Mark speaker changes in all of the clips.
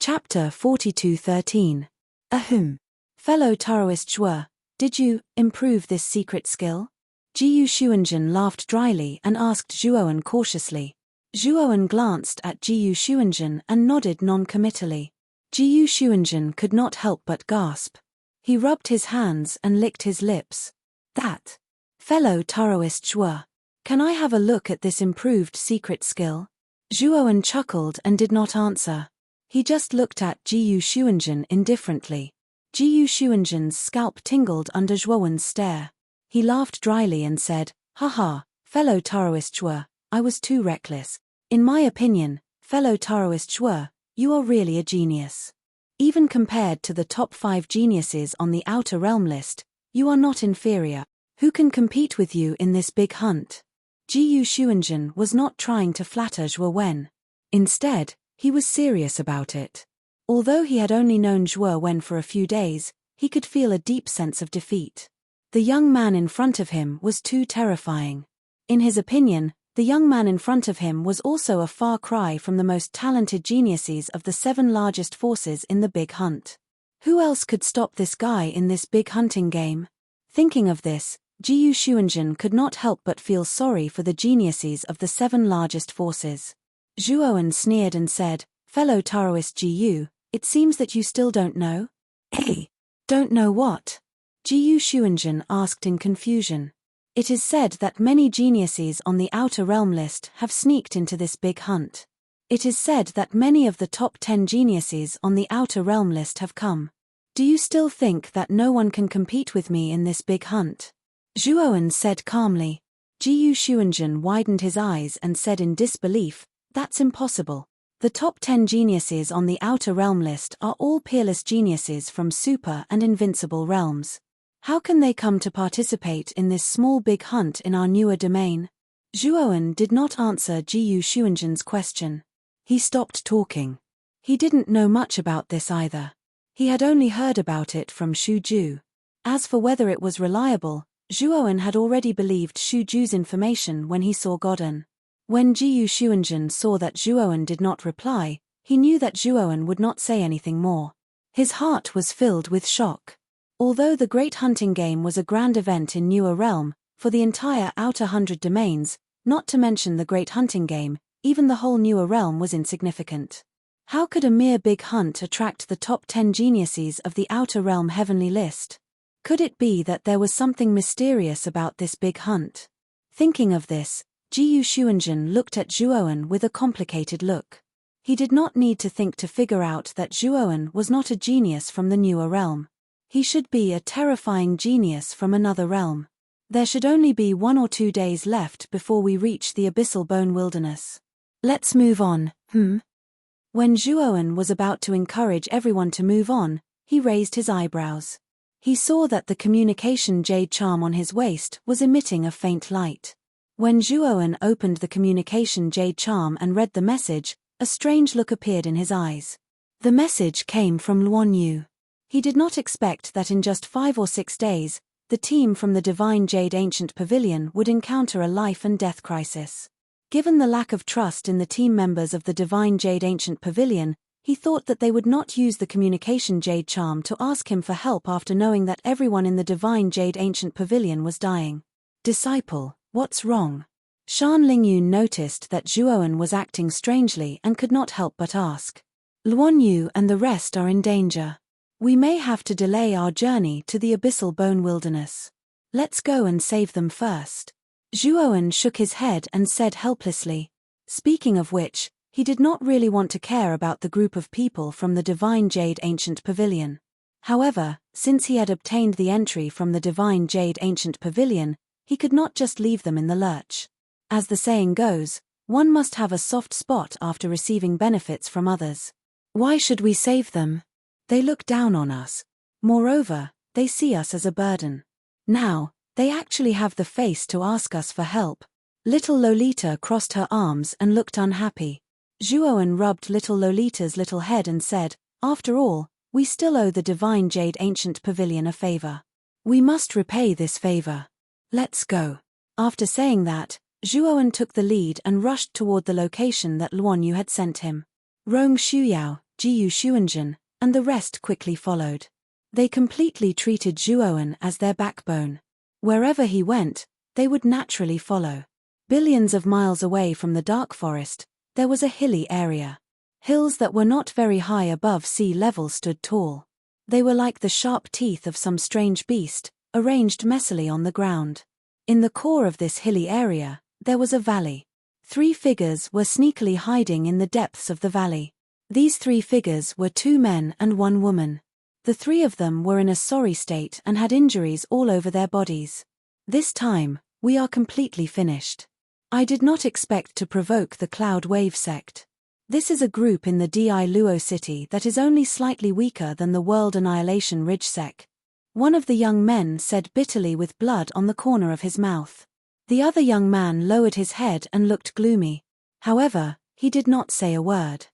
Speaker 1: Chapter 42:13. Ahem. Fellow Taoist Zhuo, did you improve this secret skill? Jiyu Xuanzhen laughed dryly and asked Zhuowen cautiously. Zhuowen glanced at Jiyu Xuanzhen and nodded non-committally. Jiyu Xuanzhen could not help but gasp. He rubbed his hands and licked his lips. That. Fellow Taoist Zhuo, can I have a look at this improved secret skill? Zhuowen chuckled and did not answer. He just looked at Jiyu Xuanzhen indifferently. Jiyu Xuanzhen's scalp tingled under Zhuowen's stare. He laughed dryly and said, "Haha, fellow Taoist Zhuo, I was too reckless. In my opinion, fellow Taoist Zhuo, you are really a genius. Even compared to the top 5 geniuses on the Outer Realm list, you are not inferior. Who can compete with you in this big hunt?" Jiyu Xuanzhen was not trying to flatter Zhuowen. Instead, he was serious about it. Although he had only known Zhuowen for a few days, he could feel a deep sense of defeat. The young man in front of him was too terrifying. In his opinion, the young man in front of him was also a far cry from the most talented geniuses of the 7 largest forces in the big hunt. Who else could stop this guy in this big hunting game? Thinking of this, Jiyu Xuanzhen could not help but feel sorry for the geniuses of the 7 largest forces. Zhuowen sneered and said, "Fellow Taoist Jiyu, it seems that you still don't know?" "Hey, don't know what?" Jiyu Xuanzhen asked in confusion. It is said that many geniuses on the Outer Realm list have sneaked into this big hunt. It is said that many of the top 10 geniuses on the Outer Realm list have come. Do you still think that no one can compete with me in this big hunt? Zhuowen said calmly. Jiyu Xuanzhen widened his eyes and said in disbelief, "That's impossible. The top 10 geniuses on the Outer Realm list are all peerless geniuses from super and invincible realms. How can they come to participate in this small big hunt in our newer domain?" Zhuowen did not answer Jiyu Xuanzhen's question. He stopped talking. He didn't know much about this either. He had only heard about it from Xu Ju. As for whether it was reliable, Zhuowen had already believed Xu Ju's information when he saw Godon. When Jiyu Xuanzhen saw that Zhuowen did not reply, he knew that Zhuowen would not say anything more. His heart was filled with shock. Although the Great Hunting Game was a grand event in Newer Realm, for the entire Outer 100 domains, not to mention the Great Hunting Game, even the whole Newer Realm was insignificant. How could a mere big hunt attract the top 10 geniuses of the Outer Realm heavenly list? Could it be that there was something mysterious about this big hunt? Thinking of this, Jiyu Xuanzhen looked at Zhuowen with a complicated look. He did not need to think to figure out that Zhuowen was not a genius from the Newer Realm. He should be a terrifying genius from another realm. There should only be 1 or 2 days left before we reach the Abyssal Bone Wilderness. Let's move on, When Zhuowen was about to encourage everyone to move on, he raised his eyebrows. He saw that the communication jade charm on his waist was emitting a faint light. When Zhuowen opened the communication jade charm and read the message, a strange look appeared in his eyes. The message came from Luanyu. He did not expect that in just 5 or 6 days, the team from the Divine Jade Ancient Pavilion would encounter a life and death crisis. Given the lack of trust in the team members of the Divine Jade Ancient Pavilion, he thought that they would not use the communication jade charm to ask him for help after knowing that everyone in the Divine Jade Ancient Pavilion was dying. "Disciple, what's wrong?" Shan Lingyun noticed that Zhuowen was acting strangely and could not help but ask. "Luanyu and the rest are in danger. We may have to delay our journey to the Abyssal Bone Wilderness. Let's go and save them first." Zhuowen shook his head and said helplessly. Speaking of which, he did not really want to care about the group of people from the Divine Jade Ancient Pavilion. However, since he had obtained the entry from the Divine Jade Ancient Pavilion, he could not just leave them in the lurch. As the saying goes, one must have a soft spot after receiving benefits from others. Why should we save them? They look down on us. Moreover, they see us as a burden. Now, they actually have the face to ask us for help. Little Lolita crossed her arms and looked unhappy. Zhuowen rubbed little Lolita's little head and said, "After all, we still owe the Divine Jade Ancient Pavilion a favor. We must repay this favor. Let's go." After saying that, Zhuowen took the lead and rushed toward the location that Luanyu had sent him. Rong Shuyao, Jiyu Xuanjun, and the rest quickly followed. They completely treated Zhuoan as their backbone. Wherever he went, they would naturally follow. Billions of miles away from the dark forest, there was a hilly area. Hills that were not very high above sea level stood tall. They were like the sharp teeth of some strange beast, arranged messily on the ground. In the core of this hilly area, there was a valley. 3 figures were sneakily hiding in the depths of the valley. These 3 figures were 2 men and 1 woman. The 3 of them were in a sorry state and had injuries all over their bodies. This time, we are completely finished. I did not expect to provoke the Cloud Wave sect. This is a group in the Di Luo city that is only slightly weaker than the World Annihilation Ridge sect. One of the young men said bitterly with blood on the corner of his mouth. The other young man lowered his head and looked gloomy. However, he did not say a word.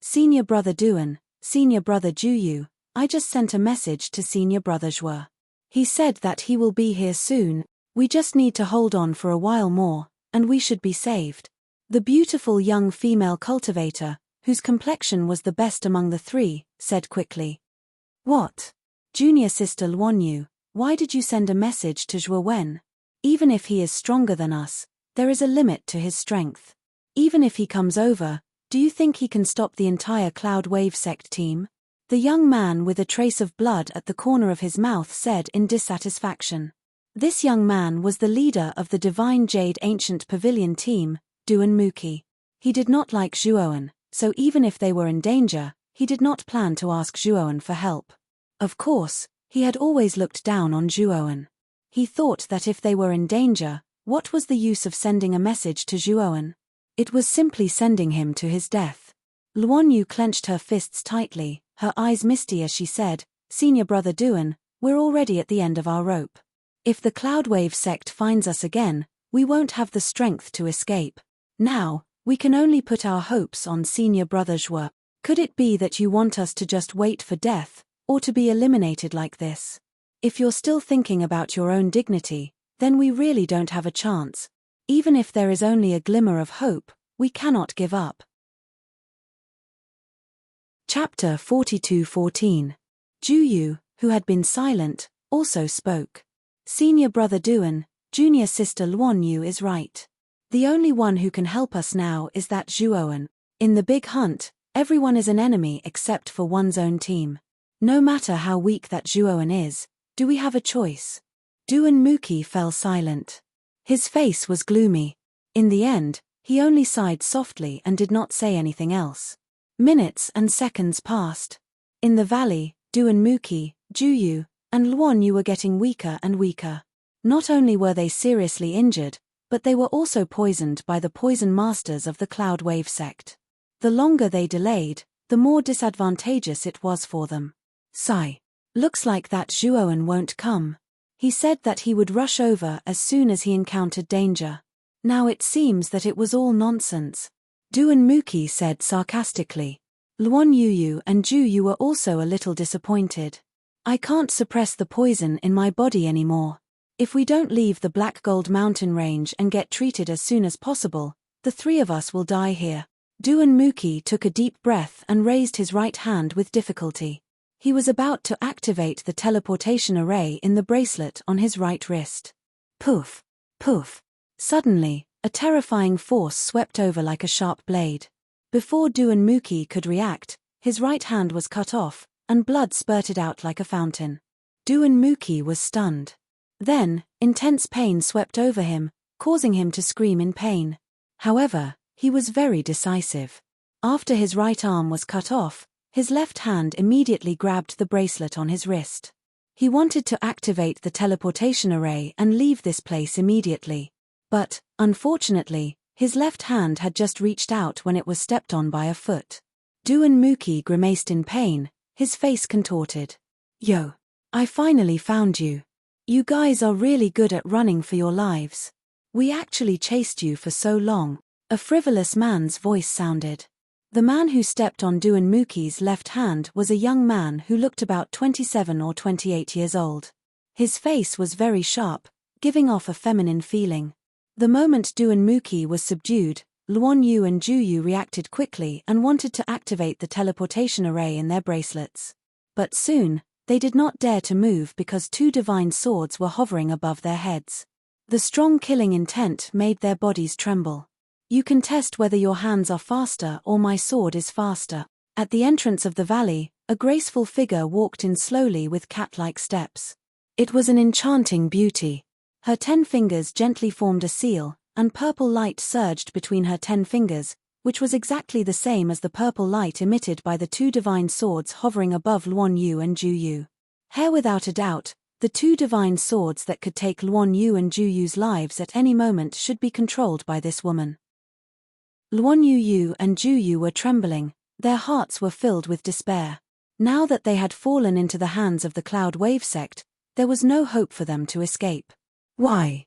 Speaker 1: Senior Brother Duan, Senior Brother Juyu, I just sent a message to Senior Brother Zhuo. He said that he will be here soon. We just need to hold on for a while more, and we should be saved. The beautiful young female cultivator, whose complexion was the best among the 3, said quickly. What? Junior Sister Luanyu, why did you send a message to Zhuo Wen? Even if he is stronger than us, there is a limit to his strength. Even if he comes over, do you think he can stop the entire Cloud Wave sect team? The young man with a trace of blood at the corner of his mouth said in dissatisfaction. This young man was the leader of the Divine Jade Ancient Pavilion team, Duan Muki. He did not like Zhuoan, so even if they were in danger, he did not plan to ask Zhuoan for help. Of course, he had always looked down on Zhuoan. He thought that if they were in danger, what was the use of sending a message to Zhuoan? It was simply sending him to his death. Luanyu clenched her fists tightly, her eyes misty as she said, Senior Brother Duan, we're already at the end of our rope. If the Cloud Wave sect finds us again, we won't have the strength to escape. Now, we can only put our hopes on Senior Brother Zhuo. Could it be that you want us to just wait for death, or to be eliminated like this? If you're still thinking about your own dignity, then we really don't have a chance. Even if there is only a glimmer of hope, we cannot give up. Chapter 42:14. Juyu, who had been silent, also spoke. Senior Brother Duan, Junior Sister Luanyu is right. The only one who can help us now is that Zhuoan. In the big hunt, everyone is an enemy except for one's own team. No matter how weak that Zhuoan is, do we have a choice? Duan Muki fell silent. His face was gloomy. In the end, he only sighed softly and did not say anything else. Minutes and seconds passed. In the valley, Duan Muki, Juyu, and Luanyu were getting weaker and weaker. Not only were they seriously injured, but they were also poisoned by the poison masters of the Cloud Wave sect. The longer they delayed, the more disadvantageous it was for them. Sigh. Looks like that Zhuoan won't come. He said that he would rush over as soon as he encountered danger. Now it seems that it was all nonsense. Duan Muki said sarcastically. Luanyu and Juyu were also a little disappointed. I can't suppress the poison in my body anymore. If we don't leave the Black Gold Mountain range and get treated as soon as possible, the 3 of us will die here. Duan Muki took a deep breath and raised his right hand with difficulty. He was about to activate the teleportation array in the bracelet on his right wrist. Poof! Poof! Suddenly, a terrifying force swept over like a sharp blade. Before Duan Muki could react, his right hand was cut off, and blood spurted out like a fountain. Duan Muki was stunned. Then, intense pain swept over him, causing him to scream in pain. However, he was very decisive. After his right arm was cut off, his left hand immediately grabbed the bracelet on his wrist. He wanted to activate the teleportation array and leave this place immediately. But, unfortunately, his left hand had just reached out when it was stepped on by a foot. Duan Muki grimaced in pain, his face contorted. Yo! I finally found you. You guys are really good at running for your lives. We actually chased you for so long, a frivolous man's voice sounded. The man who stepped on Duan Muki's left hand was a young man who looked about 27 or 28 years old. His face was very sharp, giving off a feminine feeling. The moment Duan Muki was subdued, Luan Yu and Ju Yu reacted quickly and wanted to activate the teleportation array in their bracelets. But soon, they did not dare to move because two divine swords were hovering above their heads. The strong killing intent made their bodies tremble. You can test whether your hands are faster or my sword is faster. At the entrance of the valley, a graceful figure walked in slowly with cat-like steps. It was an enchanting beauty. Her 10 fingers gently formed a seal, and purple light surged between her 10 fingers, which was exactly the same as the purple light emitted by the two divine swords hovering above Luan Yu and Ju Yu. Here without a doubt, the two divine swords that could take Luan Yu and Ju Yu's lives at any moment should be controlled by this woman. Luan Yu and Ju Yu were trembling, their hearts were filled with despair. Now that they had fallen into the hands of the Cloud Wave sect, there was no hope for them to escape. Why?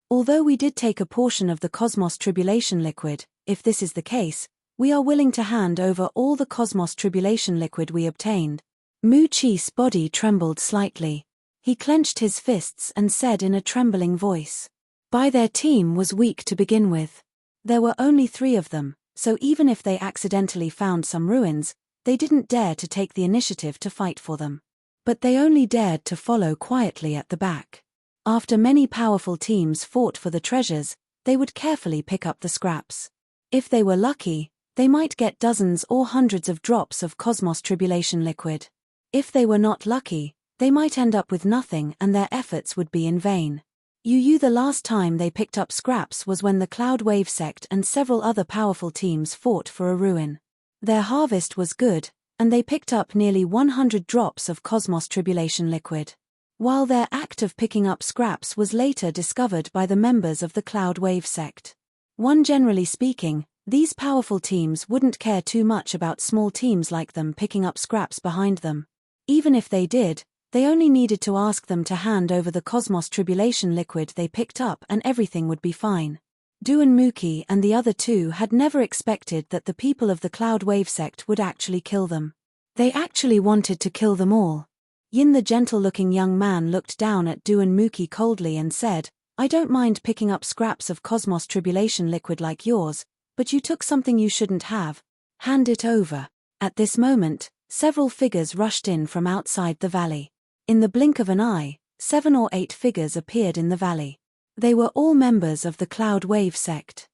Speaker 1: Although we did take a portion of the Cosmos Tribulation Liquid, if this is the case, we are willing to hand over all the Cosmos Tribulation Liquid we obtained. Mu Chi's body trembled slightly. He clenched his fists and said in a trembling voice. Their team was weak to begin with. There were only 3 of them, so even if they accidentally found some ruins, they didn't dare to take the initiative to fight for them. But they only dared to follow quietly at the back. After many powerful teams fought for the treasures, they would carefully pick up the scraps. If they were lucky, they might get dozens or hundreds of drops of Cosmos Tribulation Liquid. If they were not lucky, they might end up with nothing and their efforts would be in vain. The last time they picked up scraps was when the Cloud Wave sect and several other powerful teams fought for a ruin. Their harvest was good, and they picked up nearly 100 drops of Cosmos Tribulation Liquid. While their act of picking up scraps was later discovered by the members of the Cloud Wave sect. Generally speaking, these powerful teams wouldn't care too much about small teams like them picking up scraps behind them. Even if they did, they only needed to ask them to hand over the Cosmos Tribulation Liquid they picked up and everything would be fine. Duan and the other 2 had never expected that the people of the Cloud Wave sect would actually kill them. They actually wanted to kill them all. Yin, the gentle-looking young man, looked down at Duan coldly and said, I don't mind picking up scraps of Cosmos Tribulation Liquid like yours, but you took something you shouldn't have. Hand it over. At this moment, several figures rushed in from outside the valley. In the blink of an eye, 7 or 8 figures appeared in the valley. They were all members of the Cloud Wave sect.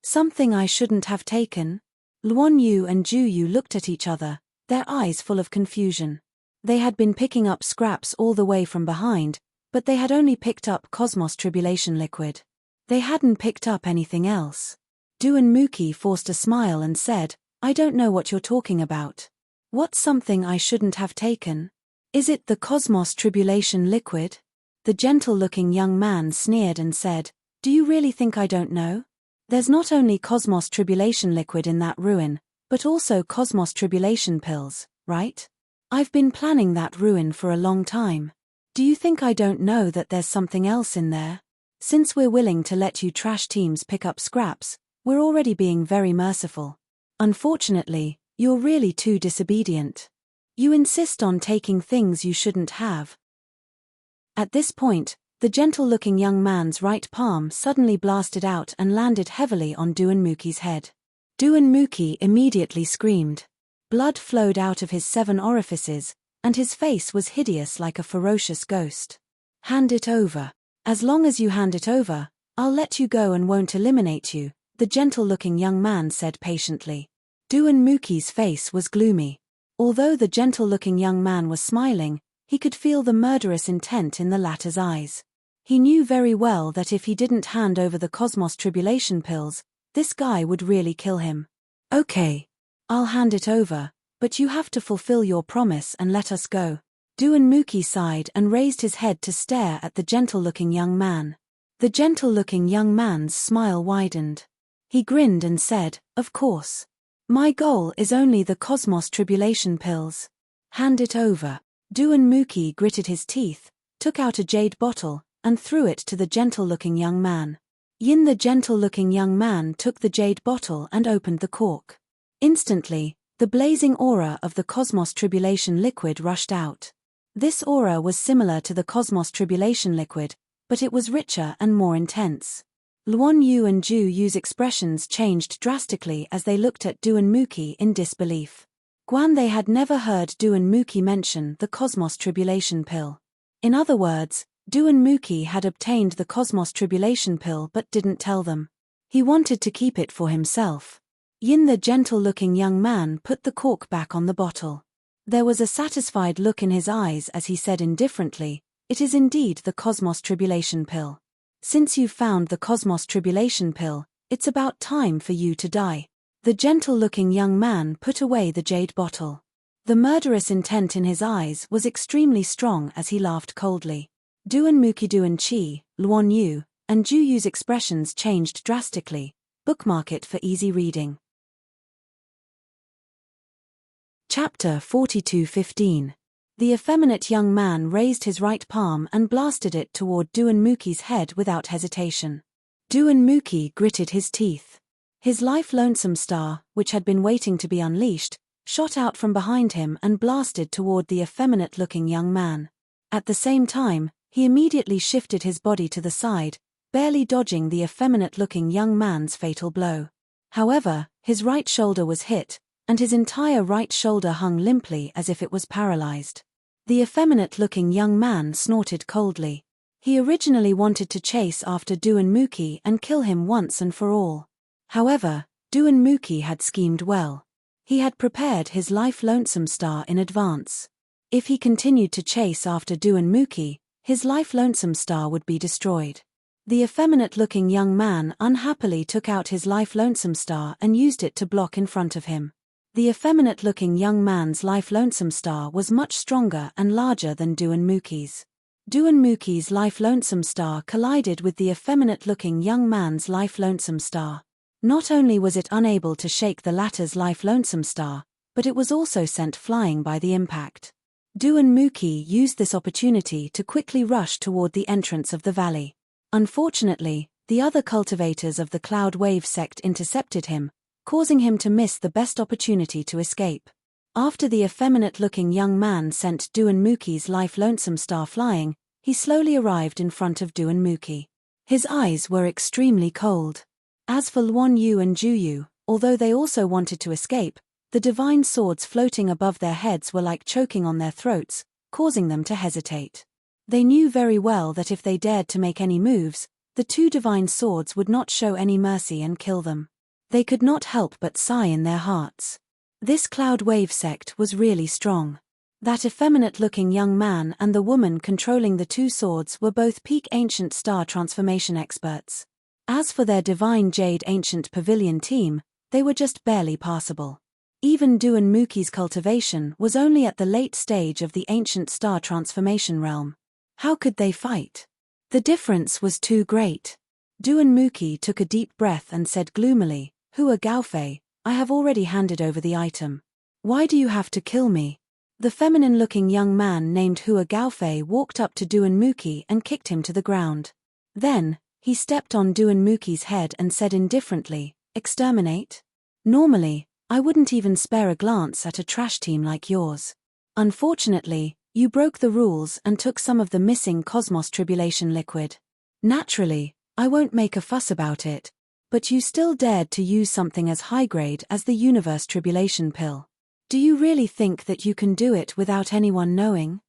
Speaker 1: Something I shouldn't have taken? Luan Yu and Ju Yu looked at each other, their eyes full of confusion. They had been picking up scraps all the way from behind, but they had only picked up Cosmos Tribulation Liquid. They hadn't picked up anything else. Duan forced a smile and said, I don't know what you're talking about. What's something I shouldn't have taken? Is it the Cosmos Tribulation Liquid? The gentle-looking young man sneered and said, Do you really think I don't know? There's not only Cosmos Tribulation Liquid in that ruin, but also Cosmos Tribulation pills, right? I've been planning that ruin for a long time. Do you think I don't know that there's something else in there? Since we're willing to let you trash teams pick up scraps, we're already being very merciful. Unfortunately, you're really too disobedient. You insist on taking things you shouldn't have. At this point, the gentle-looking young man's right palm suddenly blasted out and landed heavily on Duan head. Duan immediately screamed. Blood flowed out of his 7 orifices, and his face was hideous like a ferocious ghost. Hand it over. As long as you hand it over, I'll let you go and won't eliminate you, the gentle-looking young man said patiently. Duan face was gloomy. Although the gentle-looking young man was smiling, he could feel the murderous intent in the latter's eyes. He knew very well that if he didn't hand over the Cosmos Tribulation pills, this guy would really kill him. Okay. I'll hand it over, but you have to fulfill your promise and let us go. Duan sighed and raised his head to stare at the gentle-looking young man. The gentle-looking young man's smile widened. He grinned and said, Of course. My goal is only the Cosmos Tribulation pills. Hand it over. Duan gritted his teeth, took out a jade bottle, and threw it to the gentle-looking young man. Yin, the gentle-looking young man, took the jade bottle and opened the cork. Instantly, the blazing aura of the Cosmos Tribulation Liquid rushed out. This aura was similar to the Cosmos Tribulation Liquid, but it was richer and more intense. Luan Yu and Ju Yu's expressions changed drastically as they looked at Du and Muki in disbelief. Guan, they had never heard Du and Muki mention the Cosmos Tribulation Pill. In other words, Du and Muki had obtained the Cosmos Tribulation Pill but didn't tell them. He wanted to keep it for himself. Yin, the gentle-looking young man, put the cork back on the bottle. There was a satisfied look in his eyes as he said indifferently, "It is indeed the Cosmos Tribulation Pill. Since you've found the Cosmos Tribulation Pill, it's about time for you to die." The gentle-looking young man put away the jade bottle. The murderous intent in his eyes was extremely strong as he laughed coldly. Du and Muki, Du and Qi, Luan Yu, and Ju Yu's expressions changed drastically. Bookmark it for easy reading. Chapter 42:15. The effeminate young man raised his right palm and blasted it toward Du and Muki's head without hesitation. Du and Muki gritted his teeth. His life lonesome star, which had been waiting to be unleashed, shot out from behind him and blasted toward the effeminate-looking young man. At the same time, he immediately shifted his body to the side, barely dodging the effeminate-looking young man's fatal blow. However, his right shoulder was hit, and his entire right shoulder hung limply as if it was paralyzed. The effeminate-looking young man snorted coldly. He originally wanted to chase after Du and Muki and kill him once and for all. However, Du and Muki had schemed well. He had prepared his life lonesome star in advance. If he continued to chase after Du and Muki, his life lonesome star would be destroyed. The effeminate-looking young man unhappily took out his life lonesome star and used it to block in front of him. The effeminate-looking young man's life lonesome star was much stronger and larger than Du and Muki's. Du and Muki's life lonesome star collided with the effeminate-looking young man's life lonesome star. Not only was it unable to shake the latter's life lonesome star, but it was also sent flying by the impact. Du and Muki used this opportunity to quickly rush toward the entrance of the valley. Unfortunately, the other cultivators of the Cloud Wave sect intercepted him, causing him to miss the best opportunity to escape. After the effeminate-looking young man sent Du and Muki's life lonesome star flying, he slowly arrived in front of Du and Muki. His eyes were extremely cold. As for Luan Yu and Ju Yu, although they also wanted to escape, the divine swords floating above their heads were like choking on their throats, causing them to hesitate. They knew very well that if they dared to make any moves, the two divine swords would not show any mercy and kill them. They could not help but sigh in their hearts. This Cloud Wave sect was really strong. That effeminate-looking young man and the woman controlling the two swords were both peak ancient star transformation experts. As for their divine Jade Ancient Pavilion team, they were just barely passable. Even Du and Muki's cultivation was only at the late stage of the ancient star transformation realm. How could they fight? The difference was too great. Du and Muki took a deep breath and said gloomily, "Hua Gaofei, I have already handed over the item. Why do you have to kill me?" The feminine-looking young man named Hua Gaofei walked up to Du and Muki and kicked him to the ground. Then, he stepped on Du and Muki's head and said indifferently, "Exterminate? Normally, I wouldn't even spare a glance at a trash team like yours. Unfortunately, you broke the rules and took some of the missing Cosmos Tribulation liquid. Naturally, I won't make a fuss about it, but you still dared to use something as high-grade as the Universe Tribulation Pill. Do you really think that you can do it without anyone knowing?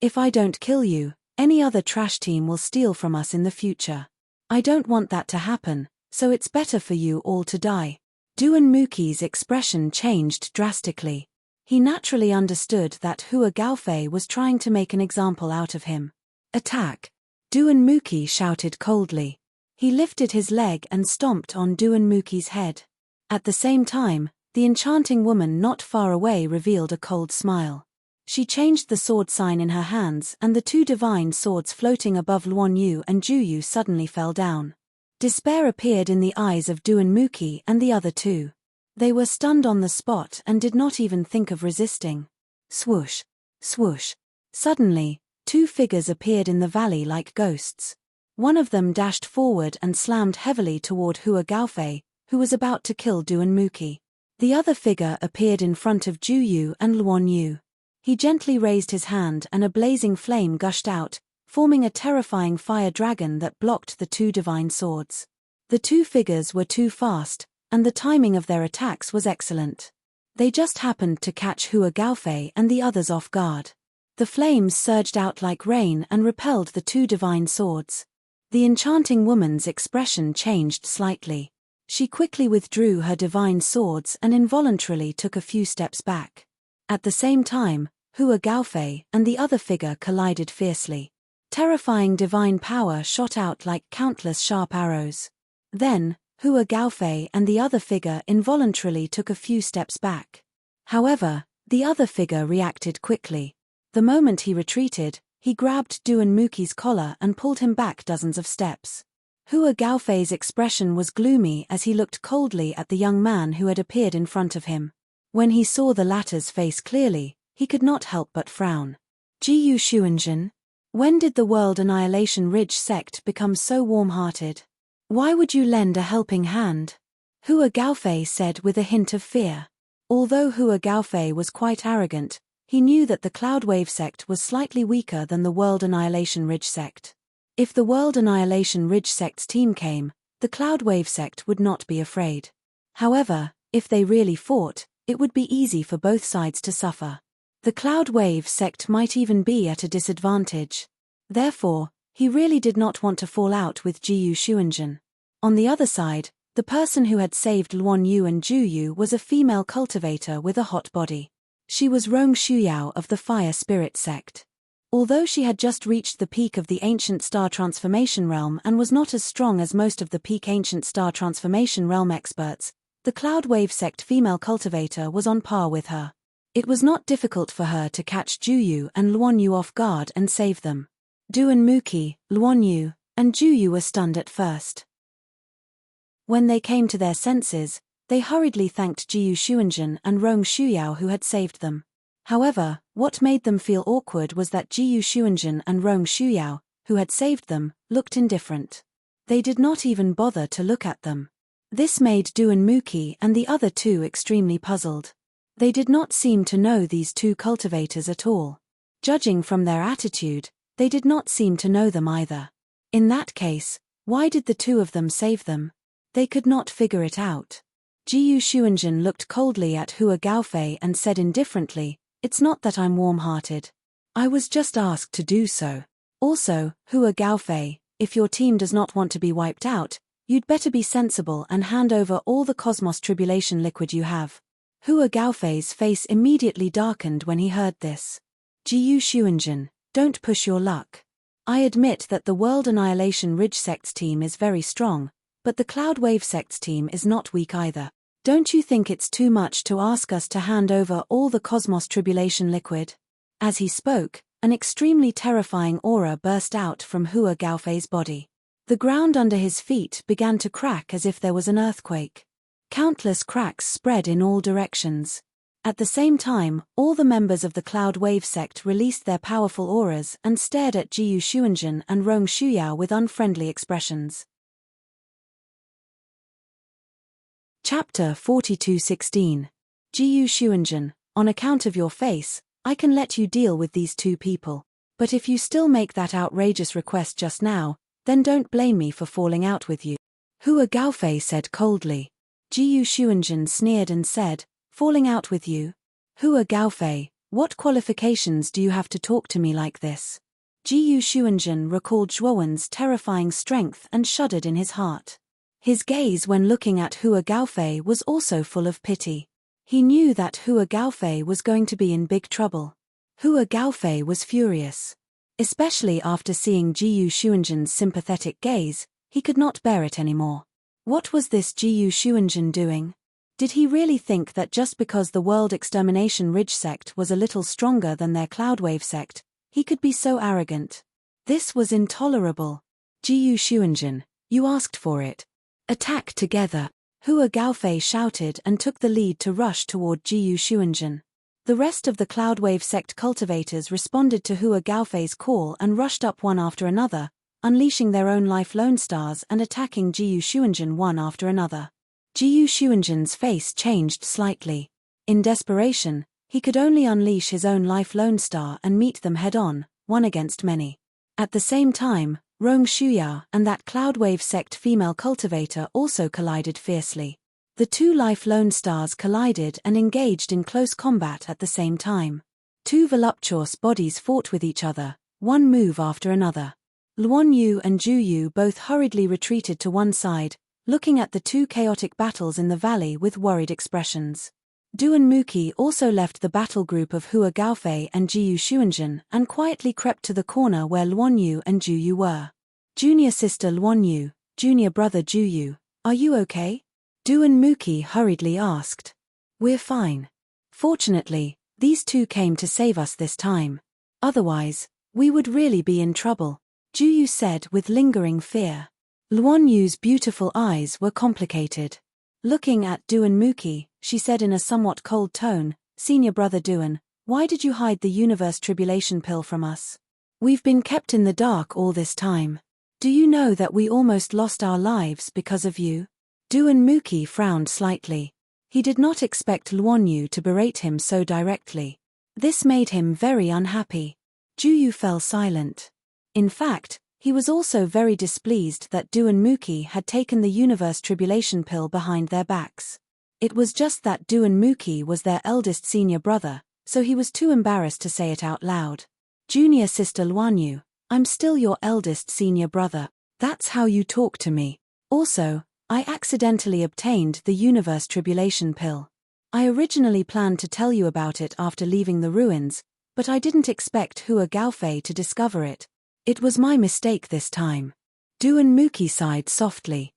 Speaker 1: If I don't kill you, any other trash team will steal from us in the future. I don't want that to happen, so it's better for you all to die." Du and Muki's expression changed drastically. He naturally understood that Hua Gaofei was trying to make an example out of him. "Attack!" Du and Muki shouted coldly. He lifted his leg and stomped on Du and Muki's head. At the same time, the enchanting woman not far away revealed a cold smile. She changed the sword sign in her hands and the two divine swords floating above Luan Yu and Ju Yu suddenly fell down. Despair appeared in the eyes of Du and Muki and the other two. They were stunned on the spot and did not even think of resisting. Swoosh! Swoosh! Suddenly, two figures appeared in the valley like ghosts. One of them dashed forward and slammed heavily toward Hua Gaofei, who was about to kill Du and Muki. The other figure appeared in front of Ju Yu and Luan Yu. He gently raised his hand and a blazing flame gushed out, forming a terrifying fire dragon that blocked the two divine swords. The two figures were too fast, and the timing of their attacks was excellent. They just happened to catch Hua Gaofei and the others off guard. The flames surged out like rain and repelled the two divine swords. The enchanting woman's expression changed slightly. She quickly withdrew her divine swords and involuntarily took a few steps back. At the same time, Hua Gaofei and the other figure collided fiercely. Terrifying divine power shot out like countless sharp arrows. Then, Hua Gaofei and the other figure involuntarily took a few steps back. However, the other figure reacted quickly. The moment he retreated, he grabbed Duan Muki's collar and pulled him back dozens of steps. Hua Gaofei's expression was gloomy as he looked coldly at the young man who had appeared in front of him. When he saw the latter's face clearly, he could not help but frown. Jiyu Xuanzhen? When did the World Annihilation Ridge sect become so warm-hearted? Why would you lend a helping hand? Hua Gaofei said with a hint of fear. Although Hua Gaofei was quite arrogant, he knew that the Cloudwave sect was slightly weaker than the World Annihilation Ridge sect. If the World Annihilation Ridge sect's team came, the Cloudwave sect would not be afraid. However, if they really fought, it would be easy for both sides to suffer. The Cloudwave sect might even be at a disadvantage. Therefore, he really did not want to fall out with Jiyu Xuanzhen. On the other side, the person who had saved Luan Yu and Ju Yu was a female cultivator with a hot body. She was Rong Shuyao of the Fire Spirit sect. Although she had just reached the peak of the Ancient Star Transformation Realm and was not as strong as most of the peak Ancient Star Transformation Realm experts, the Cloudwave sect female cultivator was on par with her. It was not difficult for her to catch Ju Yu and Luan Yu off guard and save them. Duan Muki, Luan Yu, and Ju Yu were stunned at first. When they came to their senses, they hurriedly thanked Jiyu Xuanzhen and Rong Shuyao who had saved them. However, what made them feel awkward was that Jiyu Xuanzhen and Rong Shuyao, who had saved them, looked indifferent. They did not even bother to look at them. This made Duan Muki and the other two extremely puzzled. They did not seem to know these two cultivators at all. Judging from their attitude, they did not seem to know them either. In that case, why did the two of them save them? They could not figure it out. Jiyu Xuanzhen looked coldly at Hua Gaofei and said indifferently, "It's not that I'm warm-hearted. I was just asked to do so. Also, Hua Gaofei, if your team does not want to be wiped out, you'd better be sensible and hand over all the Cosmos Tribulation liquid you have." Hua Gaofei's face immediately darkened when he heard this. Jiyu Xuanzhen, don't push your luck. I admit that the World Annihilation Ridge sect's team is very strong, but the Cloudwave sect's team is not weak either. Don't you think it's too much to ask us to hand over all the Cosmos Tribulation liquid? As he spoke, an extremely terrifying aura burst out from Hua Gaofei's body. The ground under his feet began to crack as if there was an earthquake. Countless cracks spread in all directions. At the same time, all the members of the Cloudwave sect released their powerful auras and stared at Jiyu Xuanzhen and Rong Shuyao with unfriendly expressions. Chapter 42:16. Jiyu Xuanzhen, on account of your face, I can let you deal with these two people. But if you still make that outrageous request just now, then don't blame me for falling out with you. Hua Gaofei said coldly. Jiyu Xuanzhen sneered and said, falling out with you? Hua Gaofei, what qualifications do you have to talk to me like this? Jiyu Xuanzhen recalled Zhuowen's terrifying strength and shuddered in his heart. His gaze when looking at Hua Gaofei was also full of pity. He knew that Hua Gaofei was going to be in big trouble. Hua Gaofei was furious. Especially after seeing Jiyu Xuanzhen's sympathetic gaze, he could not bear it anymore. What was this Jiyu Xuanzhen doing? Did he really think that just because the World Extermination Ridge sect was a little stronger than their Cloudwave sect, he could be so arrogant? This was intolerable. Jiyu Xuanzhen, you asked for it. Attack together! Hua Gaofei shouted and took the lead to rush toward Jiyu Xuanzhen. The rest of the Cloudwave sect cultivators responded to Hua Gaofei's call and rushed up one after another, unleashing their own life lone stars and attacking Jiyu Xuanzhen one after another. Jiyu Xuanzhen's face changed slightly. In desperation, he could only unleash his own life lone star and meet them head-on, one against many. At the same time, Rong Shuya and that Cloudwave sect female cultivator also collided fiercely. The two life lone stars collided and engaged in close combat at the same time. Two voluptuous bodies fought with each other, one move after another. Luan Yu and Ju Yu both hurriedly retreated to one side, looking at the two chaotic battles in the valley with worried expressions. Duan Muki also left the battle group of Hua Gaofei and Jiyu Xuanzhen and quietly crept to the corner where Luan Yu and Ju Yu were. Junior sister Luan Yu, junior brother Ju Yu, are you okay? Duan Muki hurriedly asked. We're fine. Fortunately, these two came to save us this time. Otherwise, we would really be in trouble, Ju Yu said with lingering fear. Luan Yu's beautiful eyes were complicated. Looking at Duan Muki, she said in a somewhat cold tone, Senior brother Duan, why did you hide the universe tribulation pill from us? We've been kept in the dark all this time. Do you know that we almost lost our lives because of you? Duan Muki frowned slightly. He did not expect Luan Yu to berate him so directly. This made him very unhappy. Ju Yu fell silent. In fact, he was also very displeased that Duan Muki had taken the universe tribulation pill behind their backs. It was just that Duan Muki was their eldest senior brother, so he was too embarrassed to say it out loud. Junior sister Luan Yu, I'm still your eldest senior brother. That's how you talk to me. Also, I accidentally obtained the universe tribulation pill. I originally planned to tell you about it after leaving the ruins, but I didn't expect Hua Gaofei to discover it. It was my mistake this time. Duan Muki sighed softly.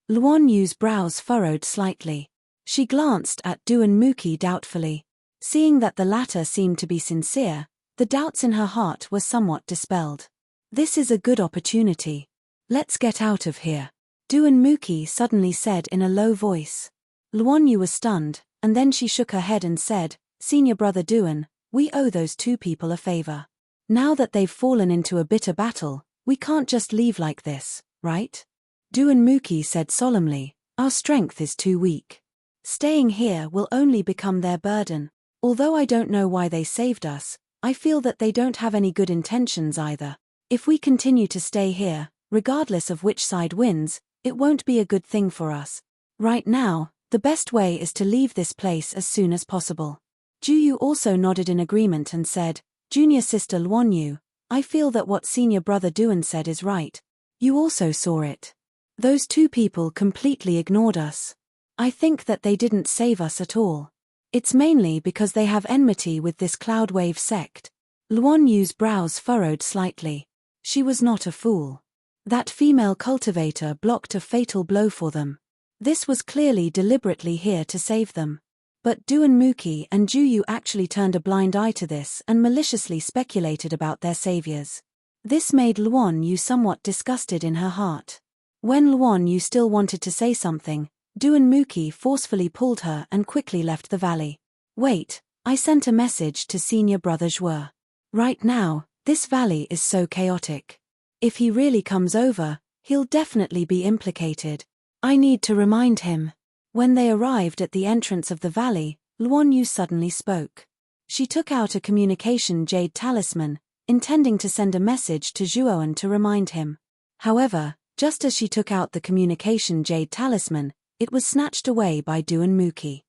Speaker 1: Luan Yu's brows furrowed slightly. She glanced at Duan Muki doubtfully. Seeing that the latter seemed to be sincere, the doubts in her heart were somewhat dispelled. This is a good opportunity. Let's get out of here, Duan Muki suddenly said in a low voice. Luan Yu was stunned, and then she shook her head and said, Senior brother Duan, we owe those two people a favor. Now that they've fallen into a bitter battle, we can't just leave like this, right? Duan Muki said solemnly, our strength is too weak. Staying here will only become their burden. Although I don't know why they saved us, I feel that they don't have any good intentions either. If we continue to stay here, regardless of which side wins, it won't be a good thing for us. Right now, the best way is to leave this place as soon as possible. Ju Yu also nodded in agreement and said, Junior sister Luan Yu, I feel that what senior brother Duan said is right. You also saw it. Those two people completely ignored us. I think that they didn't save us at all. It's mainly because they have enmity with this Cloudwave sect. Luan Yu's brows furrowed slightly. She was not a fool. That female cultivator blocked a fatal blow for them. This was clearly deliberately here to save them. But Duan Muki and Ju Yu actually turned a blind eye to this and maliciously speculated about their saviors. This made Luan Yu somewhat disgusted in her heart. When Luan Yu still wanted to say something, Duan Muki forcefully pulled her and quickly left the valley. Wait, I sent a message to senior brother Zhuo. Right now, this valley is so chaotic. If he really comes over, he'll definitely be implicated. I need to remind him. When they arrived at the entrance of the valley, Luan Yu suddenly spoke. She took out a communication jade talisman, intending to send a message to Zhuoan to remind him. However, just as she took out the communication jade talisman, it was snatched away by Duan Muki.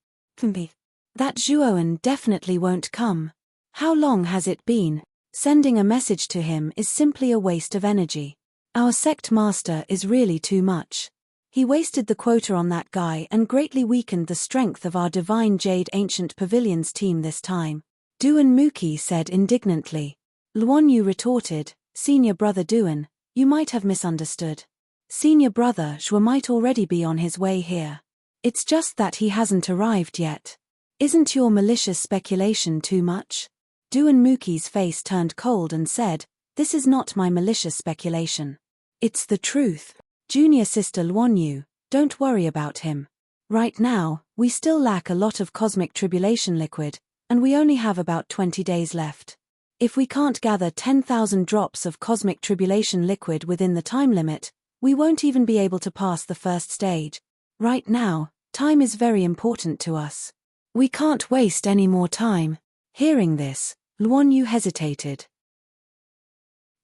Speaker 1: That Zhuoan definitely won't come. How long has it been? Sending a message to him is simply a waste of energy. Our sect master is really too much. He wasted the quota on that guy and greatly weakened the strength of our Divine Jade Ancient Pavilions team this time, Duan Muki said indignantly. Luan Yu retorted, Senior brother Duan, you might have misunderstood. Senior brother Zhuo might already be on his way here. It's just that he hasn't arrived yet. Isn't your malicious speculation too much? Duan Muki's face turned cold and said, This is not my malicious speculation. It's the truth. Junior sister Luan Yu, don't worry about him. Right now, we still lack a lot of cosmic tribulation liquid, and we only have about 20 days left. If we can't gather 10,000 drops of cosmic tribulation liquid within the time limit, we won't even be able to pass the first stage. Right now, time is very important to us. We can't waste any more time. Hearing this, Luan Yu hesitated.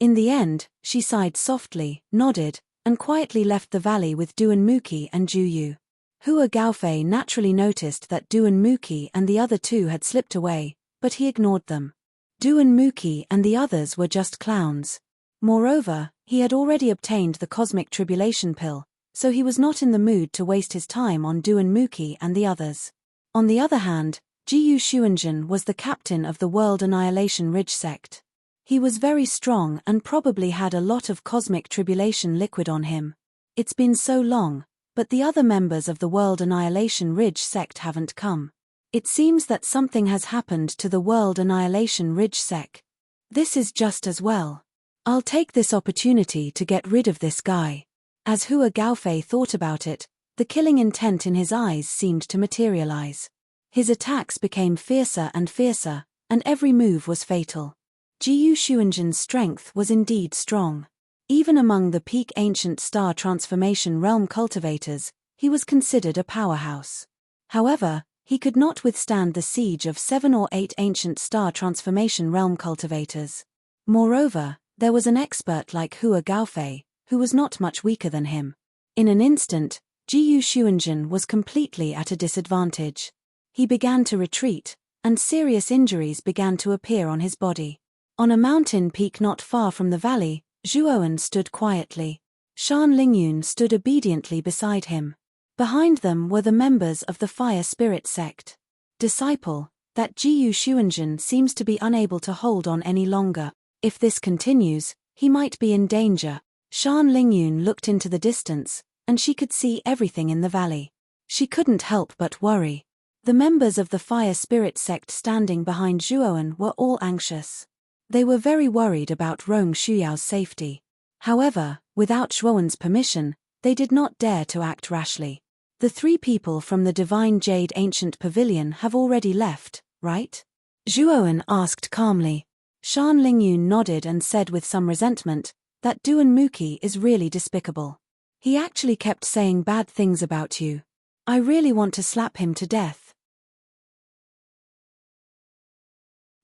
Speaker 1: In the end, she sighed softly, nodded, and quietly left the valley with Duan Muki and Ju Yu. Hua Gaofei naturally noticed that Duan Muki and the other two had slipped away, but he ignored them. Duan Muki and the others were just clowns. Moreover, he had already obtained the cosmic tribulation pill, so he was not in the mood to waste his time on Duan Muki and the others. On the other hand, Jiyu Xuanjun was the captain of the World Annihilation Ridge sect. He was very strong and probably had a lot of cosmic tribulation liquid on him. It's been so long, but the other members of the World Annihilation Ridge sect haven't come. It seems that something has happened to the World Annihilation Ridge sect. This is just as well. I'll take this opportunity to get rid of this guy. As Hua Gaofei thought about it, the killing intent in his eyes seemed to materialize. His attacks became fiercer, and every move was fatal. Jiyu Xuanjun's strength was indeed strong. Even among the peak ancient star transformation realm cultivators, he was considered a powerhouse. However, he could not withstand the siege of 7 or 8 ancient star transformation realm cultivators. Moreover, there was an expert like Hua Gaofei, who was not much weaker than him. In an instant, Jiyu Xuanjun was completely at a disadvantage. He began to retreat, and serious injuries began to appear on his body. On a mountain peak not far from the valley, Zhuoan stood quietly. Shan Lingyun stood obediently beside him. Behind them were the members of the Fire Spirit sect. Disciple, that Jiyu Xuanjun seems to be unable to hold on any longer. If this continues, he might be in danger. Shan Lingyun looked into the distance, and she could see everything in the valley. She couldn't help but worry. The members of the Fire Spirit sect standing behind Zhuoan were all anxious. They were very worried about Rong Shuyao's safety. However, without Zhuoan's permission, they did not dare to act rashly. The 3 people from the Divine Jade Ancient Pavilion have already left, right? Zhuoan asked calmly. Shan Lingyun nodded and said with some resentment, that Duan Muki is really despicable. He actually kept saying bad things about you. I really want to slap him to death.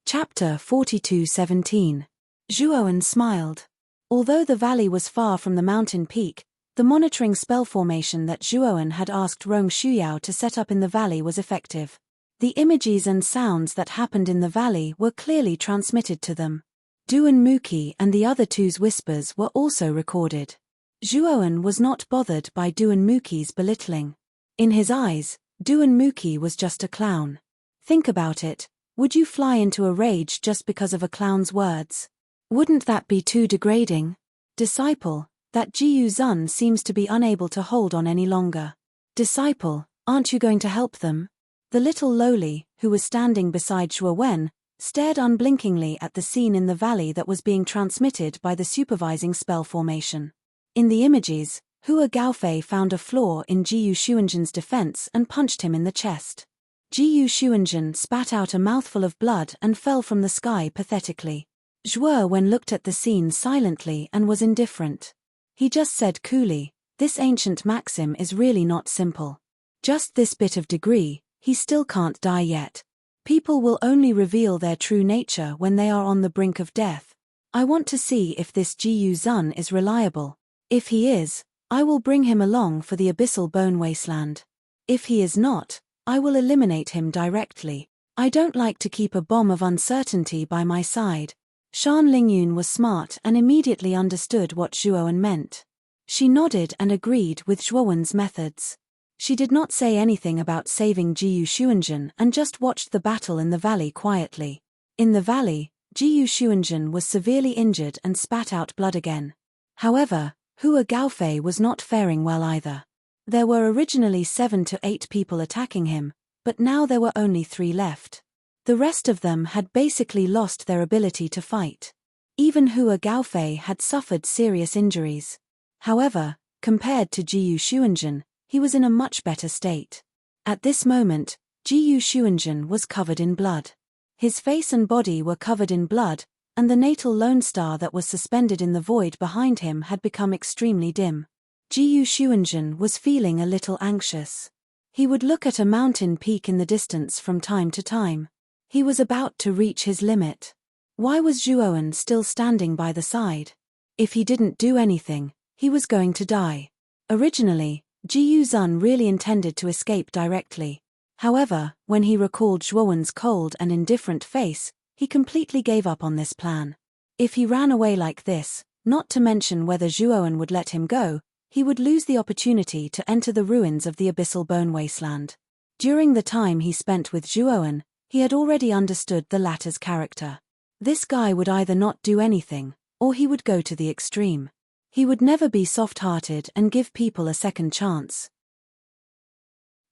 Speaker 1: Chapter 42:17. Zhuoan smiled. Although the valley was far from the mountain peak, the monitoring spell formation that Zhuoan had asked Rong Shuyao to set up in the valley was effective. The images and sounds that happened in the valley were clearly transmitted to them. Duan Muki and the other two's whispers were also recorded. Zhuoan was not bothered by Duan Muki's belittling. In his eyes, Duan Muki was just a clown. Think about it, would you fly into a rage just because of a clown's words? Wouldn't that be too degrading? Disciple, that Jiyu Zun seems to be unable to hold on any longer. Disciple, aren't you going to help them? The little lowly, who was standing beside Shuo Wen, stared unblinkingly at the scene in the valley that was being transmitted by the supervising spell formation. In the images, Hua Gaofei found a flaw in Jiyu Xuanjun's defense and punched him in the chest. Jiyu Xuanjun spat out a mouthful of blood and fell from the sky pathetically. Zhuo Wen looked at the scene silently and was indifferent. He just said coolly, this ancient maxim is really not simple. Just this bit of degree, he still can't die yet. People will only reveal their true nature when they are on the brink of death. I want to see if this Jiyu Zun is reliable. If he is, I will bring him along for the Abyssal Bone Wasteland. If he is not, I will eliminate him directly. I don't like to keep a bomb of uncertainty by my side. Shan Lingyun was smart and immediately understood what Zhuoan meant. She nodded and agreed with Zhuoan's methods. She did not say anything about saving Jiyu Xuanjun and just watched the battle in the valley quietly. In the valley, Jiyu Xuanjun was severely injured and spat out blood again. However, Hua Gaofei was not faring well either. There were originally 7 to 8 people attacking him, but now there were only 3 left. The rest of them had basically lost their ability to fight. Even Hua Gaofei had suffered serious injuries. However, compared to Jiyu Xuanjun, he was in a much better state. At this moment, Jiyu Xuanjun was covered in blood. His face and body were covered in blood, and the natal lone star that was suspended in the void behind him had become extremely dim. Jiyu Xuanjun was feeling a little anxious. He would look at a mountain peak in the distance from time to time. He was about to reach his limit. Why was Zhuowen still standing by the side? If he didn't do anything, he was going to die. Originally, Ji Yuzun really intended to escape directly. However, when he recalled Zhuowen's cold and indifferent face, he completely gave up on this plan. If he ran away like this, not to mention whether Zhuowen would let him go, he would lose the opportunity to enter the ruins of the abyssal bone wasteland. During the time he spent with Zhuowen, he had already understood the latter's character. This guy would either not do anything, or he would go to the extreme. He would never be soft-hearted and give people a second chance.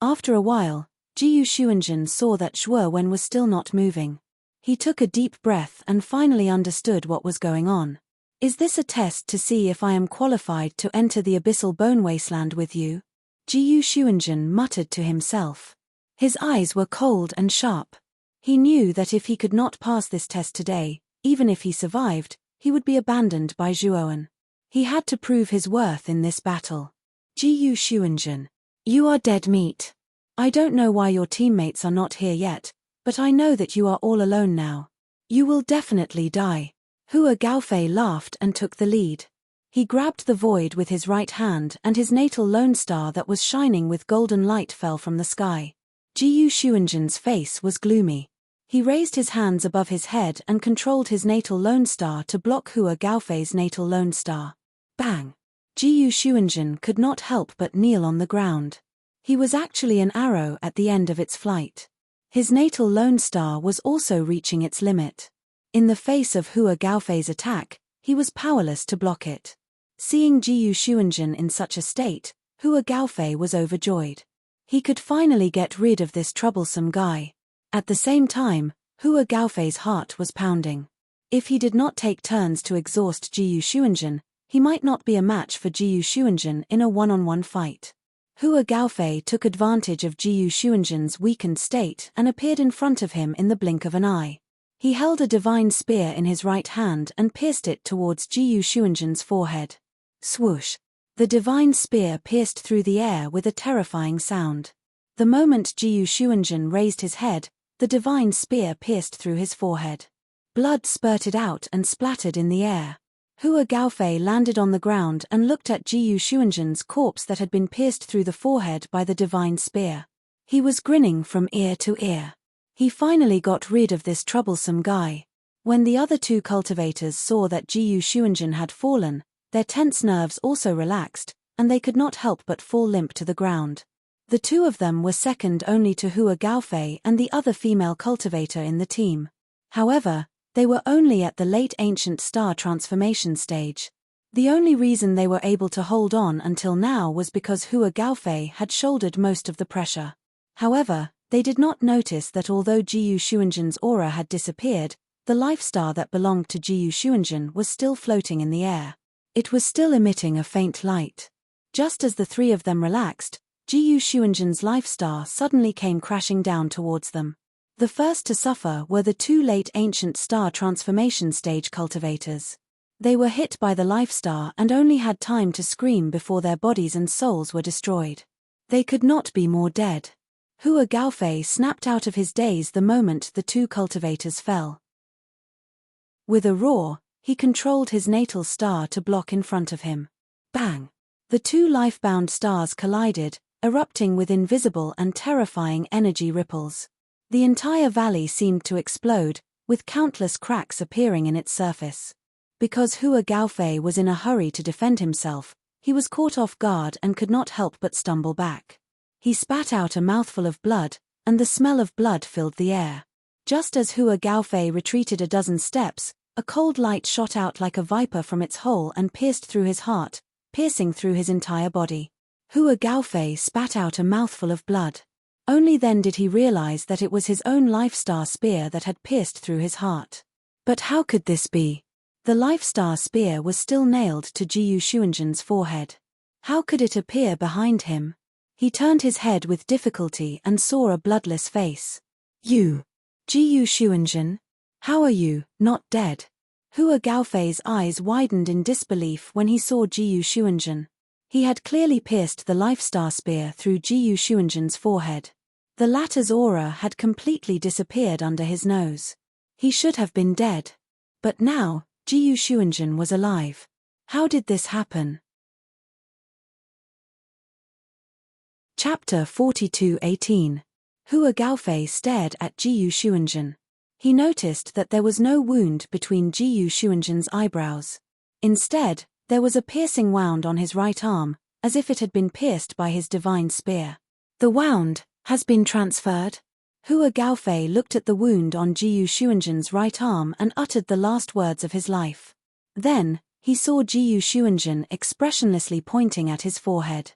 Speaker 1: After a while, Ji Yuxianjun saw that Zhuowen was still not moving. He took a deep breath and finally understood what was going on. Is this a test to see if I am qualified to enter the abyssal bone wasteland with you? Ji Yuxianjun muttered to himself. His eyes were cold and sharp. He knew that if he could not pass this test today, even if he survived, he would be abandoned by Zhuowen. He had to prove his worth in this battle. Ji Yuxianjun, you are dead meat. I don't know why your teammates are not here yet, but I know that you are all alone now. You will definitely die. Hua Gaofei laughed and took the lead. He grabbed the void with his right hand and his natal lone star that was shining with golden light fell from the sky. Ji Yuxianjun's face was gloomy. He raised his hands above his head and controlled his natal lone star to block Hua Gaofei's natal lone star. Bang! Ji Yuxianjun could not help but kneel on the ground. He was actually an arrow at the end of its flight. His natal lone star was also reaching its limit. In the face of Hua Gaofei's attack, he was powerless to block it. Seeing Ji Yuxianjun in such a state, Hua Gaofei was overjoyed. He could finally get rid of this troublesome guy. At the same time, Hua Gaofei's heart was pounding. If he did not take turns to exhaust Ji Yuxianjun, he might not be a match for Ji Yuxianjun in a one-on-one fight. Hua Gaofei took advantage of Ji Yuxianjun's weakened state and appeared in front of him in the blink of an eye. He held a divine spear in his right hand and pierced it towards Ji Yuxianjun's forehead. Swoosh! The divine spear pierced through the air with a terrifying sound. The moment Ji Yuxianjun raised his head, the divine spear pierced through his forehead. Blood spurted out and splattered in the air. Hua Gaofei landed on the ground and looked at Ji Yuxianjun's corpse that had been pierced through the forehead by the divine spear. He was grinning from ear to ear. He finally got rid of this troublesome guy. When the other two cultivators saw that Ji Yuxianjun had fallen, their tense nerves also relaxed, and they could not help but fall limp to the ground. The two of them were second only to Hua Gaofei and the other female cultivator in the team. However, they were only at the late ancient star transformation stage. The only reason they were able to hold on until now was because Hua Gaofei had shouldered most of the pressure. However, they did not notice that although Ji Yuxianjun's aura had disappeared, the life star that belonged to Ji Yuxianjun was still floating in the air. It was still emitting a faint light. Just as the three of them relaxed, Ji Yuxianjun's life star suddenly came crashing down towards them. The first to suffer were the two late ancient star transformation stage cultivators. They were hit by the life star and only had time to scream before their bodies and souls were destroyed. They could not be more dead. Hua Gaofei snapped out of his daze the moment the two cultivators fell. With a roar, he controlled his natal star to block in front of him. Bang! The two life-bound stars collided, erupting with invisible and terrifying energy ripples. The entire valley seemed to explode, with countless cracks appearing in its surface. Because Hua Gaofei was in a hurry to defend himself, he was caught off guard and could not help but stumble back. He spat out a mouthful of blood, and the smell of blood filled the air. Just as Hua Gaofei retreated a dozen steps, a cold light shot out like a viper from its hole and pierced through his heart, piercing through his entire body. Hua Gaofei spat out a mouthful of blood. Only then did he realize that it was his own life star spear that had pierced through his heart. But how could this be? The life star spear was still nailed to Ji Yuxianjun's forehead. How could it appear behind him? He turned his head with difficulty and saw a bloodless face. You! Ji Yuxianjun? How are you, not dead? Hua Gaofei's eyes widened in disbelief when he saw Ji Yuxianjun. He had clearly pierced the life star spear through Ji Yuxianjun's forehead. The latter's aura had completely disappeared under his nose. He should have been dead. But now, Jiyu Shuanjin was alive. How did this happen? Chapter 42:18. Hua Gaofei stared at Jiyu Shuanjin. He noticed that there was no wound between Jiyu Shuanjin's eyebrows. Instead, there was a piercing wound on his right arm, as if it had been pierced by his divine spear. The wound has been transferred. Hua Gaofei looked at the wound on Jiyu Shuanjin's right arm and uttered the last words of his life. Then, he saw Jiyu Shuanjin expressionlessly pointing at his forehead.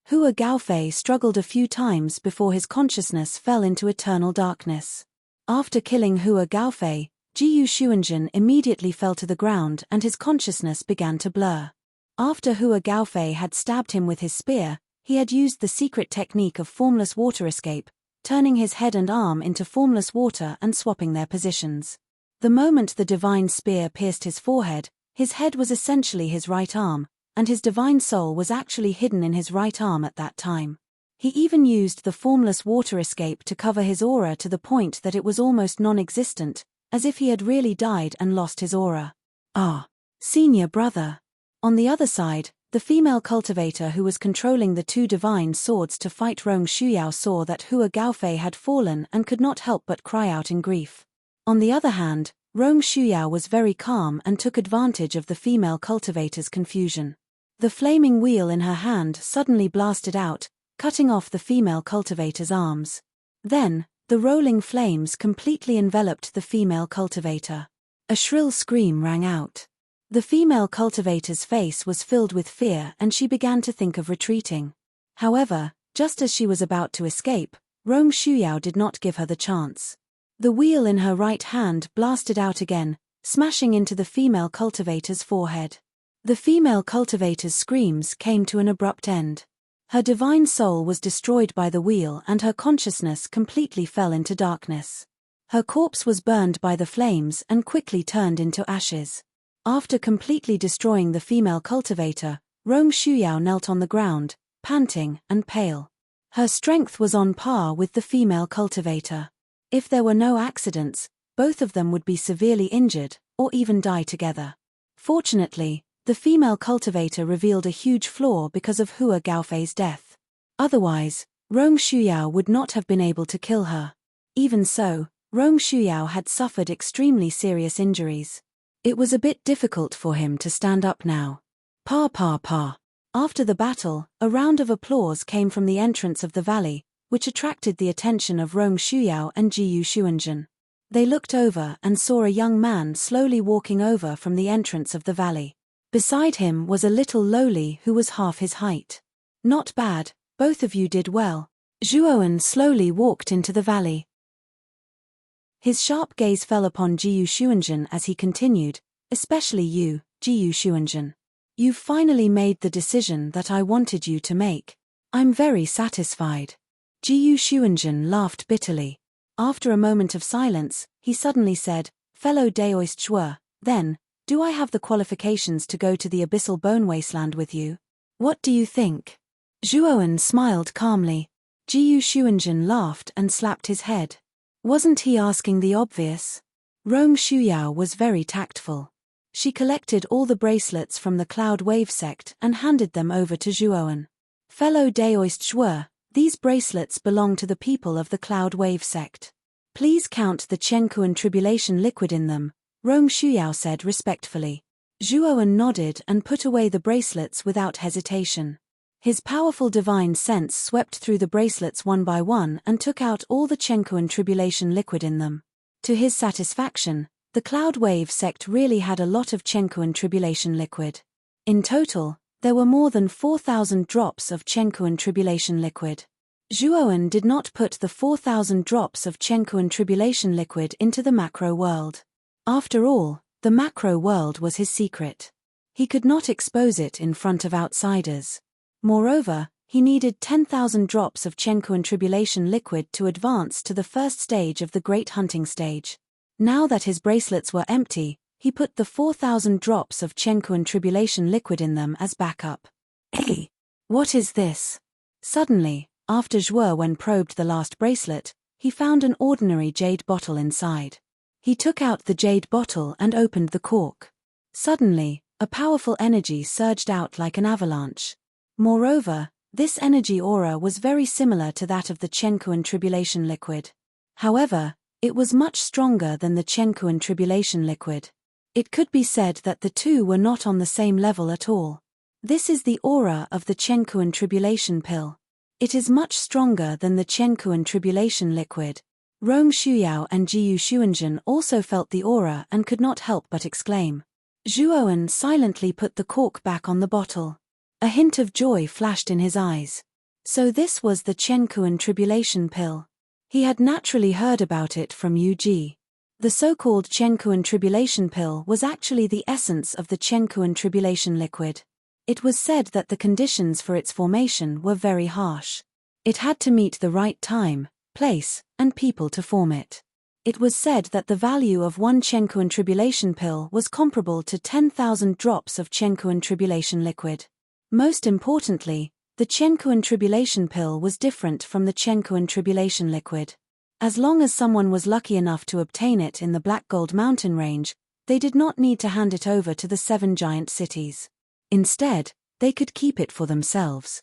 Speaker 1: Hua Gaofei struggled a few times before his consciousness fell into eternal darkness. After killing Hua Gaofei, Jiyu Shuanjin immediately fell to the ground and his consciousness began to blur. After Hua Gaofei had stabbed him with his spear, he had used the secret technique of formless water escape, turning his head and arm into formless water and swapping their positions. The moment the divine spear pierced his forehead, his head was essentially his right arm, and his divine soul was actually hidden in his right arm at that time. He even used the formless water escape to cover his aura to the point that it was almost non-existent, as if he had really died and lost his aura. Ah, senior brother. On the other side, the female cultivator who was controlling the two divine swords to fight Rong Shuyao saw that Hua Gaofei had fallen and could not help but cry out in grief. On the other hand, Rong Shuyao was very calm and took advantage of the female cultivator's confusion. The flaming wheel in her hand suddenly blasted out, cutting off the female cultivator's arms. Then, the rolling flames completely enveloped the female cultivator. A shrill scream rang out. The female cultivator's face was filled with fear and she began to think of retreating. However, just as she was about to escape, Rong Shuyao did not give her the chance. The wheel in her right hand blasted out again, smashing into the female cultivator's forehead. The female cultivator's screams came to an abrupt end. Her divine soul was destroyed by the wheel and her consciousness completely fell into darkness. Her corpse was burned by the flames and quickly turned into ashes. After completely destroying the female cultivator, Rong Shuyao knelt on the ground, panting and pale. Her strength was on par with the female cultivator. If there were no accidents, both of them would be severely injured, or even die together. Fortunately, the female cultivator revealed a huge flaw because of Hua Gaofei's death. Otherwise, Rong Shuyao would not have been able to kill her. Even so, Rong Shuyao had suffered extremely serious injuries. It was a bit difficult for him to stand up now. Pa pa pa. After the battle, a round of applause came from the entrance of the valley, which attracted the attention of Rong Shuyao and Jiyu Shuanjin. They looked over and saw a young man slowly walking over from the entrance of the valley. Beside him was a little lowly who was half his height. Not bad, both of you did well. Zhuoan slowly walked into the valley. His sharp gaze fell upon Jiyu Shuanjin as he continued, especially you, Jiyu Shuanjin. You've finally made the decision that I wanted you to make. I'm very satisfied. Jiyu Shuanjin laughed bitterly. After a moment of silence, he suddenly said, Fellow Daoist Zhuo, then, do I have the qualifications to go to the abyssal bone wasteland with you? What do you think? Zhuoan smiled calmly. Jiyu Shuanjin laughed and slapped his head. Wasn't he asking the obvious? Rong Shuyao was very tactful. She collected all the bracelets from the Cloud Wave sect and handed them over to Zhuoan. Fellow Daoist Zhuo, these bracelets belong to the people of the Cloud Wave sect. Please count the Chenkuan tribulation liquid in them, Rong Shuyao said respectfully. Zhuoan nodded and put away the bracelets without hesitation. His powerful divine sense swept through the bracelets one by one and took out all the Chenkuan tribulation liquid in them. To his satisfaction, the Cloud Wave sect really had a lot of Chenkuan tribulation liquid. In total, there were more than 4,000 drops of Chenkuan tribulation liquid. Zhuoan did not put the 4,000 drops of Chenkuan tribulation liquid into the macro world. After all, the macro world was his secret. He could not expose it in front of outsiders. Moreover, he needed 10,000 drops of Chenkuan tribulation liquid to advance to the first stage of the Great Hunting stage. Now that his bracelets were empty, he put the 4,000 drops of Chenkuan tribulation liquid in them as backup. Hey! What is this? Suddenly, after Zhuowen probed the last bracelet, he found an ordinary jade bottle inside. He took out the jade bottle and opened the cork. Suddenly, a powerful energy surged out like an avalanche. Moreover, this energy aura was very similar to that of the Chenkuan Tribulation liquid. However, it was much stronger than the Chenkuan Tribulation liquid. It could be said that the two were not on the same level at all. This is the aura of the Chenkuan Tribulation pill. It is much stronger than the Chenkuan Tribulation liquid. Rong Shuyao and Jiyu Xuanzhen also felt the aura and could not help but exclaim. Zhuowen silently put the cork back on the bottle. A hint of joy flashed in his eyes. So this was the Chenkuan Tribulation pill. He had naturally heard about it from Yu Ji. The so-called Chenkuan Tribulation pill was actually the essence of the Chenkuan Tribulation liquid. It was said that the conditions for its formation were very harsh. It had to meet the right time, place, and people to form it. It was said that the value of one Chenkuan Tribulation pill was comparable to 10,000 drops of Chenkuan Tribulation liquid. Most importantly, the Chenkuan Tribulation pill was different from the Chenkuan Tribulation liquid. As long as someone was lucky enough to obtain it in the Black Gold Mountain range, they did not need to hand it over to the 7 giant cities. Instead, they could keep it for themselves.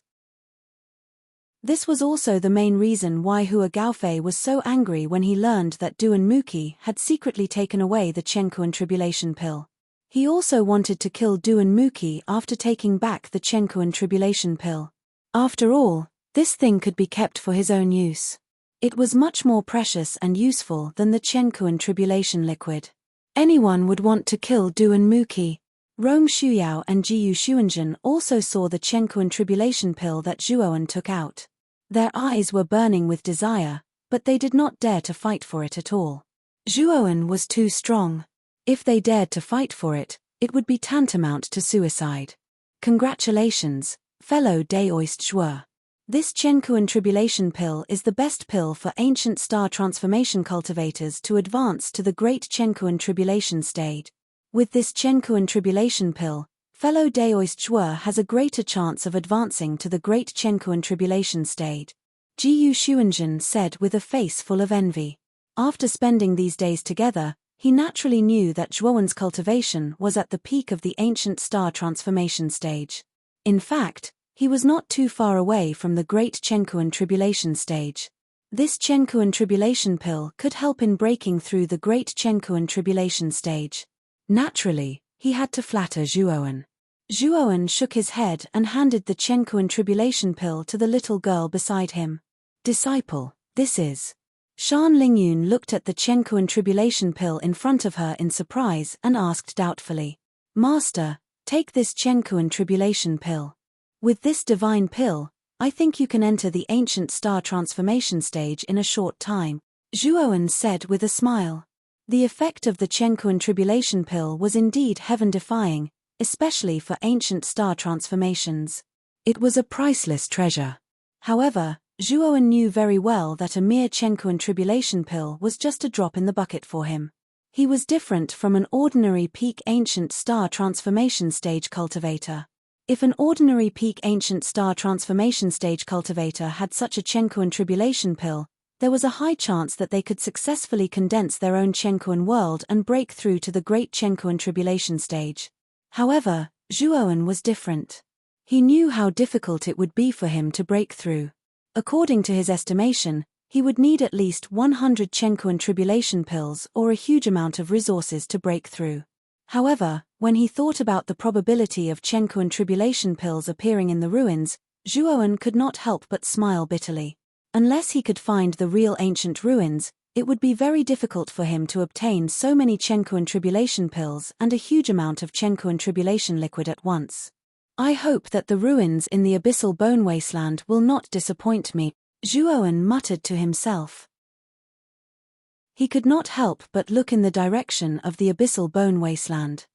Speaker 1: This was also the main reason why Hua Gaofei was so angry when he learned that Duan Muqi had secretly taken away the Chenkuan Tribulation pill. He also wanted to kill Duan Muqi after taking back the Chenkuan Tribulation pill. After all, this thing could be kept for his own use. It was much more precious and useful than the Chenkuan Tribulation liquid. Anyone would want to kill Duan Muqi. Rong Shuyao and Jiyu Xuanzhen also saw the Chenkuan Tribulation pill that Zhuowen took out. Their eyes were burning with desire, but they did not dare to fight for it at all. Zhuowen was too strong. If they dared to fight for it, it would be tantamount to suicide. Congratulations, fellow Daoist Zhuo. This Chenkuan Tribulation pill is the best pill for ancient star transformation cultivators to advance to the Great Chenkuan Tribulation stage. With this Chenkuan Tribulation pill, fellow Daoist Zhuo has a greater chance of advancing to the Great Chenkuan Tribulation stage. Jiyu Xuanzhen said with a face full of envy. After spending these days together, he naturally knew that Zhuowen's cultivation was at the peak of the ancient star transformation stage. In fact, he was not too far away from the Great Chenkuan Tribulation stage. This Chenkuan Tribulation pill could help in breaking through the Great Chenkuan Tribulation stage. Naturally, he had to flatter Zhuowen. Zhuowen shook his head and handed the Chenkuan Tribulation pill to the little girl beside him. Disciple, this is. Shan Lingyun looked at the Chenkuan Tribulation pill in front of her in surprise and asked doubtfully. Master, take this Chenkuan Tribulation pill. With this divine pill, I think you can enter the ancient star transformation stage in a short time, Zhuowen said with a smile. The effect of the Chenkuan Tribulation pill was indeed heaven-defying, especially for ancient star transformations. It was a priceless treasure. However, Zhuowen knew very well that a mere Chenkuan Tribulation pill was just a drop in the bucket for him. He was different from an ordinary peak ancient star transformation stage cultivator. If an ordinary peak ancient star transformation stage cultivator had such a Chenkuan Tribulation pill, there was a high chance that they could successfully condense their own Chenkuan world and break through to the Great Chenkuan Tribulation stage. However, Zhuowen was different. He knew how difficult it would be for him to break through. According to his estimation, he would need at least 100 Chenkuan Tribulation pills or a huge amount of resources to break through. However, when he thought about the probability of Chenkuan Tribulation pills appearing in the ruins, Zhuowen could not help but smile bitterly. Unless he could find the real ancient ruins, it would be very difficult for him to obtain so many Chenkuan Tribulation pills and a huge amount of Chenkuan Tribulation liquid at once. I hope that the ruins in the Abyssal Bone Wasteland will not disappoint me, Zhuowen muttered to himself. He could not help but look in the direction of the Abyssal Bone Wasteland.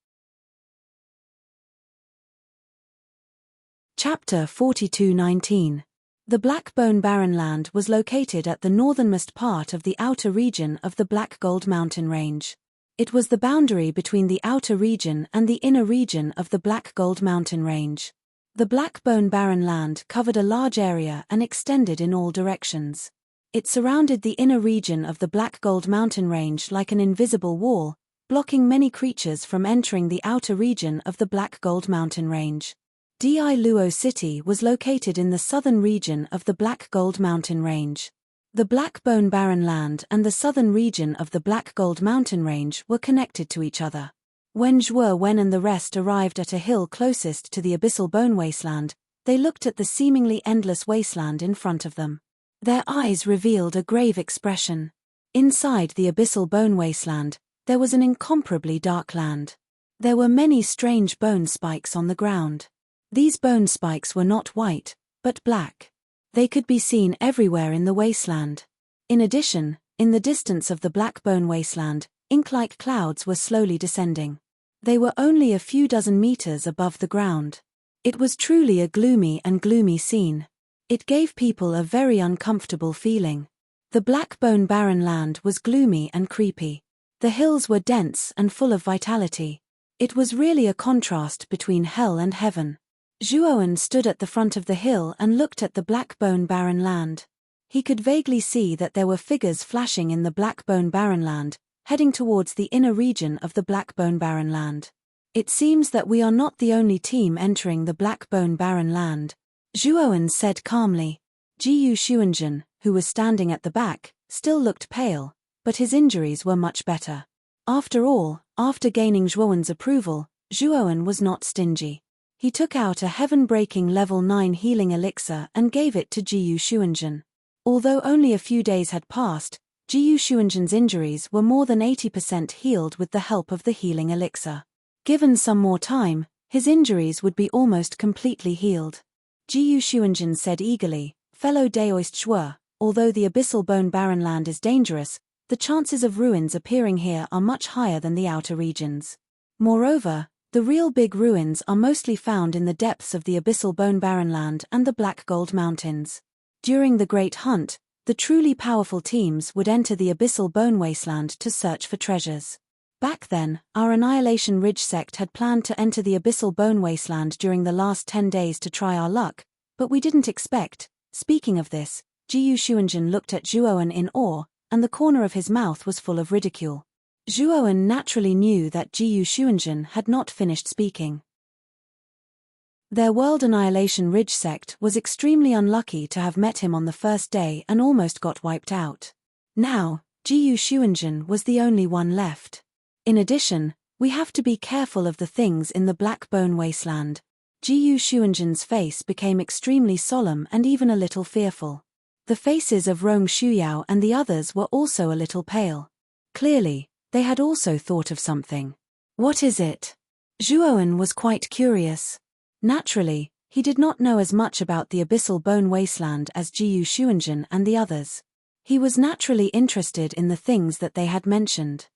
Speaker 1: Chapter 42:19. The Black Bone Barren Land was located at the northernmost part of the outer region of the Black Gold Mountain Range. It was the boundary between the outer region and the inner region of the Black Gold Mountain Range. The Black Bone Barren Land covered a large area and extended in all directions. It surrounded the inner region of the Black Gold Mountain Range like an invisible wall, blocking many creatures from entering the outer region of the Black Gold Mountain Range. Di Luo City was located in the southern region of the Black Gold Mountain Range. The Black Bone Barren Land and the southern region of the Black Gold Mountain Range were connected to each other. When Zhuo Wen and the rest arrived at a hill closest to the Abyssal Bone Wasteland, they looked at the seemingly endless wasteland in front of them. Their eyes revealed a grave expression. Inside the Abyssal Bone Wasteland, there was an incomparably dark land. There were many strange bone spikes on the ground. These bone spikes were not white, but black. They could be seen everywhere in the wasteland. In addition, in the distance of the Black Bone Wasteland, ink-like clouds were slowly descending. They were only a few dozen meters above the ground. It was truly a gloomy scene. It gave people a very uncomfortable feeling. The Black Bone Barren Land was gloomy and creepy. The hills were dense and full of vitality. It was really a contrast between hell and heaven. Zhuowen stood at the front of the hill and looked at the Black Bone Barren Land. He could vaguely see that there were figures flashing in the Black Bone Barren Land, heading towards the inner region of the Black Bone Barren Land. It seems that we are not the only team entering the Black Bone Barren Land, Zhuowen said calmly. Jiyu Xuanzhen, who was standing at the back, still looked pale, but his injuries were much better. After all, after gaining Zhuowen's approval, Zhuowen was not stingy. He took out a heaven-breaking level 9 healing elixir and gave it to Jiyu Xuanzhen. Although only a few days had passed, Jiyu Xuanzhen's injuries were more than 80% healed with the help of the healing elixir. Given some more time, his injuries would be almost completely healed. Jiyu Xuanzhen said eagerly, "Fellow Daoist Shuo, although the Abyssal Bone Barren Land is dangerous, the chances of ruins appearing here are much higher than the outer regions. Moreover, the real big ruins are mostly found in the depths of the Abyssal Bone Barren Land and the Black Gold Mountains. During the Great Hunt, the truly powerful teams would enter the Abyssal Bone Wasteland to search for treasures. Back then, our Annihilation Ridge sect had planned to enter the Abyssal Bone Wasteland during the last 10 days to try our luck, but we didn't expect." Speaking of this, Jiyu Xuanzhen looked at Zhuowen in awe, and the corner of his mouth was full of ridicule. Zhuowen naturally knew that Jiyu Xuanzhen had not finished speaking. Their World Annihilation Ridge sect was extremely unlucky to have met him on the first day and almost got wiped out. Now, Jiyu Xuanzhen was the only one left. In addition, we have to be careful of the things in the Black Bone Wasteland. Jiyu Xuanzhen's face became extremely solemn and even a little fearful. The faces of Rong Shuyao and the others were also a little pale. Clearly, they had also thought of something. What is it? Zhuowen was quite curious. Naturally, he did not know as much about the Abyssal Bone Wasteland as Jiyu Xuanzhen and the others. He was naturally interested in the things that they had mentioned.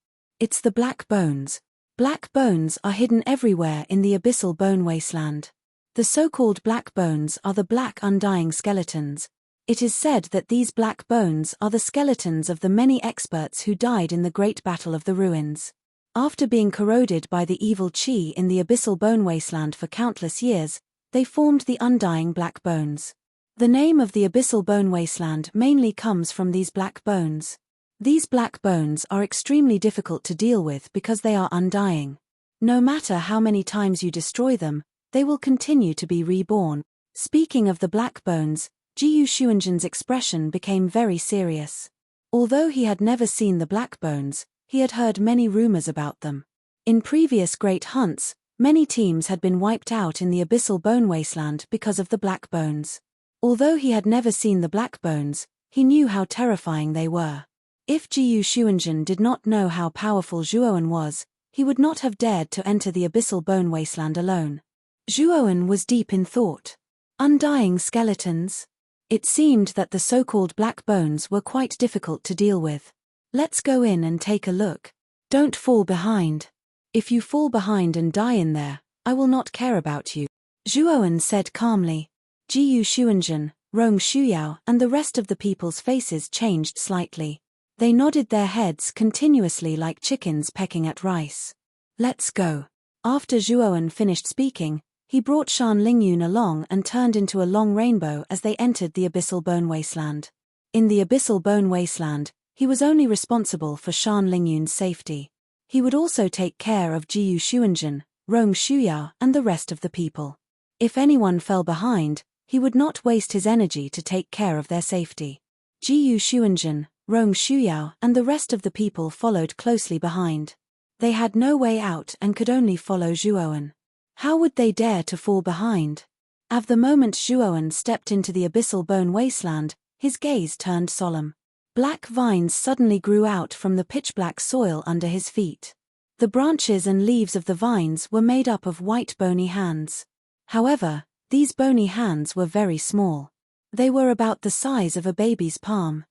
Speaker 1: It's the Black Bones. Black bones are hidden everywhere in the Abyssal Bone Wasteland. The so-called Black Bones are the black undying skeletons. It is said that these black bones are the skeletons of the many experts who died in the Great Battle of the Ruins. After being corroded by the evil qi in the Abyssal Bone Wasteland for countless years, they formed the undying Black Bones. The name of the Abyssal Bone Wasteland mainly comes from these black bones. These black bones are extremely difficult to deal with because they are undying. No matter how many times you destroy them, they will continue to be reborn. Speaking of the black bones, Jiyu Xuanzhen's expression became very serious. Although he had never seen the black bones, he had heard many rumors about them. In previous great hunts, many teams had been wiped out in the Abyssal Bone Wasteland because of the black bones. Although he had never seen the black bones, he knew how terrifying they were. If Jiyu Xuanzhen did not know how powerful Zhuowen was, he would not have dared to enter the Abyssal Bone Wasteland alone. Zhuowen was deep in thought. Undying skeletons? It seemed that the so-called black bones were quite difficult to deal with. Let's go in and take a look. Don't fall behind. If you fall behind and die in there, I will not care about you, Zhuowen said calmly. Jiyu Xuanzhen, Rong Shuyao and the rest of the people's faces changed slightly. They nodded their heads continuously like chickens pecking at rice. Let's go. After Zhuowen finished speaking, he brought Shan Lingyun along and turned into a long rainbow as they entered the Abyssal Bone Wasteland. In the abyssal bone wasteland, he was only responsible for Shan Lingyun's safety. He would also take care of Jiyu Xuanjun, Rong Shuyao, and the rest of the people. If anyone fell behind, he would not waste his energy to take care of their safety. Jiyu Xuanjun, Rong Shuyao, and the rest of the people followed closely behind. They had no way out and could only follow Zhuowen. How would they dare to fall behind? At the moment Zhuowen stepped into the abyssal bone wasteland, his gaze turned solemn. Black vines suddenly grew out from the pitch-black soil under his feet. The branches and leaves of the vines were made up of white bony hands. However, these bony hands were very small. They were about the size of a baby's palm.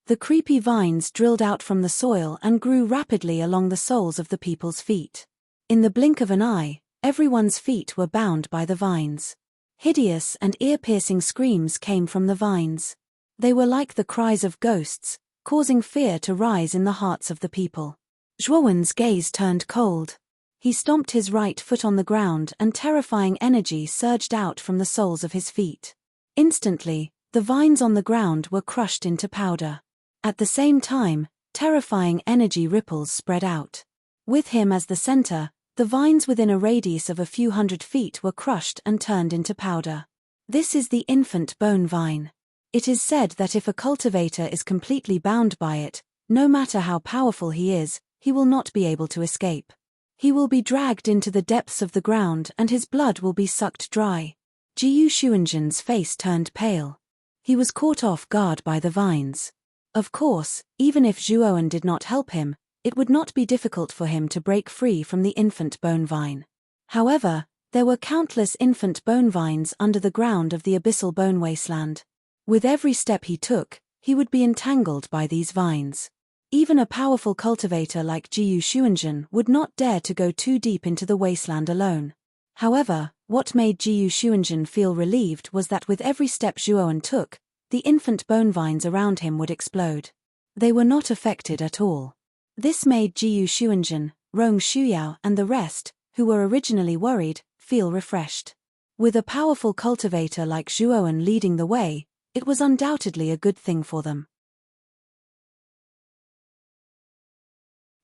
Speaker 1: The creepy vines drilled out from the soil and grew rapidly along the soles of the people's feet. In the blink of an eye, everyone's feet were bound by the vines. Hideous and ear-piercing screams came from the vines. They were like the cries of ghosts, causing fear to rise in the hearts of the people. Zhuowen's gaze turned cold. He stomped his right foot on the ground and terrifying energy surged out from the soles of his feet. Instantly, the vines on the ground were crushed into powder. At the same time, terrifying energy ripples spread out. With him as the center, the vines within a radius of a few hundred feet were crushed and turned into powder. This is the infant bone vine. It is said that if a cultivator is completely bound by it, no matter how powerful he is, he will not be able to escape. He will be dragged into the depths of the ground and his blood will be sucked dry. Jiyu Xuanjun's face turned pale. He was caught off guard by the vines. Of course, even if Zhuowen did not help him, it would not be difficult for him to break free from the infant bone vine. However, there were countless infant bone vines under the ground of the abyssal bone wasteland. With every step he took, he would be entangled by these vines. Even a powerful cultivator like Jiyu Xuanjun would not dare to go too deep into the wasteland alone. However, what made Jiyu Xuanjun feel relieved was that with every step Zhuowen took, the infant bone vines around him would explode. They were not affected at all. This made Jiyu Xuanjun, Rong Shuyao, and the rest, who were originally worried, feel refreshed. With a powerful cultivator like Zhuowen leading the way, it was undoubtedly a good thing for them.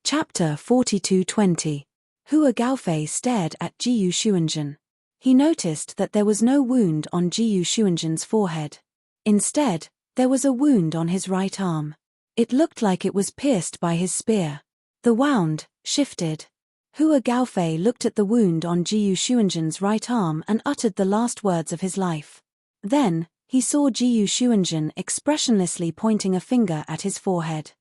Speaker 1: Chapter 42:20. Hua Gaofei stared at Jiyu Xuanjun. He noticed that there was no wound on Jiyu Xuanjun's forehead. Instead, there was a wound on his right arm. It looked like it was pierced by his spear. The wound shifted. Hua Gaofei looked at the wound on Jiyu Xuanjun's right arm and uttered the last words of his life. Then, he saw Jiyu Xuanjun expressionlessly pointing a finger at his forehead.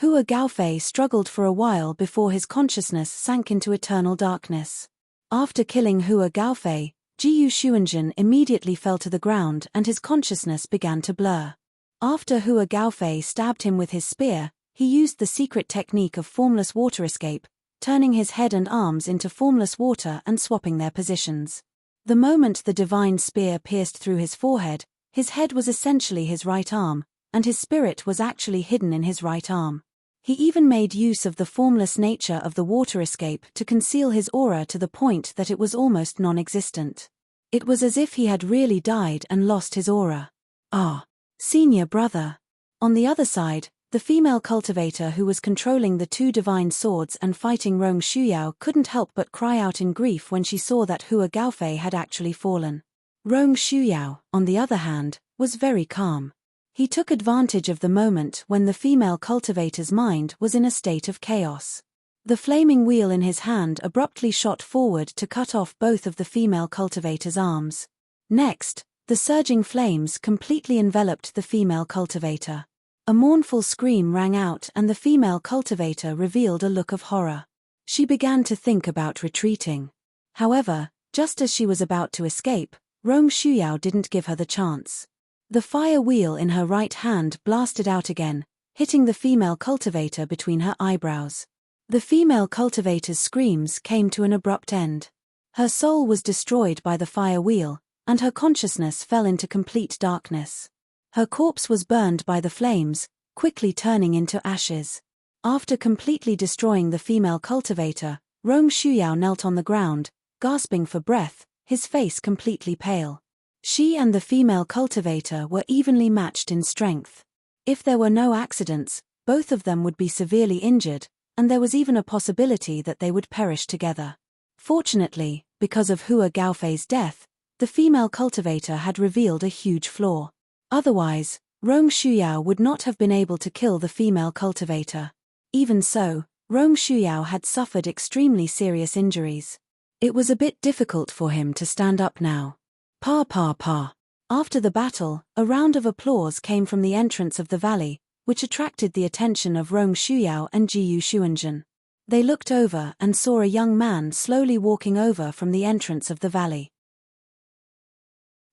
Speaker 1: Hua Gaofei struggled for a while before his consciousness sank into eternal darkness. After killing Hua Gaofei, Jiyu Xuanjun immediately fell to the ground and his consciousness began to blur. After Hua Gaofei stabbed him with his spear, he used the secret technique of formless water escape, turning his head and arms into formless water and swapping their positions. The moment the divine spear pierced through his forehead, his head was essentially his right arm, and his spirit was actually hidden in his right arm. He even made use of the formless nature of the water escape to conceal his aura to the point that it was almost non-existent. It was as if he had really died and lost his aura. Ah, senior brother. On the other side, the female cultivator who was controlling the two divine swords and fighting Rong Shuyao couldn't help but cry out in grief when she saw that Hua Gaofei had actually fallen. Rong Shuyao, on the other hand, was very calm. He took advantage of the moment when the female cultivator's mind was in a state of chaos. The flaming wheel in his hand abruptly shot forward to cut off both of the female cultivator's arms. Next, the surging flames completely enveloped the female cultivator. A mournful scream rang out and the female cultivator revealed a look of horror. She began to think about retreating. However, just as she was about to escape, Rong Shuyao didn't give her the chance. The fire wheel in her right hand blasted out again, hitting the female cultivator between her eyebrows. The female cultivator's screams came to an abrupt end. Her soul was destroyed by the fire wheel, and her consciousness fell into complete darkness. Her corpse was burned by the flames, quickly turning into ashes. After completely destroying the female cultivator, Rong Shuyao knelt on the ground, gasping for breath, his face completely pale. She and the female cultivator were evenly matched in strength. If there were no accidents, both of them would be severely injured, and there was even a possibility that they would perish together. Fortunately, because of Hua Gaofei's death, the female cultivator had revealed a huge flaw. Otherwise, Rong Shuyao would not have been able to kill the female cultivator. Even so, Rong Shuyao had suffered extremely serious injuries. It was a bit difficult for him to stand up now. Pa pa pa. After the battle, a round of applause came from the entrance of the valley, which attracted the attention of Rong Shuyao and Jiyu Xuanzhen. They looked over and saw a young man slowly walking over from the entrance of the valley.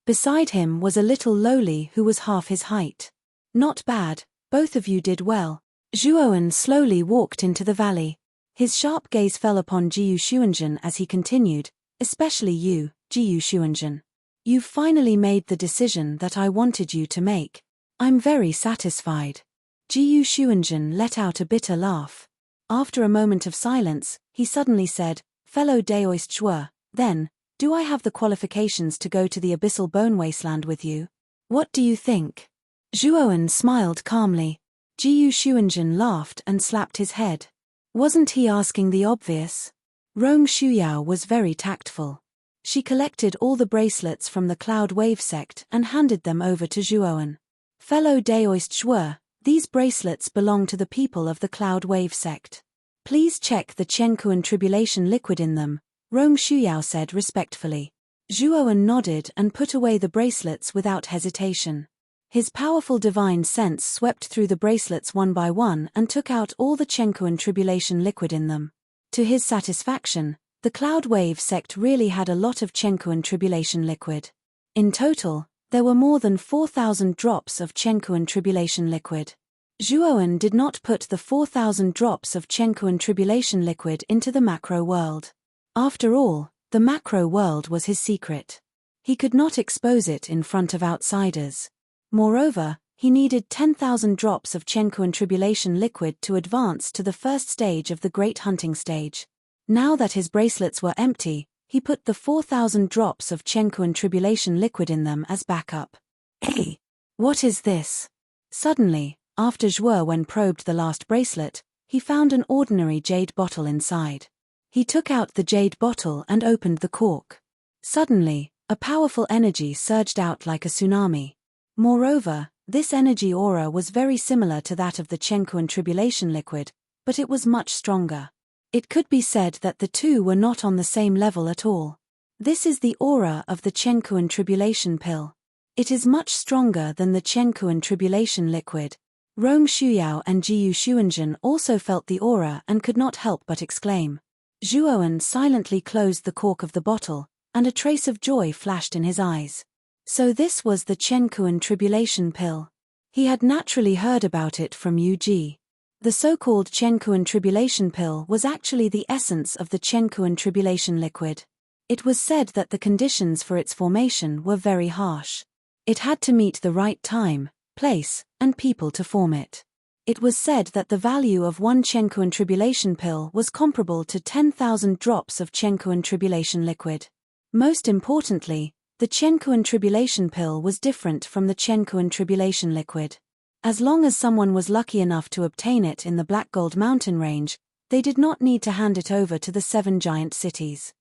Speaker 1: Beside him was a little lowly who was half his height. Not bad, both of you did well. Zhuoan slowly walked into the valley. His sharp gaze fell upon Jiyu Xuanzhen as he continued, especially you, Jiyu Xuanzhen. You've finally made the decision that I wanted you to make. I'm very satisfied. Jiyu Xuanzhen let out a bitter laugh. After a moment of silence, he suddenly said, Fellow Daoist Zhuo, then, do I have the qualifications to go to the Abyssal Bone Wasteland with you? What do you think? Zhuoan smiled calmly. Jiyu Xuanzhen laughed and slapped his head. Wasn't he asking the obvious? Rong Shuyao was very tactful. She collected all the bracelets from the Cloud Wave sect and handed them over to Zhuoan. Fellow Daoist Zhuo, these bracelets belong to the people of the Cloud Wave sect. Please check the Chenkuan Tribulation liquid in them, Rong Shuyao said respectfully. Zhuoan nodded and put away the bracelets without hesitation. His powerful divine sense swept through the bracelets one by one and took out all the Chenkuan Tribulation liquid in them. To his satisfaction, the Cloud Wave sect really had a lot of Chenkuan Tribulation liquid. In total, there were more than 4,000 drops of Chenkuan Tribulation liquid. Zhuoan did not put the 4,000 drops of Chenkuan Tribulation liquid into the macro world. After all, the macro world was his secret. He could not expose it in front of outsiders. Moreover, he needed 10,000 drops of Chenkuan Tribulation liquid to advance to the first stage of the Great Hunting Stage. Now that his bracelets were empty, he put the 4,000 drops of Chenkuan Tribulation liquid in them as backup. Hey! What is this? Suddenly, after Zhuowen probed the last bracelet, he found an ordinary jade bottle inside. He took out the jade bottle and opened the cork. Suddenly, a powerful energy surged out like a tsunami. Moreover, this energy aura was very similar to that of the Chenkuan Tribulation liquid, but it was much stronger. It could be said that the two were not on the same level at all. This is the aura of the Chenkuan Tribulation pill. It is much stronger than the Chenkuan Tribulation liquid. Rong Shuyao and Jiyu Xuanzhen also felt the aura and could not help but exclaim. Zhuoan silently closed the cork of the bottle, and a trace of joy flashed in his eyes. So this was the Chenkuan Tribulation pill. He had naturally heard about it from Yu Ji. The so-called Chenkuan Tribulation pill was actually the essence of the Chenkuan Tribulation liquid. It was said that the conditions for its formation were very harsh. It had to meet the right time, place, and people to form it. It was said that the value of one Chenkuan Tribulation pill was comparable to 10,000 drops of Chenkuan Tribulation liquid. Most importantly, the Chenkuan Tribulation pill was different from the Chenkuan Tribulation liquid. As long as someone was lucky enough to obtain it in the Black Gold Mountain range, they did not need to hand it over to the 7 giant cities.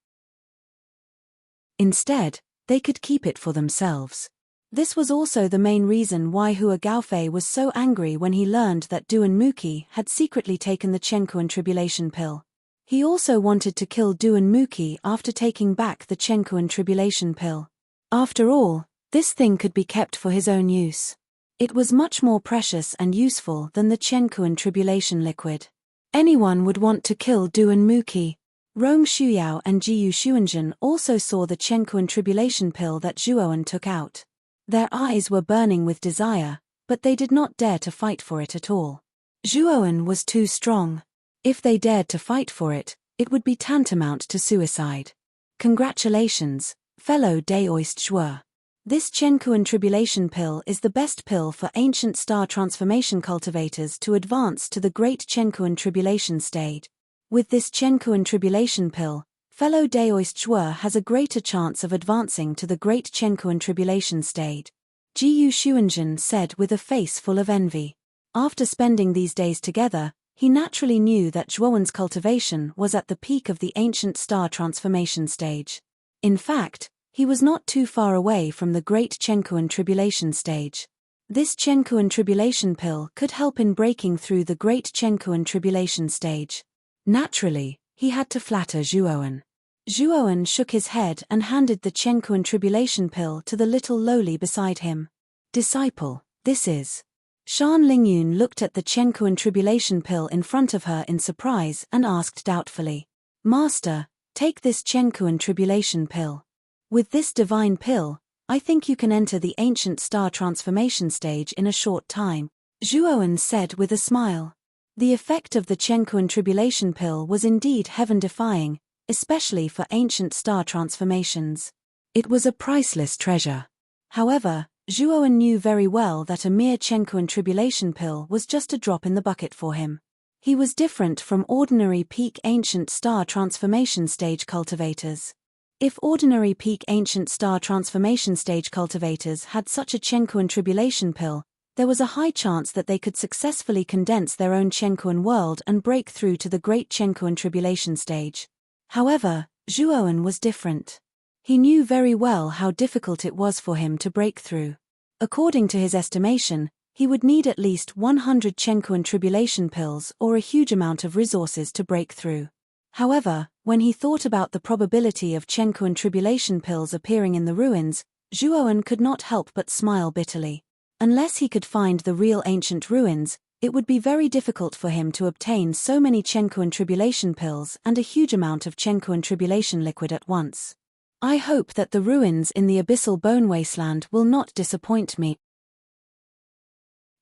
Speaker 1: Instead, they could keep it for themselves. This was also the main reason why Hua Gaofei was so angry when he learned that Duan Muqi had secretly taken the Chenkuan Tribulation pill. He also wanted to kill Duan Muqi after taking back the Chenkuan Tribulation pill. After all, this thing could be kept for his own use. It was much more precious and useful than the Chenkuan Tribulation liquid. Anyone would want to kill Duan Muqi. Rong Shuyao and Jiyu Xuanzhen also saw the Chenkuan Tribulation pill that Zhuowen took out. Their eyes were burning with desire, but they did not dare to fight for it at all. Zhuowen was too strong. If they dared to fight for it, it would be tantamount to suicide. Congratulations, fellow Daoist Zhuo. This Chenkuan Tribulation pill is the best pill for ancient star transformation cultivators to advance to the Great Chenkuan Tribulation stage. With this Chenkuan Tribulation pill, Fellow Daoist Zhuo has a greater chance of advancing to the great Chenkuan tribulation stage, Jiyu Xuanzhen said with a face full of envy. After spending these days together, he naturally knew that Zhuowen's cultivation was at the peak of the ancient star transformation stage. In fact, he was not too far away from the great Chenkuan tribulation stage. This Chenkuan tribulation pill could help in breaking through the great Chenkuan tribulation stage. Naturally, he had to flatter Zhuowen. Zhuowen shook his head and handed the Chenkuan tribulation pill to the little lowly beside him. Disciple, this is. Shan Lingyun looked at the Chenkuan tribulation pill in front of her in surprise and asked doubtfully. Master, take this Chenkuan tribulation pill. With this divine pill, I think you can enter the ancient star transformation stage in a short time, Zhuowen said with a smile. The effect of the Chenkuan tribulation pill was indeed heaven-defying, especially for ancient star transformations. It was a priceless treasure. However, Zhuowen knew very well that a mere Chenkuan tribulation pill was just a drop in the bucket for him. He was different from ordinary peak ancient star transformation stage cultivators. If ordinary peak ancient star transformation stage cultivators had such a Chenkuan tribulation pill, there was a high chance that they could successfully condense their own Chenkuan world and break through to the great Chenkuan tribulation stage. However, Zhuowen was different. He knew very well how difficult it was for him to break through. According to his estimation, he would need at least 100 Chenkuan tribulation pills or a huge amount of resources to break through. However, when he thought about the probability of Chenkuan tribulation pills appearing in the ruins, Zhuowen could not help but smile bitterly. Unless he could find the real ancient ruins, it would be very difficult for him to obtain so many Chenkuan tribulation pills and a huge amount of Chenkuan tribulation liquid at once. I hope that the ruins in the abyssal bone wasteland will not disappoint me,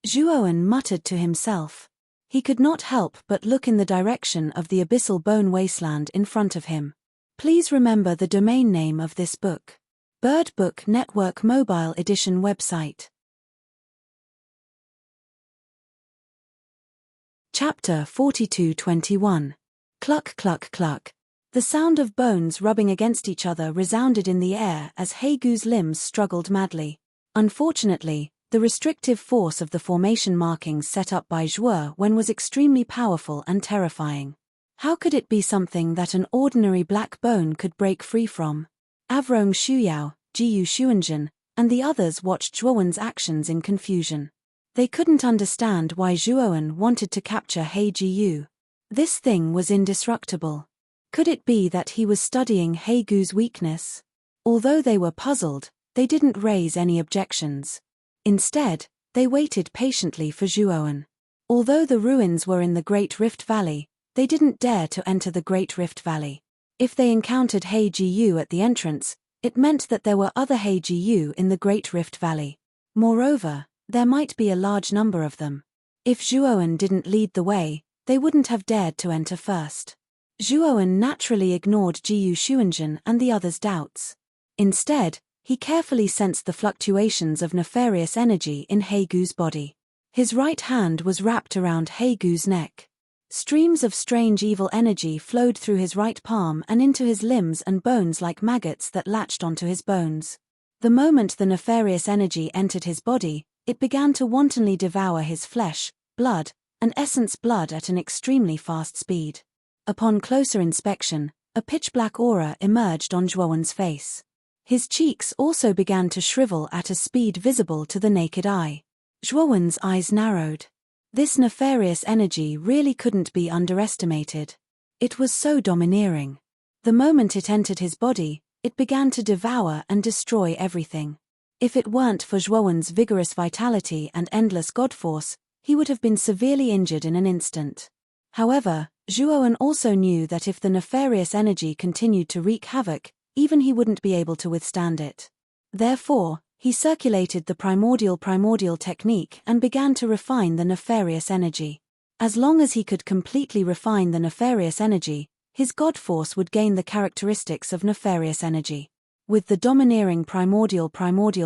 Speaker 1: Zhuowen muttered to himself. He could not help but look in the direction of the abyssal bone wasteland in front of him. Please remember the domain name of this book. Bird Book Network Mobile Edition website. Chapter 42:21. Cluck cluck cluck. The sound of bones rubbing against each other resounded in the air as Heigu's limbs struggled madly. Unfortunately, the restrictive force of the formation markings set up by Zhuowen was extremely powerful and terrifying. How could it be something that an ordinary black bone could break free from? Avrong Shuyao, Jiyu Xuanzhen, and the others watched Zhuowen's actions in confusion. They couldn't understand why Zhuowen wanted to capture He Jiyu. This thing was indestructible. Could it be that he was studying Heigu's weakness? Although they were puzzled, they didn't raise any objections. Instead, they waited patiently for Zhuowen. Although the ruins were in the Great Rift Valley, they didn't dare to enter the Great Rift Valley. If they encountered He Jiyu at the entrance, it meant that there were other He Jiyu in the Great Rift Valley. Moreover, there might be a large number of them. If Zhuowen didn't lead the way, they wouldn't have dared to enter first. Zhuowen naturally ignored Jiyu Xuanzhen and the others' doubts. Instead, he carefully sensed the fluctuations of nefarious energy in Heigu's body. His right hand was wrapped around Heigu's neck. Streams of strange evil energy flowed through his right palm and into his limbs and bones like maggots that latched onto his bones. The moment the nefarious energy entered his body, it began to wantonly devour his flesh, blood, and essence blood at an extremely fast speed. Upon closer inspection, a pitch-black aura emerged on Zhuowen's face. His cheeks also began to shrivel at a speed visible to the naked eye. Zhuowen's eyes narrowed. This nefarious energy really couldn't be underestimated. It was so domineering. The moment it entered his body, it began to devour and destroy everything. If it weren't for Zhuowen's vigorous vitality and endless god force, he would have been severely injured in an instant. However, Zhuowen also knew that if the nefarious energy continued to wreak havoc, even he wouldn't be able to withstand it. Therefore, he circulated the primordial technique and began to refine the nefarious energy. As long as he could completely refine the nefarious energy, his god force would gain the characteristics of nefarious energy. With the domineering primordial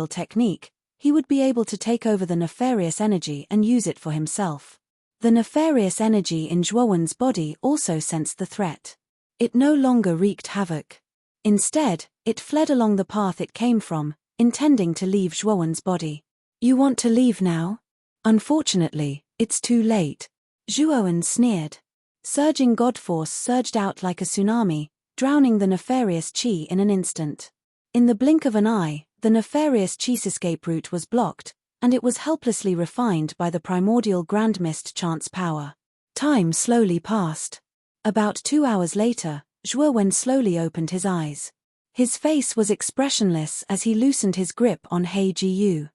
Speaker 1: technique, he would be able to take over the nefarious energy and use it for himself. The nefarious energy in Zhuowen's body also sensed the threat. It no longer wreaked havoc. Instead, it fled along the path it came from, intending to leave Zhuowen's body. You want to leave now? Unfortunately, it's too late. Zhuowen sneered. Surging God force surged out like a tsunami, drowning the nefarious qi in an instant. In the blink of an eye, the nefarious qi's escape route was blocked, and it was helplessly refined by the primordial grand mist chant's power. Time slowly passed. About 2 hours later, Zhuowen slowly opened his eyes. His face was expressionless as he loosened his grip on He Jiyu.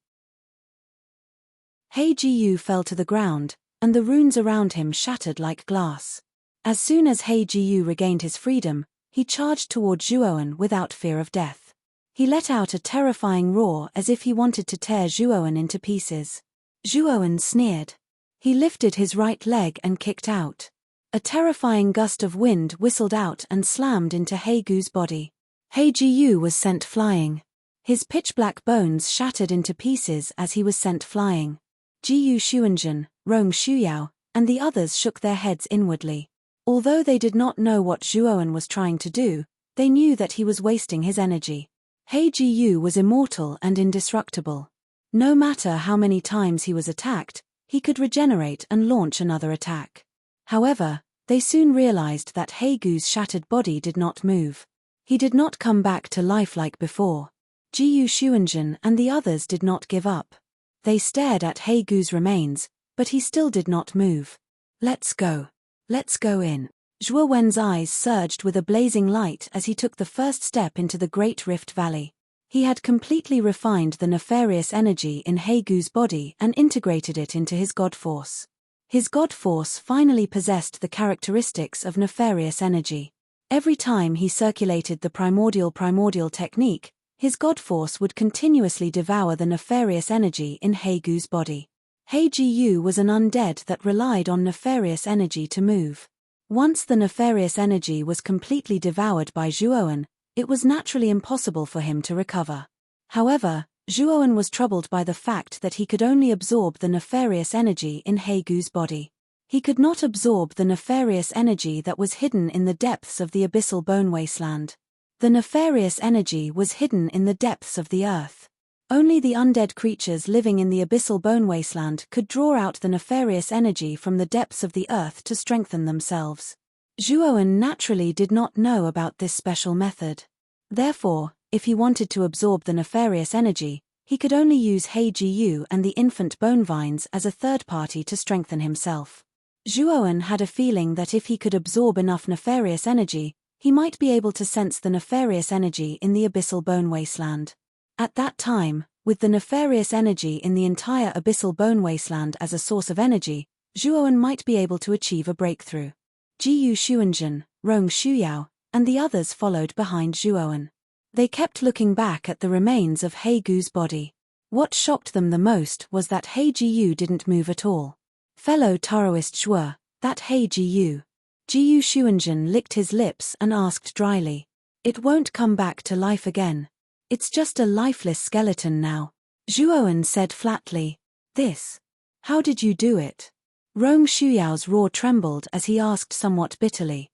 Speaker 1: He Jiyu fell to the ground, and the runes around him shattered like glass. As soon as He Jiyu regained his freedom, he charged toward Zhuowen without fear of death. He let out a terrifying roar as if he wanted to tear Zhuowen into pieces. Zhuowen sneered. He lifted his right leg and kicked out. A terrifying gust of wind whistled out and slammed into He Gu's body. He Jiyu was sent flying. His pitch-black bones shattered into pieces as he was sent flying. Jiyu Xuanzhen, Rong Shuyao, and the others shook their heads inwardly. Although they did not know what Zhuowen was trying to do, they knew that he was wasting his energy. He Jiyu was immortal and indestructible. No matter how many times he was attacked, he could regenerate and launch another attack. However, they soon realized that He Gu's shattered body did not move. He did not come back to life like before. Jiyu Xuanzhen and the others did not give up. They stared at He Gu's remains, but he still did not move. Let's go. Let's go in. Zhuowen's eyes surged with a blazing light as he took the first step into the Great Rift Valley. He had completely refined the nefarious energy in He Gu's body and integrated it into his God Force. His God Force finally possessed the characteristics of nefarious energy. Every time he circulated the primordial technique, his God Force would continuously devour the nefarious energy in He Gu's body. He Jiyu was an undead that relied on nefarious energy to move. Once the nefarious energy was completely devoured by Zhuowen, it was naturally impossible for him to recover. However, Zhuowen was troubled by the fact that he could only absorb the nefarious energy in He Gu's body. He could not absorb the nefarious energy that was hidden in the depths of the abyssal bone wasteland. The nefarious energy was hidden in the depths of the earth. Only the undead creatures living in the abyssal bone wasteland could draw out the nefarious energy from the depths of the earth to strengthen themselves. Zhuowen naturally did not know about this special method. Therefore, if he wanted to absorb the nefarious energy, he could only use He Jiyu and the infant bone vines as a third party to strengthen himself. Zhuowen had a feeling that if he could absorb enough nefarious energy, he might be able to sense the nefarious energy in the abyssal bone wasteland. At that time, with the nefarious energy in the entire abyssal bone wasteland as a source of energy, Zhuowen might be able to achieve a breakthrough. Jiyu Xuanzhen, Rong Shuyao, and the others followed behind Zhuowen. They kept looking back at the remains of He Gu's body. What shocked them the most was that He Jiyu didn't move at all. Fellow Taoist Zhuo, that He Jiyu. Jiyu Xuanzhen licked his lips and asked dryly. It won't come back to life again. It's just a lifeless skeleton now. Zhuowen said flatly. This. How did you do it? Rong Shuyao's roar trembled as he asked somewhat bitterly.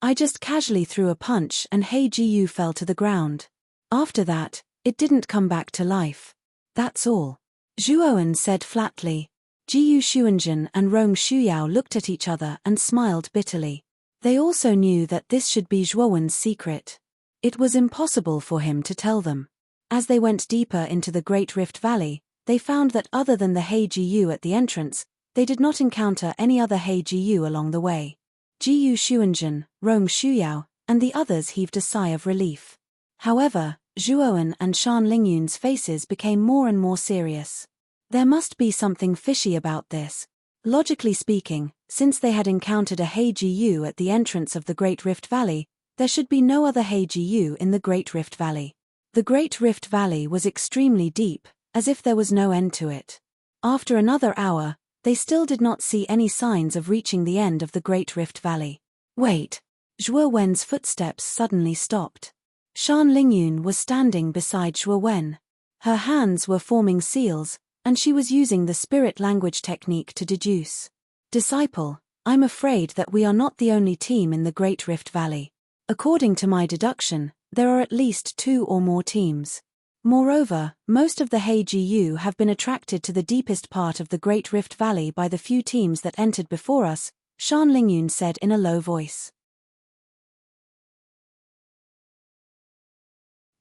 Speaker 1: I just casually threw a punch and He Jiyu fell to the ground. After that, it didn't come back to life. That's all. Zhuowen said flatly. Jiyu Xuanzhen and Rong Shuyao looked at each other and smiled bitterly. They also knew that this should be Zhuowen's secret. It was impossible for him to tell them. As they went deeper into the Great Rift Valley, they found that other than the He Jiyu at the entrance, they did not encounter any other He Jiyu along the way. Jiyu Xuanzhen, Rong Shuyao, and the others heaved a sigh of relief. However, Zhuowen and Shan Lingyun's faces became more and more serious. There must be something fishy about this. Logically speaking, since they had encountered a He Jiyu at the entrance of the Great Rift Valley, there should be no other He Jiyu in the Great Rift Valley. The Great Rift Valley was extremely deep, as if there was no end to it. After another hour, they still did not see any signs of reaching the end of the Great Rift Valley. Wait! Zhuowen's footsteps suddenly stopped. Shan Lingyun was standing beside Zhuowen. Her hands were forming seals, and she was using the spirit language technique to deduce. Disciple, I'm afraid that we are not the only team in the Great Rift Valley. According to my deduction, there are at least 2 or more teams. Moreover, most of the Heiju have been attracted to the deepest part of the Great Rift Valley by the few teams that entered before us, Shan Lingyun said in a low voice.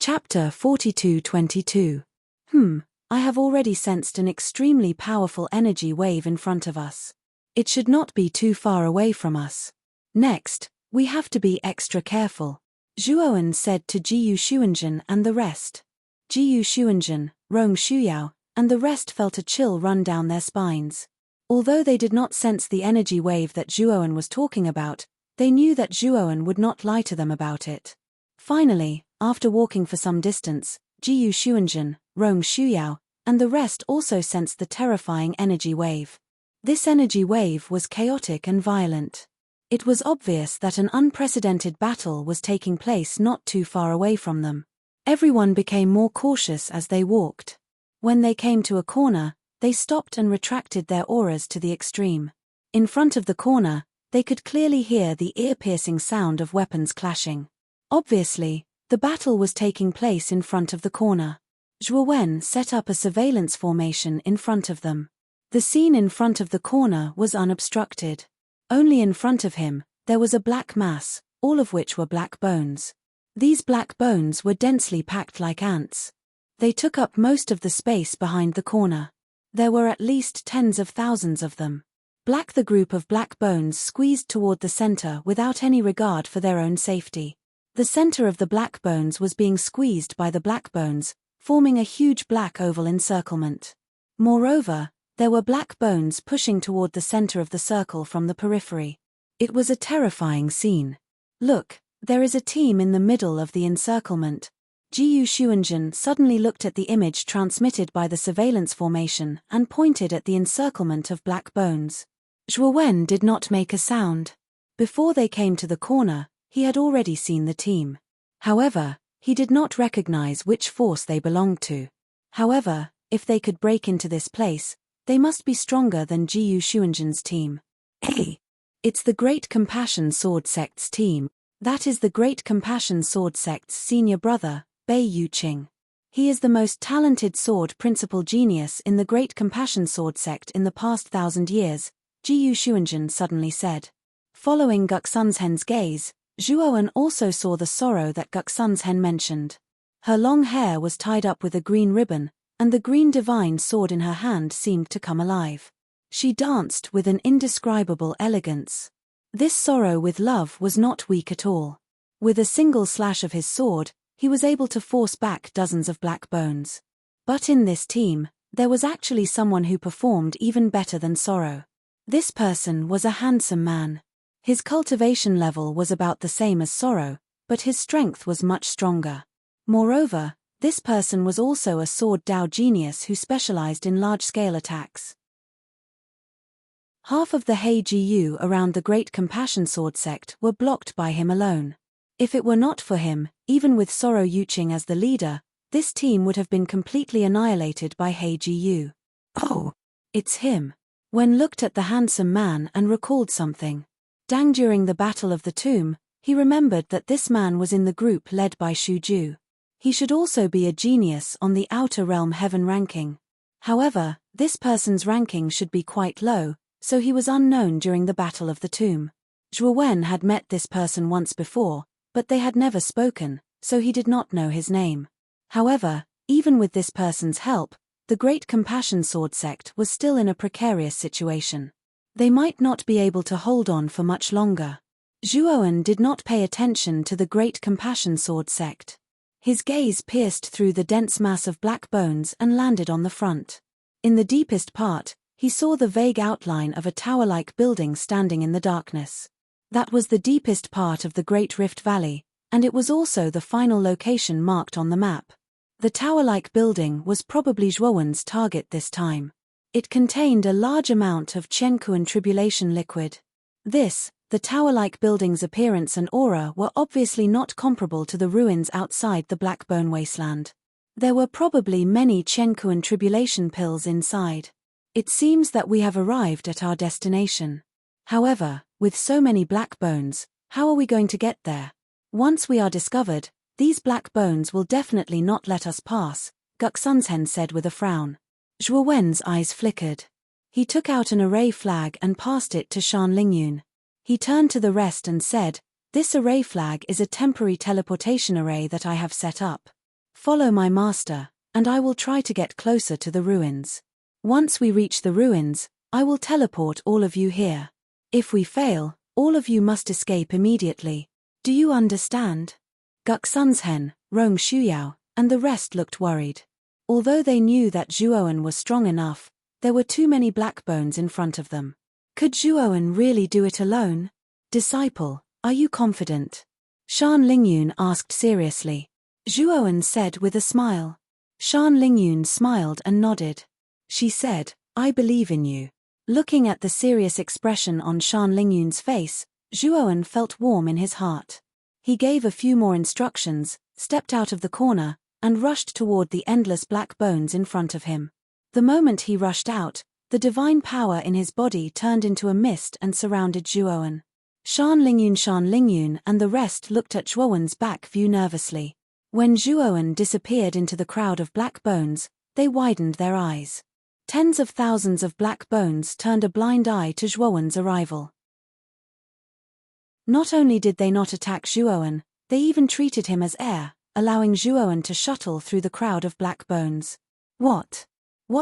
Speaker 1: Chapter 42:22. I have already sensed an extremely powerful energy wave in front of us. It should not be too far away from us. Next, we have to be extra careful, Zhuowen said to Jiyu Xuanzhen and the rest. Jiyu Xuanzhen, Rong Shuyao, and the rest felt a chill run down their spines. Although they did not sense the energy wave that Zhuowen was talking about, they knew that Zhuowen would not lie to them about it. Finally, after walking for some distance, Jiyu Xuanzhen, Rong Shuyao, and the rest also sensed the terrifying energy wave. This energy wave was chaotic and violent. It was obvious that an unprecedented battle was taking place not too far away from them. Everyone became more cautious as they walked. When they came to a corner, they stopped and retracted their auras to the extreme. In front of the corner, they could clearly hear the ear-piercing sound of weapons clashing. Obviously, the battle was taking place in front of the corner. Zhuowen set up a surveillance formation in front of them. The scene in front of the corner was unobstructed. Only in front of him, there was a black mass, all of which were black bones. These black bones were densely packed like ants. They took up most of the space behind the corner. There were at least tens of thousands of them. The group of black bones squeezed toward the center without any regard for their own safety. The center of the black bones was being squeezed by the black bones, forming a huge black oval encirclement. Moreover, there were black bones pushing toward the center of the circle from the periphery. It was a terrifying scene. Look, there is a team in the middle of the encirclement. Jiyu Xuanzhen suddenly looked at the image transmitted by the surveillance formation and pointed at the encirclement of black bones. Zhuowen did not make a sound. Before they came to the corner, he had already seen the team. However, he did not recognize which force they belonged to. However, if they could break into this place, they must be stronger than Jiyu Xuanzhen's team. Hey! It's the Great Compassion Sword Sect's team. That is the Great Compassion Sword Sect's senior brother, Bei Yuqing. He is the most talented sword principal genius in the Great Compassion Sword Sect in the past 1,000 years, Jiyu Xuanzhen suddenly said. Following Guxunzhen's gaze, Zhuowen also saw the sorrow that Guxunzhen mentioned. Her long hair was tied up with a green ribbon, and the green divine sword in her hand seemed to come alive. She danced with an indescribable elegance. This sorrow with love was not weak at all. With a single slash of his sword, he was able to force back dozens of black bones. But in this team, there was actually someone who performed even better than sorrow. This person was a handsome man. His cultivation level was about the same as sorrow, but his strength was much stronger. Moreover, this person was also a sword Dao genius who specialized in large-scale attacks. Half of the Heiju around the Great Compassion Sword Sect were blocked by him alone. If it were not for him, even with Sorrow Yuqing as the leader, this team would have been completely annihilated by Heiju. Oh, it's him. Wen looked at the handsome man and recalled something. During the Battle of the Tomb, he remembered that this man was in the group led by Shuju. He should also be a genius on the Outer Realm Heaven ranking. However, this person's ranking should be quite low, so he was unknown during the Battle of the Tomb. Zhuowen had met this person once before, but they had never spoken, so he did not know his name. However, even with this person's help, the Great Compassion Sword Sect was still in a precarious situation. They might not be able to hold on for much longer. Zhuowen did not pay attention to the Great Compassion Sword Sect. His gaze pierced through the dense mass of black bones and landed on the front. In the deepest part, he saw the vague outline of a tower-like building standing in the darkness. That was the deepest part of the Great Rift Valley, and it was also the final location marked on the map. The tower-like building was probably Zhuowen's target this time. It contained a large amount of Chenkuan tribulation liquid. The tower-like building's appearance and aura were obviously not comparable to the ruins outside the Blackbone Wasteland. There were probably many Chenkuan tribulation pills inside. It seems that we have arrived at our destination. However, with so many black bones, how are we going to get there? Once we are discovered, these black bones will definitely not let us pass, Guksunzhen said with a frown. Zhuo Wen's eyes flickered. He took out an array flag and passed it to Shan Lingyun. He turned to the rest and said, "This array flag is a temporary teleportation array that I have set up. Follow my master, and I will try to get closer to the ruins. Once we reach the ruins, I will teleport all of you here. If we fail, all of you must escape immediately. Do you understand?" Guksunzhen, Rong Shuyao, and the rest looked worried. Although they knew that Zhuowen was strong enough, there were too many black bones in front of them. Could Zhuowen really do it alone? "Disciple, are you confident?" Shan Lingyun asked seriously. Zhuowen said with a smile. Shan Lingyun smiled and nodded. She said, "I believe in you." Looking at the serious expression on Shan Lingyun's face, Zhuowen felt warm in his heart. He gave a few more instructions, stepped out of the corner, and rushed toward the endless black bones in front of him. The moment he rushed out, the divine power in his body turned into a mist and surrounded Zhuowen. Shan Lingyun and the rest looked at Zhuowen's back view nervously. When Zhuowen disappeared into the crowd of black bones, they widened their eyes. Tens of thousands of black bones turned a blind eye to Zhuowen's arrival. Not only did they not attack Zhuowen, they even treated him as air, allowing Zhuowen to shuttle through the crowd of black bones. What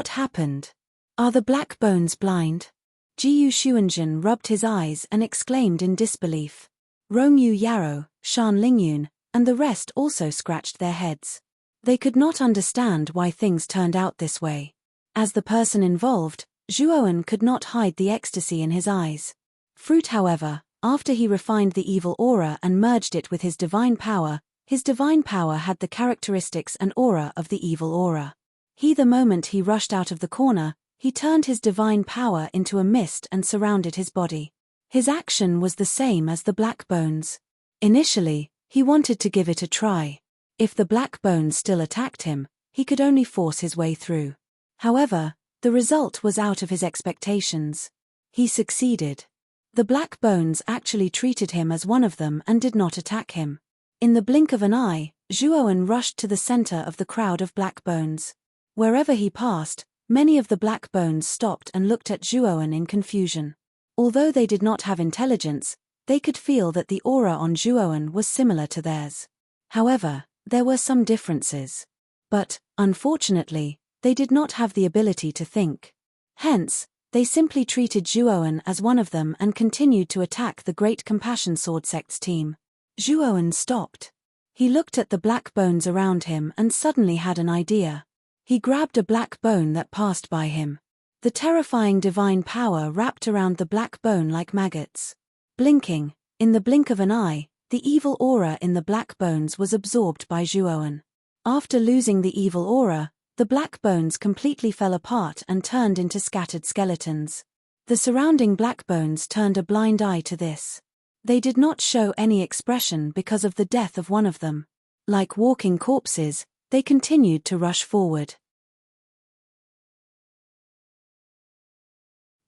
Speaker 1: happened? Are the black bones blind? Jiyu Xuanzhen rubbed his eyes and exclaimed in disbelief. Rongyu Yarrow, Shan Lingyun, and the rest also scratched their heads. They could not understand why things turned out this way. As the person involved, Zhuowen could not hide the ecstasy in his eyes. Fruit, however, after he refined the evil aura and merged it with his divine power had the characteristics and aura of the evil aura. The moment he rushed out of the corner, he turned his divine power into a mist and surrounded his body. His action was the same as the black bones. Initially, he wanted to give it a try. If the black bones still attacked him, he could only force his way through. However, the result was out of his expectations. He succeeded. The black bones actually treated him as one of them and did not attack him. In the blink of an eye, Zhuowen rushed to the center of the crowd of black bones. Wherever he passed, many of the black bones stopped and looked at Zhuowen in confusion. Although they did not have intelligence, they could feel that the aura on Zhuowen was similar to theirs. However, there were some differences. But, unfortunately, they did not have the ability to think. Hence, they simply treated Zhuowen as one of them and continued to attack the Great Compassion Sword Sect's team. Zhuowen stopped. He looked at the black bones around him and suddenly had an idea. He grabbed a black bone that passed by him. The terrifying divine power wrapped around the black bone like maggots. Blinking, in the blink of an eye, the evil aura in the black bones was absorbed by Zhuowen. After losing the evil aura, the black bones completely fell apart and turned into scattered skeletons. The surrounding black bones turned a blind eye to this. They did not show any expression because of the death of one of them. Like walking corpses, they continued to rush forward.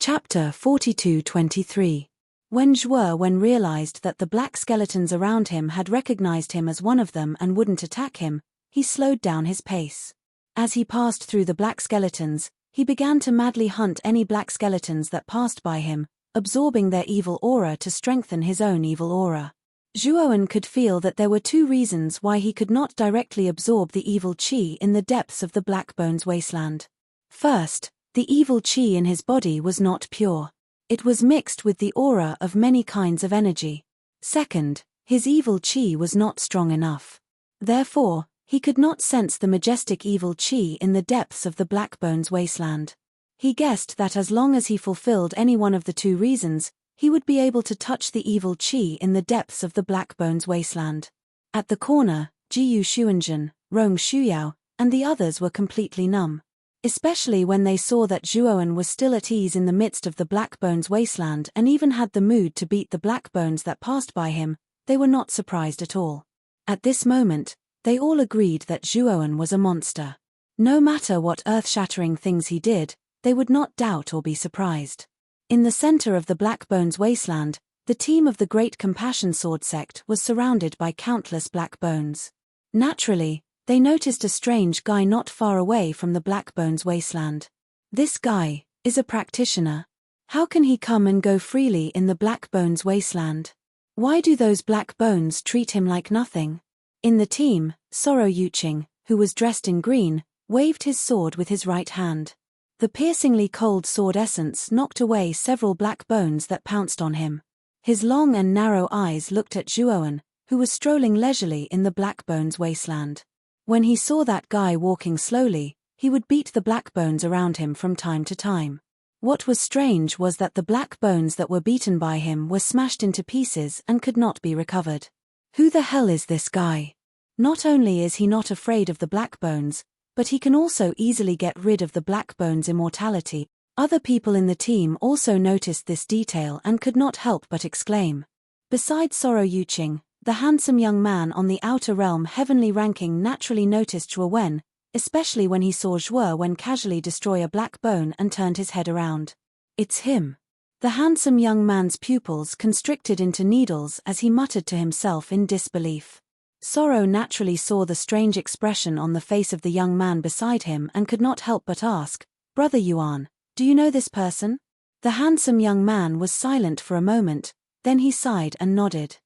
Speaker 1: Chapter 42-23. When Zhuowen realized that the black skeletons around him had recognized him as one of them and wouldn't attack him, he slowed down his pace. As he passed through the black skeletons, he began to madly hunt any black skeletons that passed by him, absorbing their evil aura to strengthen his own evil aura. Zhuowen could feel that there were two reasons why he could not directly absorb the evil qi in the depths of the Black Bones wasteland. First, the evil qi in his body was not pure. It was mixed with the aura of many kinds of energy. Second, his evil qi was not strong enough. Therefore, he could not sense the majestic evil qi in the depths of the Black Bones wasteland. He guessed that as long as he fulfilled any one of the two reasons, he would be able to touch the evil qi in the depths of the Black Bones wasteland. At the corner, Jiyu Xuanzhen, Rong Shuyao, and the others were completely numb. Especially when they saw that Zhuowen was still at ease in the midst of the Black Bones wasteland and even had the mood to beat the black bones that passed by him, they were not surprised at all. At this moment, they all agreed that Zhuowen was a monster. No matter what earth-shattering things he did, they would not doubt or be surprised. In the center of the Black Bones wasteland, the team of the Great Compassion Sword sect was surrounded by countless black bones. Naturally, they noticed a strange guy not far away from the Black Bones wasteland. This guy is a practitioner. How can he come and go freely in the Black Bones wasteland? Why do those black bones treat him like nothing? In the team, Sorrow Yuching, who was dressed in green, waved his sword with his right hand. The piercingly cold sword essence knocked away several black bones that pounced on him. His long and narrow eyes looked at Zhuowen, who was strolling leisurely in the Black Bones wasteland. When he saw that guy walking slowly, he would beat the black bones around him from time to time. What was strange was that the black bones that were beaten by him were smashed into pieces and could not be recovered. Who the hell is this guy? Not only is he not afraid of the black bones, but he can also easily get rid of the black bones' immortality. Other people in the team also noticed this detail and could not help but exclaim. Besides Sorrow Yuching, the handsome young man on the Outer Realm heavenly ranking naturally noticed Zhuowen, especially when he saw Zhuowen casually destroy a black bone and turned his head around. It's him. The handsome young man's pupils constricted into needles as he muttered to himself in disbelief. Sorrow naturally saw the strange expression on the face of the young man beside him and could not help but ask, "Brother Yuan, do you know this person?" The handsome young man was silent for a moment, then he sighed and nodded.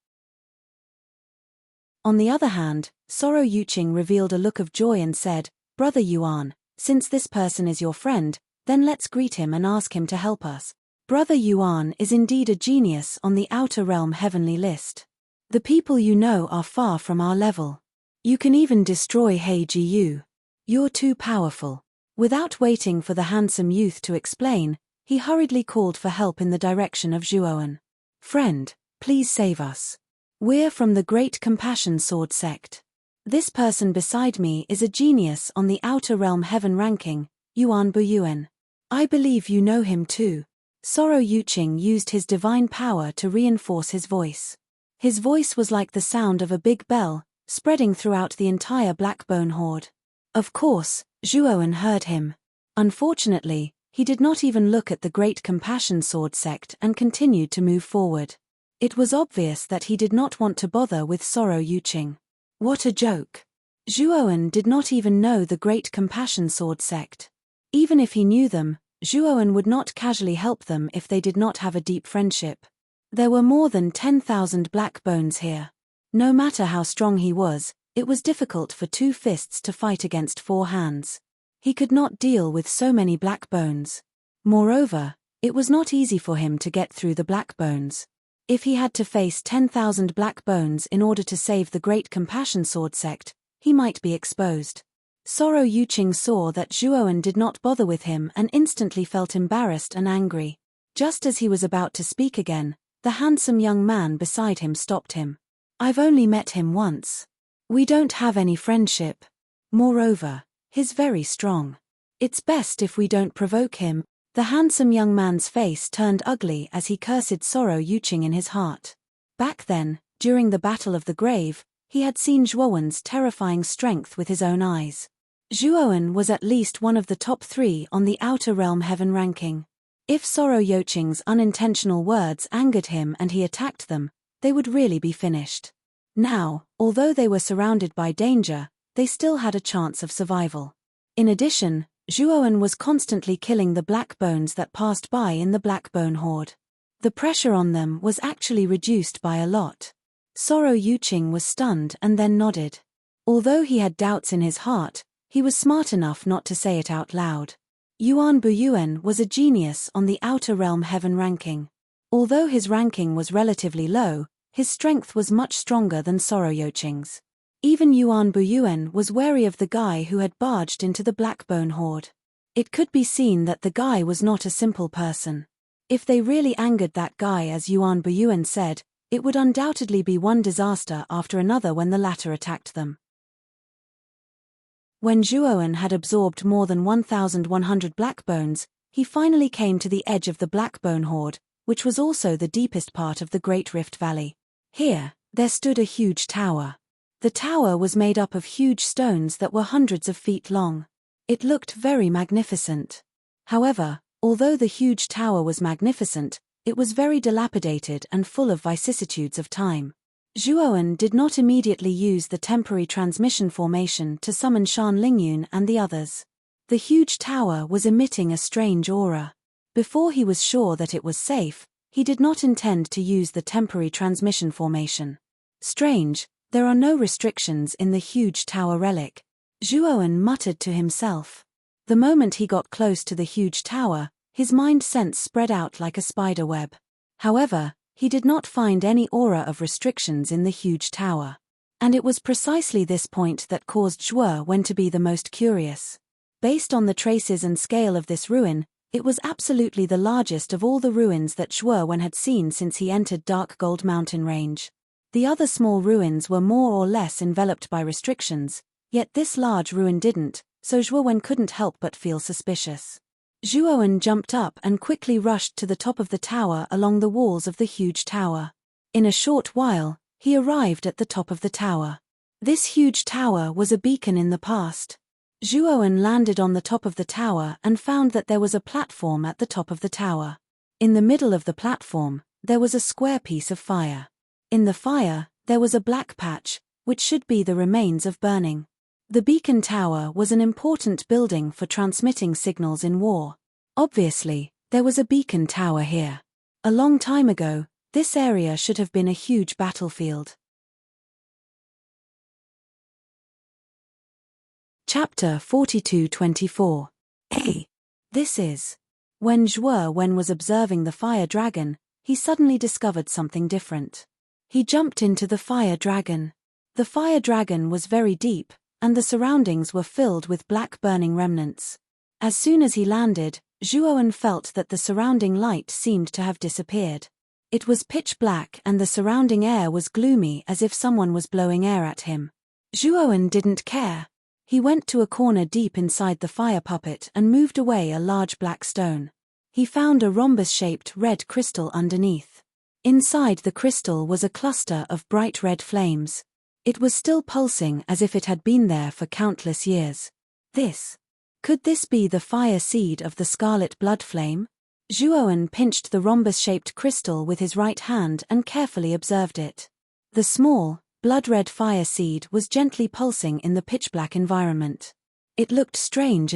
Speaker 1: On the other hand, Sorrow Yuching revealed a look of joy and said, "Brother Yuan, since this person is your friend, then let's greet him and ask him to help us." Brother Yuan is indeed a genius on the Outer Realm heavenly list. The people you know are far from our level. You can even destroy He-Ji-Yu. You're too powerful. Without waiting for the handsome youth to explain, he hurriedly called for help in the direction of Zhuowen. "Friend, please save us. We're from the Great Compassion Sword sect. This person beside me is a genius on the Outer Realm heaven ranking, Yuan Buyuan. I believe you know him too." Sorrow Yuching used his divine power to reinforce his voice. His voice was like the sound of a big bell, spreading throughout the entire Blackbone horde. Of course, Zhuowen heard him. Unfortunately, he did not even look at the Great Compassion Sword sect and continued to move forward. It was obvious that he did not want to bother with Sorrow Yuching. What a joke. Zhuowen did not even know the Great Compassion Sword sect. Even if he knew them, Zhuowen would not casually help them if they did not have a deep friendship. There were more than 10,000 black bones here. No matter how strong he was, it was difficult for 2 fists to fight against 4 hands. He could not deal with so many black bones. Moreover, it was not easy for him to get through the black bones. If he had to face 10,000 black bones in order to save the Great Compassion Sword sect, he might be exposed. Sorrow Yuching saw that Zhuowen did not bother with him and instantly felt embarrassed and angry. Just as he was about to speak again, the handsome young man beside him stopped him. "I've only met him once. We don't have any friendship. Moreover, he's very strong. It's best if we don't provoke him." The handsome young man's face turned ugly as he cursed Sorrow Yuching in his heart. Back then, during the Battle of the Grave, he had seen Zhuowen's terrifying strength with his own eyes. Zhuowen was at least one of the top 3 on the Outer Realm heaven ranking. If Sorrow Yuching's unintentional words angered him and he attacked them, they would really be finished. Now, although they were surrounded by danger, they still had a chance of survival. In addition, Zhuowen was constantly killing the black bones that passed by in the Blackbone horde. The pressure on them was actually reduced by a lot. Sorrow Yuching was stunned and then nodded. Although he had doubts in his heart, he was smart enough not to say it out loud. Yuan Buyuan was a genius on the Outer Realm heaven ranking. Although his ranking was relatively low, his strength was much stronger than Sorrow Yuching's. Even Yuan Buyuan was wary of the guy who had barged into the Blackbone horde. It could be seen that the guy was not a simple person. If they really angered that guy as Yuan Buyuan said, it would undoubtedly be one disaster after another when the latter attacked them. When Zhuowen had absorbed more than 1,100 black bones, he finally came to the edge of the Blackbone horde, which was also the deepest part of the Great Rift Valley. Here, there stood a huge tower. The tower was made up of huge stones that were hundreds of feet long. It looked very magnificent. However, Although the huge tower was magnificent, it was very dilapidated and full of vicissitudes of time. Zhuowen did not immediately use the temporary transmission formation to summon Shan Lingyun and the others. The huge tower was emitting a strange aura. Before he was sure that it was safe, he did not intend to use the temporary transmission formation. Strange, there are no restrictions in the huge tower relic. Zhuowen muttered to himself. The moment he got close to the huge tower, his mind sense spread out like a spider web. However, he did not find any aura of restrictions in the huge tower. And it was precisely this point that caused Zhuowen to be the most curious. Based on the traces and scale of this ruin, it was absolutely the largest of all the ruins that Zhuowen had seen since he entered Dark Gold Mountain Range. The other small ruins were more or less enveloped by restrictions, yet this large ruin didn't, so Zhuowen couldn't help but feel suspicious. Zhuowen jumped up and quickly rushed to the top of the tower along the walls of the huge tower. In a short while, he arrived at the top of the tower. This huge tower was a beacon in the past. Zhuowen landed on the top of the tower and found that there was a platform at the top of the tower. In the middle of the platform, there was a square piece of fire. In the fire, there was a black patch, which should be the remains of burning. The beacon tower was an important building for transmitting signals in war. Obviously, there was a beacon tower here. A long time ago, this area should have been a huge battlefield. Chapter 42-24. This is. When Zhuowen was observing the fire dragon, he suddenly discovered something different. He jumped into the fire dragon. The fire dragon was very deep, and the surroundings were filled with black burning remnants. As soon as he landed, Zhuowen felt that the surrounding light seemed to have disappeared. It was pitch black and the surrounding air was gloomy as if someone was blowing air at him. Zhuowen didn't care. He went to a corner deep inside the fire puppet and moved away a large black stone. He found a rhombus-shaped red crystal underneath. Inside the crystal was a cluster of bright red flames. It was still pulsing as if it had been there for countless years. Could this be the fire seed of the scarlet blood flame? Zhuowen pinched the rhombus-shaped crystal with his right hand and carefully observed it. The small, blood-red fire seed was gently pulsing in the pitch-black environment. It looked strange.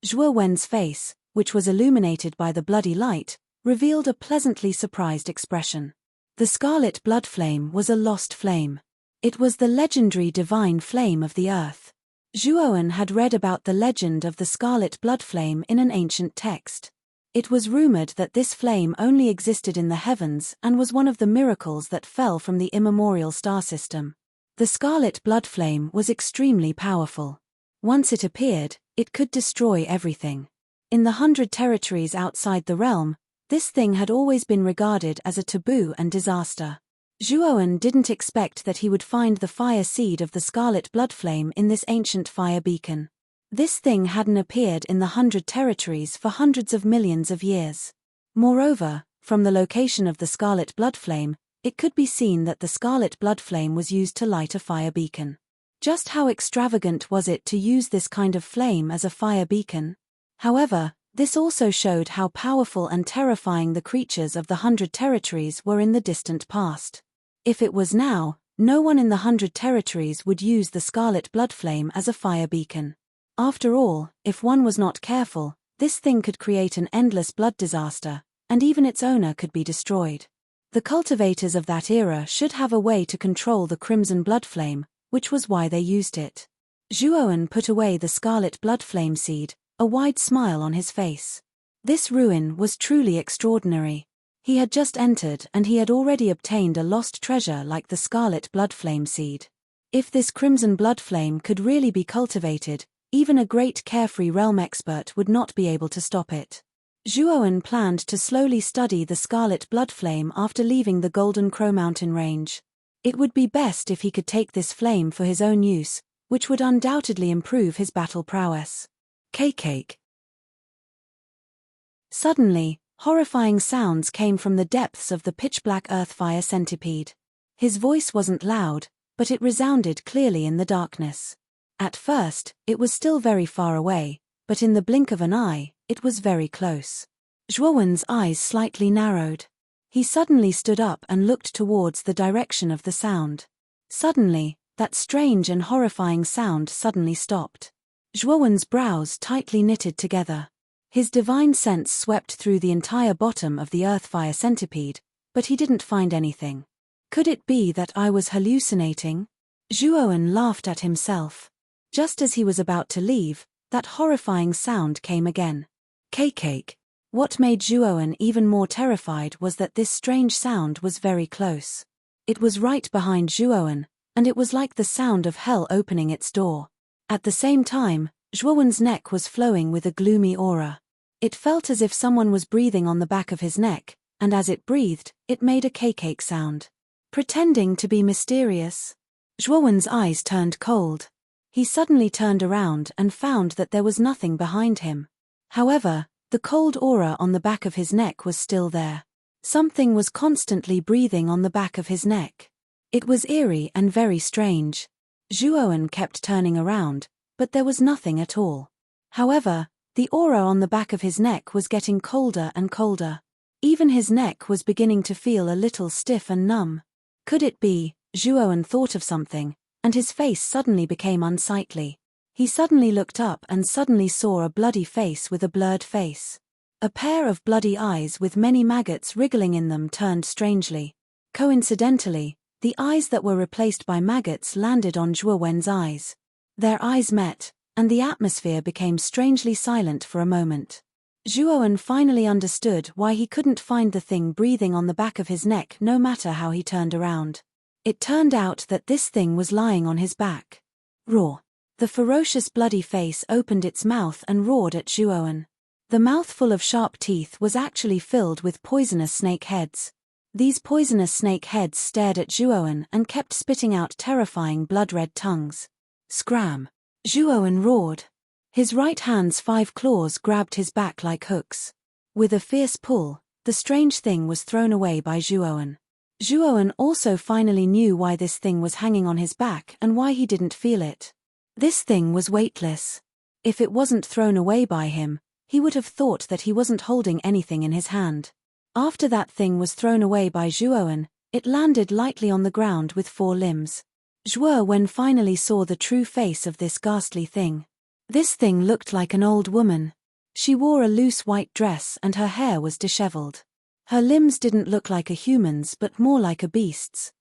Speaker 1: Zhuowen's face, which was illuminated by the bloody light, revealed a pleasantly surprised expression. The scarlet blood flame was a lost flame. It was the legendary divine flame of the earth. Zhuowen had read about the legend of the scarlet blood flame in an ancient text. It was rumored that this flame only existed in the heavens and was one of the miracles that fell from the immemorial star system. The scarlet blood flame was extremely powerful. Once it appeared, it could destroy everything. In the 100 territories outside the realm, this thing had always been regarded as a taboo and disaster. Zhuowen didn't expect that he would find the fire seed of the scarlet blood flame in this ancient fire beacon. This thing hadn't appeared in the 100 territories for hundreds of millions of years. Moreover, from the location of the scarlet blood flame, it could be seen that the scarlet blood flame was used to light a fire beacon. Just how extravagant was it to use this kind of flame as a fire beacon? However, this also showed how powerful and terrifying the creatures of the 100 territories were in the distant past. If it was now, no one in the 100 territories would use the scarlet blood flame as a fire beacon. After all, if one was not careful, this thing could create an endless blood disaster, and even its owner could be destroyed. The cultivators of that era should have a way to control the crimson blood flame, which was why they used it. Zhuowen put away the scarlet blood flame seed, a wide smile on his face. This ruin was truly extraordinary. He had just entered and he had already obtained a lost treasure like the scarlet blood flame seed. If this crimson blood flame could really be cultivated, even a great carefree realm expert would not be able to stop it. Zhuowen planned to slowly study the scarlet blood flame after leaving the Golden Crow Mountain range. It would be best if he could take this flame for his own use, which would undoubtedly improve his battle prowess. Cake. Suddenly, horrifying sounds came from the depths of the pitch-black earthfire centipede. His voice wasn't loud, but it resounded clearly in the darkness. At first, it was still very far away, but in the blink of an eye, It was very close. Zhuowen's eyes slightly narrowed. He suddenly stood up and looked towards the direction of the sound. Suddenly, that strange and horrifying sound suddenly stopped. Zhuowen's brows tightly knitted together. His divine sense swept through the entire bottom of the earthfire centipede, but he didn't find anything. Could it be that I was hallucinating? Zhuowen laughed at himself. Just as he was about to leave, that horrifying sound came again. Cake. What made Zhuowen even more terrified was that this strange sound was very close. It was right behind Zhuowen, and it was like the sound of hell opening its door. At the same time, Zhuowen's neck was flowing with a gloomy aura. It felt as if someone was breathing on the back of his neck, and as it breathed, it made a cake sound. Pretending to be mysterious. Zhuowen's eyes turned cold. He suddenly turned around and found that there was nothing behind him. However, the cold aura on the back of his neck was still there. Something was constantly breathing on the back of his neck. It was eerie and very strange. Zhuowen kept turning around, but there was nothing at all. However, the aura on the back of his neck was getting colder and colder. Even his neck was beginning to feel a little stiff and numb. Could it be? Zhuowen thought of something, and his face suddenly became unsightly. He suddenly looked up and suddenly saw a bloody face with a blurred face. A pair of bloody eyes with many maggots wriggling in them turned strangely. Coincidentally, the eyes that were replaced by maggots landed on Zhuowen's eyes. Their eyes met, and the atmosphere became strangely silent for a moment. Zhuowen finally understood why he couldn't find the thing breathing on the back of his neck no matter how he turned around. It turned out that this thing was lying on his back. Roar. The ferocious bloody face opened its mouth and roared at Zhuowen. The mouthful of sharp teeth was actually filled with poisonous snake heads. These poisonous snake heads stared at Zhuowen and kept spitting out terrifying blood-red tongues. Scram! Zhuowen roared. His right hand's 5 claws grabbed his back like hooks. With a fierce pull, the strange thing was thrown away by Zhuowen. Zhuowen also finally knew why this thing was hanging on his back and why he didn't feel it. This thing was weightless. If it wasn't thrown away by him, he would have thought that he wasn't holding anything in his hand. After that thing was thrown away by Zhuowen, it landed lightly on the ground with 4 limbs. Zhuowen finally saw the true face of this ghastly thing. This thing looked like an old woman. She wore a loose white dress and her hair was disheveled. Her limbs didn't look like a human's but more like a beast's.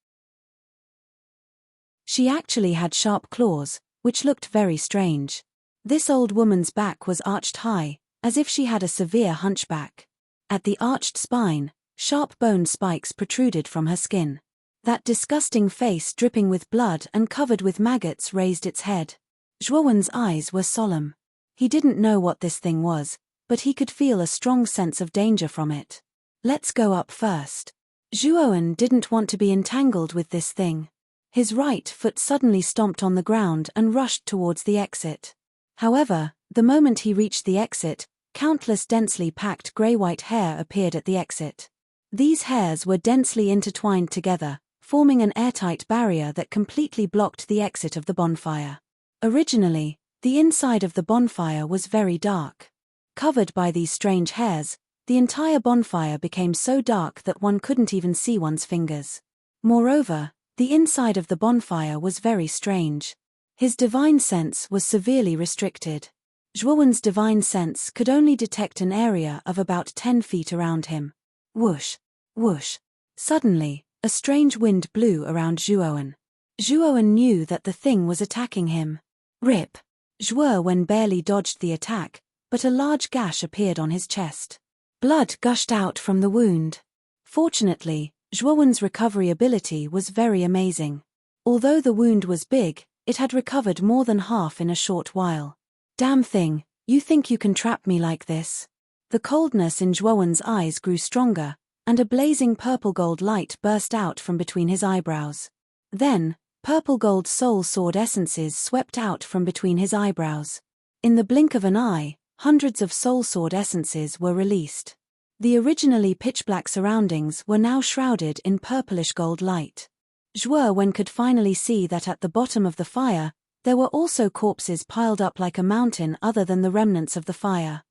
Speaker 1: She actually had sharp claws, which looked very strange. This old woman's back was arched high, as if she had a severe hunchback. At the arched spine, sharp bone spikes protruded from her skin. That disgusting face dripping with blood and covered with maggots raised its head. Zhuowen's eyes were solemn. He didn't know what this thing was, but he could feel a strong sense of danger from it. Let's go up first. Zhuowen didn't want to be entangled with this thing. His right foot suddenly stomped on the ground and rushed towards the exit. However, the moment he reached the exit, countless densely packed grey-white hair appeared at the exit. These hairs were densely intertwined together, forming an airtight barrier that completely blocked the exit of the bonfire. Originally, the inside of the bonfire was very dark. Covered by these strange hairs, the entire bonfire became so dark that one couldn't even see one's fingers. Moreover, the inside of the bonfire was very strange. His divine sense was severely restricted. Zhuowen's divine sense could only detect an area of about 10 feet around him. Whoosh! Whoosh! Suddenly, a strange wind blew around Zhuowen. Zhuowen knew that the thing was attacking him. Rip! Zhuowen barely dodged the attack, but a large gash appeared on his chest. Blood gushed out from the wound. Fortunately, Zhuowen's recovery ability was very amazing. Although the wound was big, it had recovered more than half in a short while. Damn thing, you think you can trap me like this? The coldness in Zhuowen's eyes grew stronger, and a blazing purple-gold light burst out from between his eyebrows. Then, purple-gold soul sword essences swept out from between his eyebrows. In the blink of an eye, hundreds of soul sword essences were released. The originally pitch-black surroundings were now shrouded in purplish-gold light. Zhuowen could finally see that at the bottom of the fire, there were also corpses piled up like a mountain other than the remnants of the fire.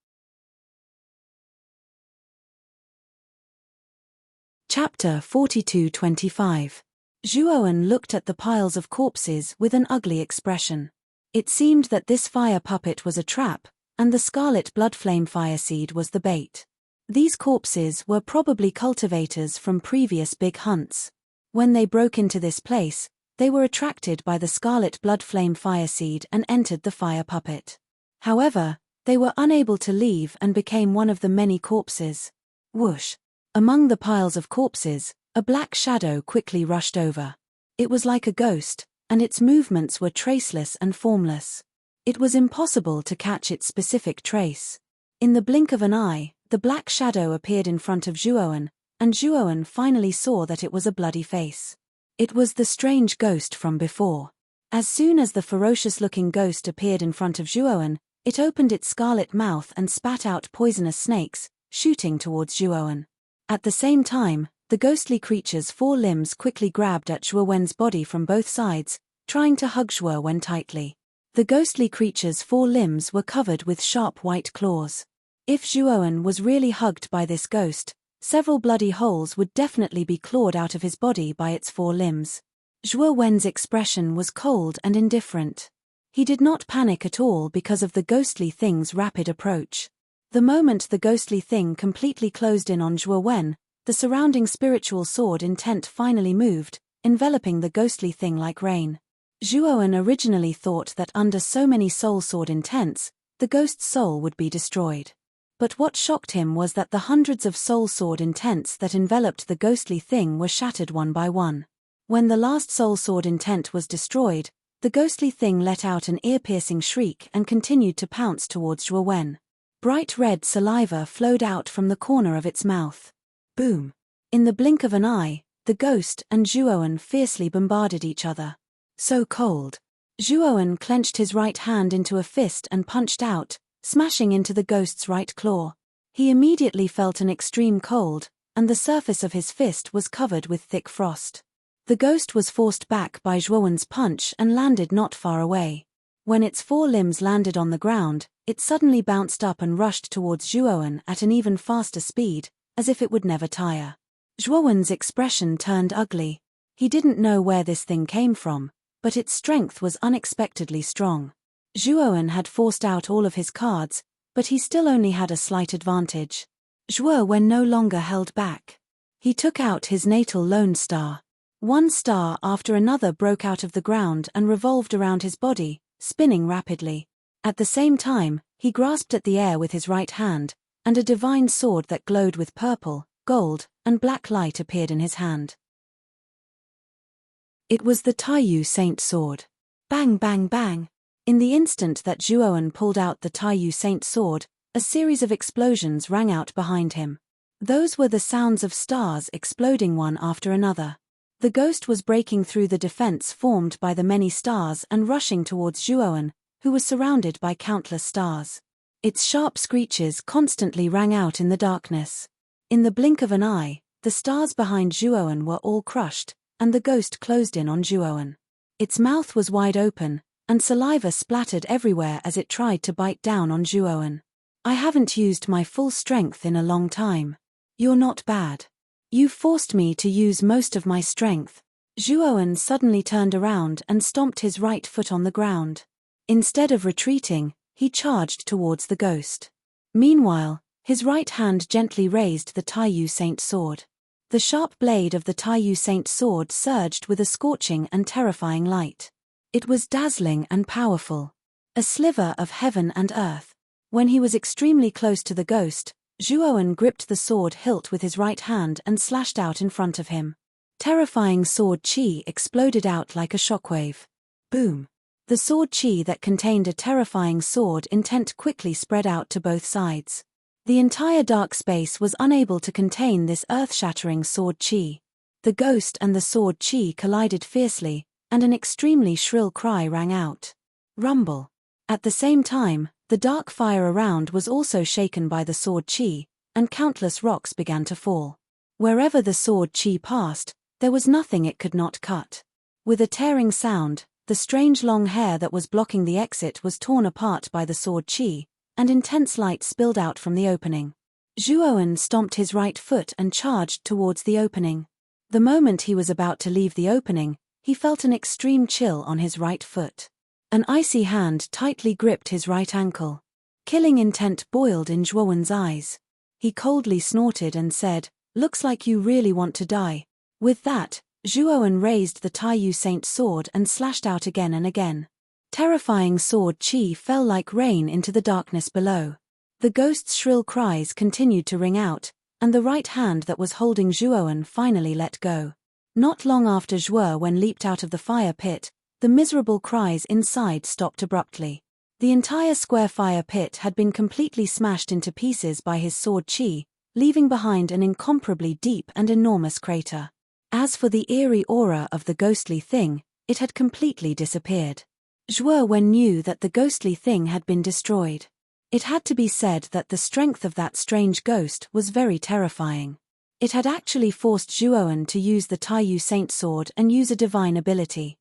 Speaker 1: Chapter 42-25. Zhuoan looked at the piles of corpses with an ugly expression. It seemed that this fire puppet was a trap, and the scarlet blood flame fire seed was the bait. These corpses were probably cultivators from previous big hunts. When they broke into this place, they were attracted by the scarlet blood flame fire seed and entered the fire puppet. However, they were unable to leave and became one of the many corpses. Whoosh! Among the piles of corpses, a black shadow quickly rushed over. It was like a ghost, and its movements were traceless and formless. It was impossible to catch its specific trace. In the blink of an eye, the black shadow appeared in front of Zhuoan, and Zhuoan finally saw that it was a bloody face. It was the strange ghost from before. As soon as the ferocious-looking ghost appeared in front of Zhuoan, it opened its scarlet mouth and spat out poisonous snakes, shooting towards Zhuoan. At the same time, the ghostly creature's four limbs quickly grabbed at Zhuowen's body from both sides, trying to hug Zhuowen tightly. The ghostly creature's four limbs were covered with sharp white claws. If Zhuowen was really hugged by this ghost, several bloody holes would definitely be clawed out of his body by its four limbs. Zhuowen's expression was cold and indifferent. He did not panic at all because of the ghostly thing's rapid approach. The moment the ghostly thing completely closed in on Zhuowen, the surrounding spiritual sword intent finally moved, enveloping the ghostly thing like rain. Zhuowen originally thought that under so many soul sword intents, the ghost's soul would be destroyed. But what shocked him was that the hundreds of soul sword intents that enveloped the ghostly thing were shattered one by one. When the last soul sword intent was destroyed, the ghostly thing let out an ear-piercing shriek and continued to pounce towards Zhuowen. Bright red saliva flowed out from the corner of its mouth. Boom! In the blink of an eye, the ghost and Zhuowen fiercely bombarded each other. So cold. Zhuowen clenched his right hand into a fist and punched out, smashing into the ghost's right claw. He immediately felt an extreme cold, and the surface of his fist was covered with thick frost. The ghost was forced back by Zhuowen's punch and landed not far away. When its four limbs landed on the ground, it suddenly bounced up and rushed towards Zhuowen at an even faster speed, as if it would never tire. Zhuowen's expression turned ugly. He didn't know where this thing came from, but its strength was unexpectedly strong. Zhuowen had forced out all of his cards, but he still only had a slight advantage. Zhuowen no longer held back. He took out his natal lone star. One star after another broke out of the ground and revolved around his body, spinning rapidly. At the same time, he grasped at the air with his right hand, and a divine sword that glowed with purple, gold, and black light appeared in his hand. It was the Taiyu Saint sword. Bang bang bang! In the instant that Zhuowen pulled out the Taiyu Saint sword, a series of explosions rang out behind him. Those were the sounds of stars exploding one after another. The ghost was breaking through the defense formed by the many stars and rushing towards Zhuowen, who was surrounded by countless stars. Its sharp screeches constantly rang out in the darkness. In the blink of an eye, the stars behind Zhuowen were all crushed, and the ghost closed in on Zhuowen. Its mouth was wide open, and saliva splattered everywhere as it tried to bite down on Zhuowen. I haven't used my full strength in a long time. You're not bad. You forced me to use most of my strength. Zhuowen suddenly turned around and stomped his right foot on the ground. Instead of retreating, he charged towards the ghost. Meanwhile, his right hand gently raised the Taiyu Saint sword. The sharp blade of the Taiyu Saint sword surged with a scorching and terrifying light. It was dazzling and powerful. A sliver of heaven and earth. When he was extremely close to the ghost, Zhuowen gripped the sword hilt with his right hand and slashed out in front of him. Terrifying sword chi exploded out like a shockwave. Boom! The sword chi that contained a terrifying sword intent quickly spread out to both sides. The entire dark space was unable to contain this earth-shattering sword chi. The ghost and the sword chi collided fiercely, and an extremely shrill cry rang out. Rumble! At the same time, the dark fire around was also shaken by the sword chi, and countless rocks began to fall. Wherever the sword chi passed, there was nothing it could not cut. With a tearing sound, the strange long hair that was blocking the exit was torn apart by the sword chi, and intense light spilled out from the opening. Zhuowen stomped his right foot and charged towards the opening. The moment he was about to leave the opening, he felt an extreme chill on his right foot. An icy hand tightly gripped his right ankle. Killing intent boiled in Zhuowen's eyes. He coldly snorted and said, "Looks like you really want to die." With that, Zhuowen raised the Taiyu Saint sword and slashed out again and again. Terrifying sword chi fell like rain into the darkness below. The ghost's shrill cries continued to ring out, and the right hand that was holding Zhuowen finally let go. Not long after Zhuowen leaped out of the fire pit, the miserable cries inside stopped abruptly. The entire square fire pit had been completely smashed into pieces by his sword chi, leaving behind an incomparably deep and enormous crater. As for the eerie aura of the ghostly thing, it had completely disappeared. Zhuowen knew that the ghostly thing had been destroyed. It had to be said that the strength of that strange ghost was very terrifying. It had actually forced Zhuowen to use the Taiyu Saint sword and use a divine ability.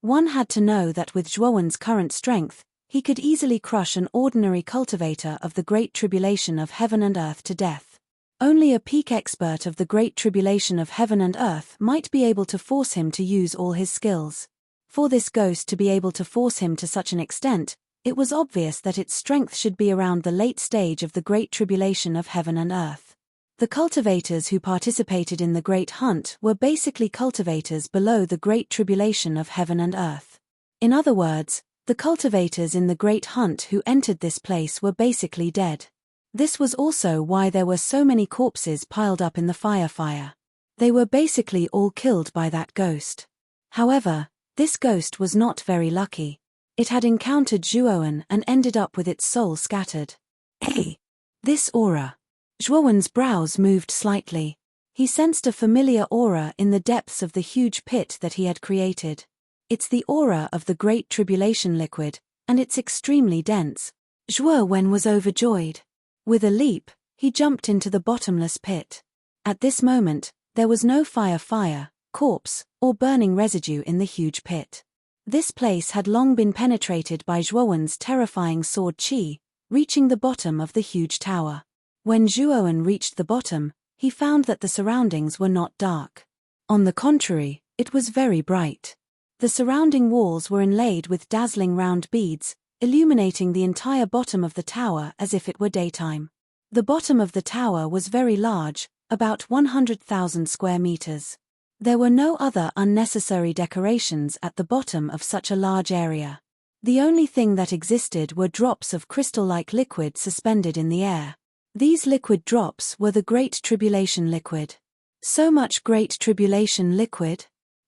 Speaker 1: One had to know that with Zhuowen's current strength, he could easily crush an ordinary cultivator of the Great Tribulation of Heaven and Earth to death. Only a peak expert of the Great Tribulation of Heaven and Earth might be able to force him to use all his skills. For this ghost to be able to force him to such an extent, it was obvious that its strength should be around the late stage of the Great Tribulation of Heaven and Earth. The cultivators who participated in the Great Hunt were basically cultivators below the Great Tribulation of Heaven and Earth. In other words, the cultivators in the Great Hunt who entered this place were basically dead. This was also why there were so many corpses piled up in the fire. They were basically all killed by that ghost. However, this ghost was not very lucky. It had encountered Zhuowen and ended up with its soul scattered. Hey! This aura. Zhuowen's brows moved slightly. He sensed a familiar aura in the depths of the huge pit that he had created. It's the aura of the Great Tribulation liquid, and it's extremely dense. Zhuowen was overjoyed. With a leap, he jumped into the bottomless pit. At this moment, there was no fire, corpse, or burning residue in the huge pit. This place had long been penetrated by Zhuowen's terrifying sword chi, reaching the bottom of the huge tower. When Zhuowen reached the bottom, he found that the surroundings were not dark. On the contrary, it was very bright. The surrounding walls were inlaid with dazzling round beads, illuminating the entire bottom of the tower as if it were daytime. The bottom of the tower was very large, about 100,000 square meters. There were no other unnecessary decorations at the bottom of such a large area. The only thing that existed were drops of crystal-like liquid suspended in the air. These liquid drops were the Great Tribulation liquid. So much Great Tribulation liquid?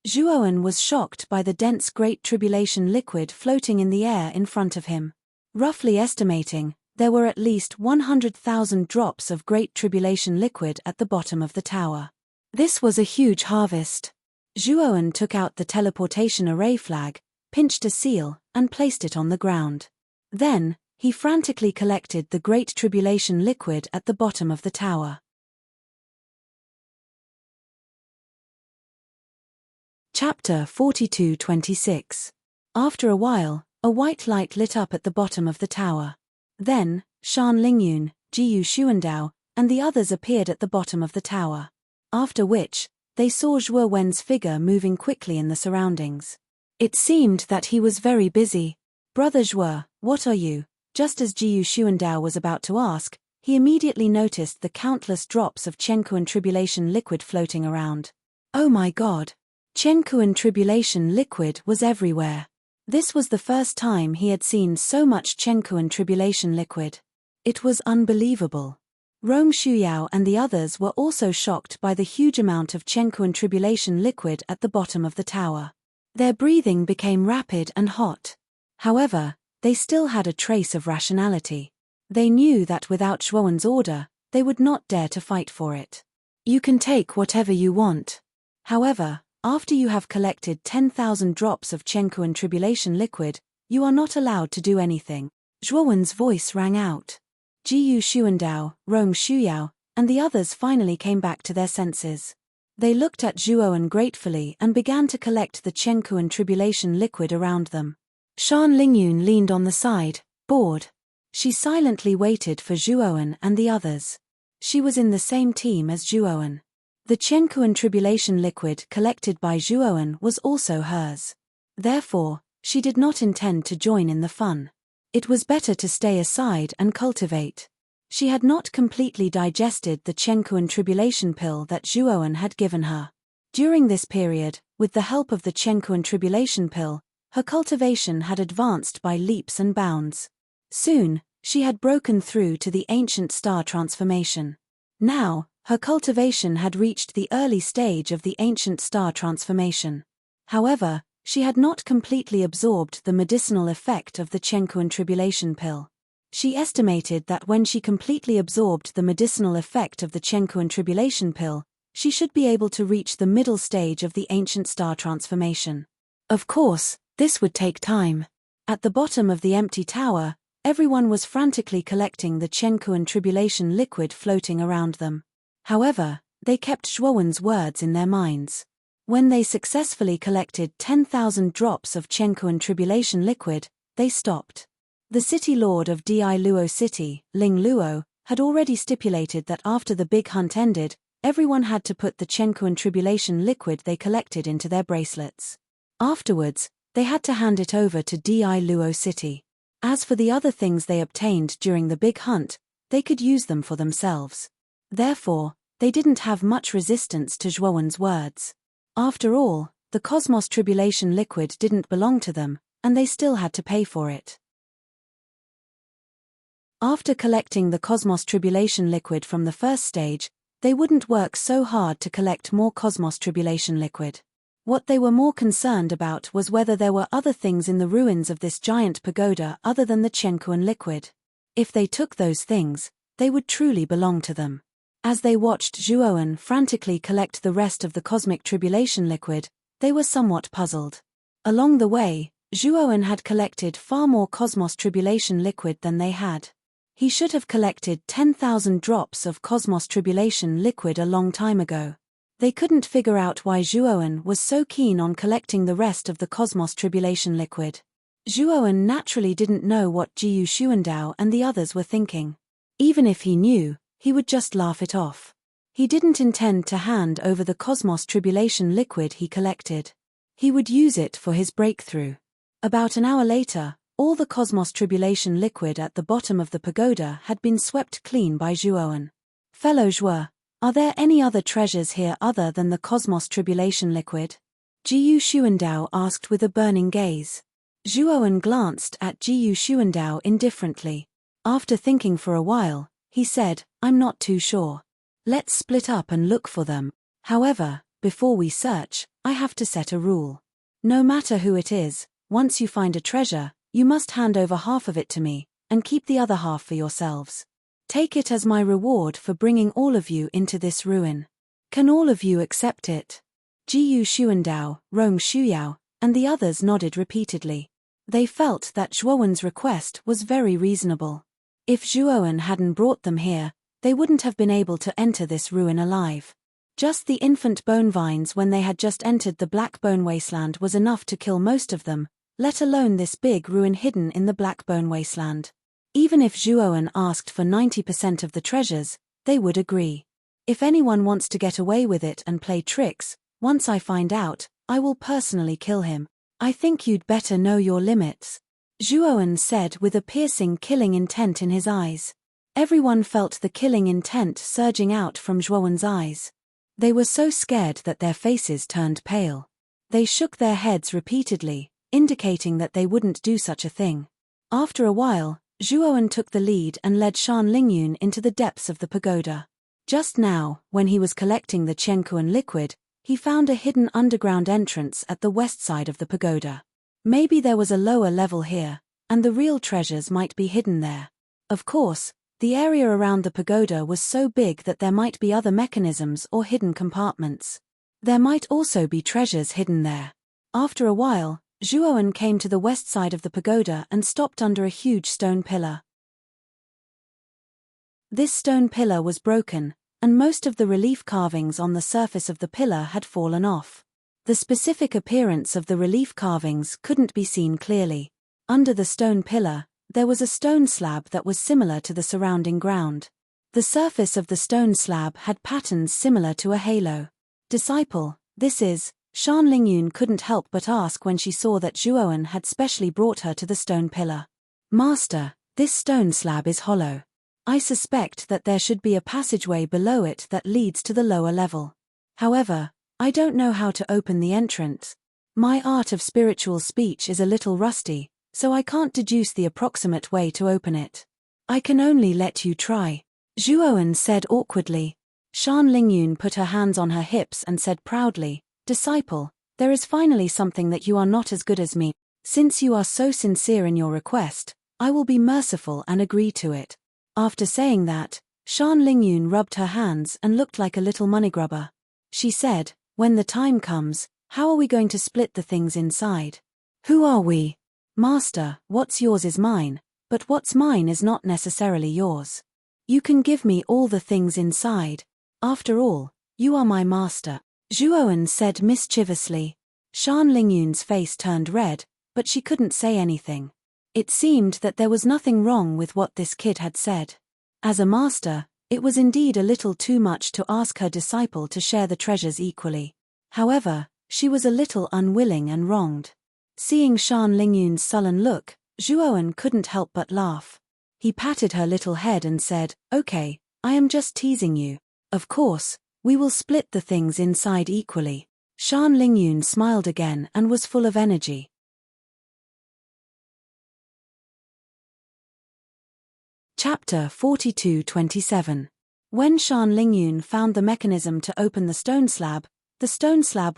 Speaker 1: Zhuowen was shocked by the dense Great Tribulation liquid floating in the air in front of him. Roughly estimating, there were at least 100,000 drops of Great Tribulation liquid at the bottom of the tower. This was a huge harvest. Zhuowen took out the teleportation array flag, pinched a seal, and placed it on the ground. Then, he frantically collected the Great Tribulation liquid at the bottom of the tower. Chapter 42-26. After a while, a white light lit up at the bottom of the tower. Then, Shan Lingyun, Jiyu Xuandao, and the others appeared at the bottom of the tower. After which, they saw Zhuowen's figure moving quickly in the surroundings. It seemed that he was very busy. "Brother Zhuo, what are you?" Just as Jiyu Xuandao was about to ask, he immediately noticed the countless drops of Chenkuan Tribulation liquid floating around. Oh my god! Chenkuan Tribulation liquid was everywhere. This was the first time he had seen so much Chenkuan Tribulation liquid. It was unbelievable. Rong Shuyao and the others were also shocked by the huge amount of Chenkuan Tribulation liquid at the bottom of the tower. Their breathing became rapid and hot. However, they still had a trace of rationality. They knew that without Zhuowen's order, they would not dare to fight for it. You can take whatever you want. However, after you have collected 10,000 drops of Chenkuan Tribulation liquid, you are not allowed to do anything. Zhuowen's voice rang out. Jiyu Xuandao, Rong Shuyao, and the others finally came back to their senses. They looked at Zhuowen gratefully and began to collect the Chenkuan Tribulation liquid around them. Shan Lingyun leaned on the side, bored. She silently waited for Zhuowen and the others. She was in the same team as Zhuowen. The Qianquan tribulation liquid collected by Zhuowen was also hers. Therefore, she did not intend to join in the fun. It was better to stay aside and cultivate. She had not completely digested the Qianquan tribulation pill that Zhuowen had given her. During this period, with the help of the Qianquan tribulation pill, her cultivation had advanced by leaps and bounds. Soon, she had broken through to the ancient star transformation. Now, her cultivation had reached the early stage of the ancient star transformation. However, she had not completely absorbed the medicinal effect of the Qianquan tribulation pill. She estimated that when she completely absorbed the medicinal effect of the Qianquan tribulation pill, she should be able to reach the middle stage of the ancient star transformation. Of course, this would take time. At the bottom of the empty tower, everyone was frantically collecting the Qianquan tribulation liquid floating around them. However, they kept Zhuowen's words in their minds. When they successfully collected 10,000 drops of Qianquan tribulation liquid, they stopped. The city lord of Di Luo City, Ling Luo, had already stipulated that after the big hunt ended, everyone had to put the Qianquan tribulation liquid they collected into their bracelets. Afterwards, they had to hand it over to Di Luo City. As for the other things they obtained during the big hunt, they could use them for themselves. Therefore, they didn't have much resistance to Zhuowen's words. After all, the cosmos tribulation liquid didn't belong to them, and they still had to pay for it. After collecting the cosmos tribulation liquid from the first stage, they wouldn't work so hard to collect more cosmos tribulation liquid. What they were more concerned about was whether there were other things in the ruins of this giant pagoda other than the Qianquan liquid. If they took those things, they would truly belong to them. As they watched Zhuowen frantically collect the rest of the cosmic tribulation liquid, they were somewhat puzzled. Along the way, Zhuowen had collected far more cosmos tribulation liquid than they had. He should have collected 10,000 drops of cosmos tribulation liquid a long time ago. They couldn't figure out why Zhuowen was so keen on collecting the rest of the cosmos tribulation liquid. Zhuowen naturally didn't know what Jiyu Xuandao and the others were thinking. Even if he knew, he would just laugh it off. He didn't intend to hand over the cosmos tribulation liquid he collected. He would use it for his breakthrough. About an hour later, all the cosmos tribulation liquid at the bottom of the pagoda had been swept clean by Zhuowen. Fellow Zhuo, are there any other treasures here other than the cosmos tribulation liquid? Jiyu Xuandao asked with a burning gaze. Zhuowen glanced at Jiyu Xuandao indifferently. After thinking for a while, he said, I'm not too sure. Let's split up and look for them. However, before we search, I have to set a rule. No matter who it is, once you find a treasure, you must hand over half of it to me, and keep the other half for yourselves. Take it as my reward for bringing all of you into this ruin. Can all of you accept it? Jiyu Xuandao, Rong Shuyao, and the others nodded repeatedly. They felt that Zhuowen's request was very reasonable. If Zhuowen hadn't brought them here, they wouldn't have been able to enter this ruin alive. Just the infant bone vines when they had just entered the Black Bone Wasteland was enough to kill most of them, let alone this big ruin hidden in the Black Bone Wasteland. Even if Zhuowen asked for 90% of the treasures, they would agree. If anyone wants to get away with it and play tricks, once I find out, I will personally kill him. I think you'd better know your limits. Zhuowen said with a piercing killing intent in his eyes. Everyone felt the killing intent surging out from Zhuowen's eyes. They were so scared that their faces turned pale. They shook their heads repeatedly, indicating that they wouldn't do such a thing. After a while, Zhuowen took the lead and led Shan Lingyun into the depths of the pagoda. Just now, when he was collecting the Qianquan liquid, he found a hidden underground entrance at the west side of the pagoda. Maybe there was a lower level here, and the real treasures might be hidden there. Of course, the area around the pagoda was so big that there might be other mechanisms or hidden compartments. There might also be treasures hidden there. After a while, Zhuowen came to the west side of the pagoda and stopped under a huge stone pillar. This stone pillar was broken, and most of the relief carvings on the surface of the pillar had fallen off. The specific appearance of the relief carvings couldn't be seen clearly. Under the stone pillar, There was a stone slab that was similar to the surrounding ground. The surface of the stone slab had patterns similar to a halo. Disciple, this is, Shan Lingyun couldn't help but ask when she saw that Zhuowen had specially brought her to the stone pillar. Master, this stone slab is hollow. I suspect that there should be a passageway below it that leads to the lower level. However, I don't know how to open the entrance. My art of spiritual speech is a little rusty, so I can't deduce the approximate way to open it. I can only let you try. Zhuowen said awkwardly. Shan Lingyun put her hands on her hips and said proudly, Disciple, there is finally something that you are not as good as me. Since you are so sincere in your request, I will be merciful and agree to it. After saying that, Shan Lingyun rubbed her hands and looked like a little money grubber. She said, when the time comes, how are we going to split the things inside? Who are we? Master, what's yours is mine, but what's mine is not necessarily yours. You can give me all the things inside. After all, you are my master. Zhuowen said mischievously. Shan Lingyun's face turned red, but she couldn't say anything. It seemed that there was nothing wrong with what this kid had said. As a master, it was indeed a little too much to ask her disciple to share the treasures equally. However, she was a little unwilling and wronged. Seeing Shan Lingyun's sullen look, Zhuowen couldn't help but laugh. He patted her little head and said, Okay, I am just teasing you. Of course, we will split the things inside equally. Shan Lingyun smiled again and was full of energy. Chapter 42-27. When Shan Lingyun found the mechanism to open the stone slab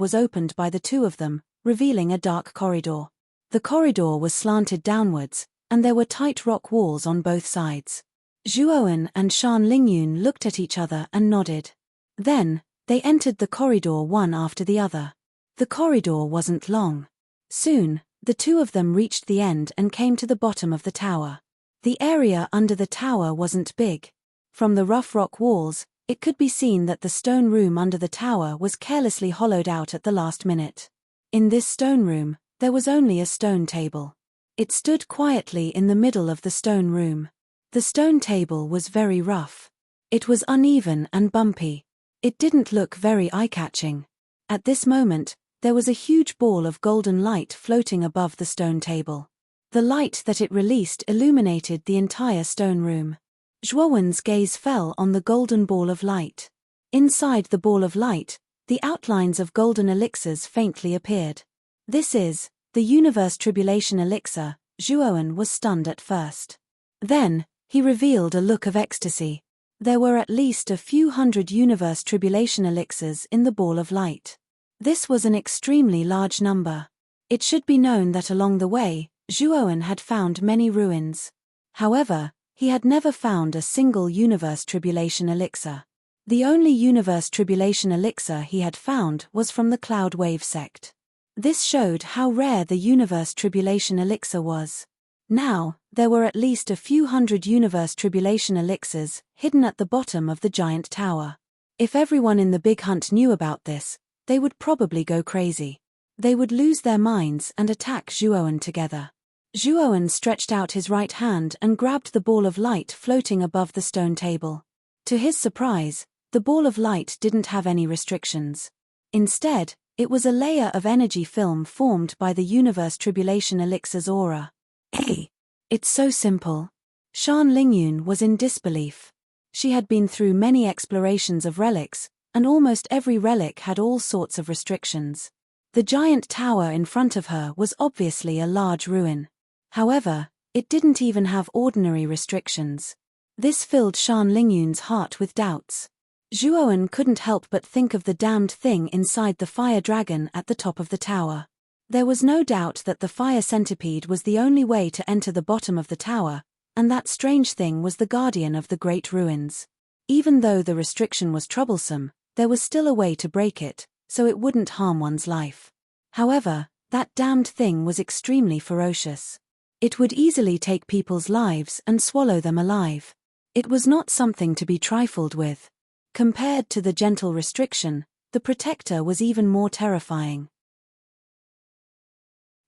Speaker 1: was opened by the two of them, revealing a dark corridor. The corridor was slanted downwards, and there were tight rock walls on both sides. Zhuowen and Shan Lingyun looked at each other and nodded. Then, they entered the corridor one after the other. The corridor wasn't long. Soon, the two of them reached the end and came to the bottom of the tower. The area under the tower wasn't big. From the rough rock walls, it could be seen that the stone room under the tower was carelessly hollowed out at the last minute. In this stone room, there was only a stone table. It stood quietly in the middle of the stone room. The stone table was very rough. It was uneven and bumpy. It didn't look very eye-catching. At this moment, there was a huge ball of golden light floating above the stone table. The light that it released illuminated the entire stone room. Zhuowen's gaze fell on the golden ball of light. Inside the ball of light, the outlines of golden elixirs faintly appeared. This is the universe tribulation elixir. Zhuowen was stunned at first. Then, he revealed a look of ecstasy. There were at least a few hundred universe tribulation elixirs in the ball of light. This was an extremely large number. It should be known that along the way, Zhuowen had found many ruins. However, he had never found a single universe tribulation elixir. The only universe tribulation elixir he had found was from the Cloud Wave sect. This showed how rare the universe tribulation elixir was. Now, there were at least a few hundred universe tribulation elixirs hidden at the bottom of the giant tower. If everyone in the Big Hunt knew about this, they would probably go crazy. They would lose their minds and attack Zhuowen together. Zhuowen stretched out his right hand and grabbed the ball of light floating above the stone table. To his surprise, the ball of light didn't have any restrictions. Instead, it was a layer of energy film formed by the universe tribulation elixir's aura. Hey! It's so simple. Shan Lingyun was in disbelief. She had been through many explorations of relics, and almost every relic had all sorts of restrictions. The giant tower in front of her was obviously a large ruin. However, it didn't even have ordinary restrictions. This filled Shan Lingyun's heart with doubts. Zhuowen couldn't help but think of the damned thing inside the fire dragon at the top of the tower. There was no doubt that the fire centipede was the only way to enter the bottom of the tower, and that strange thing was the guardian of the great ruins. Even though the restriction was troublesome, there was still a way to break it, so it wouldn't harm one's life. However, that damned thing was extremely ferocious. It would easily take people's lives and swallow them alive. It was not something to be trifled with. Compared to the gentle restriction, the protector was even more terrifying.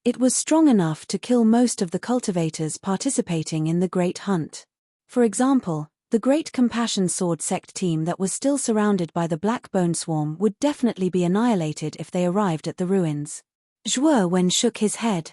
Speaker 1: It was strong enough to kill most of the cultivators participating in the Great Hunt. For example, the Great Compassion Sword Sect team that was still surrounded by the Black Bone Swarm would definitely be annihilated if they arrived at the ruins. Zhuo Wen shook his head.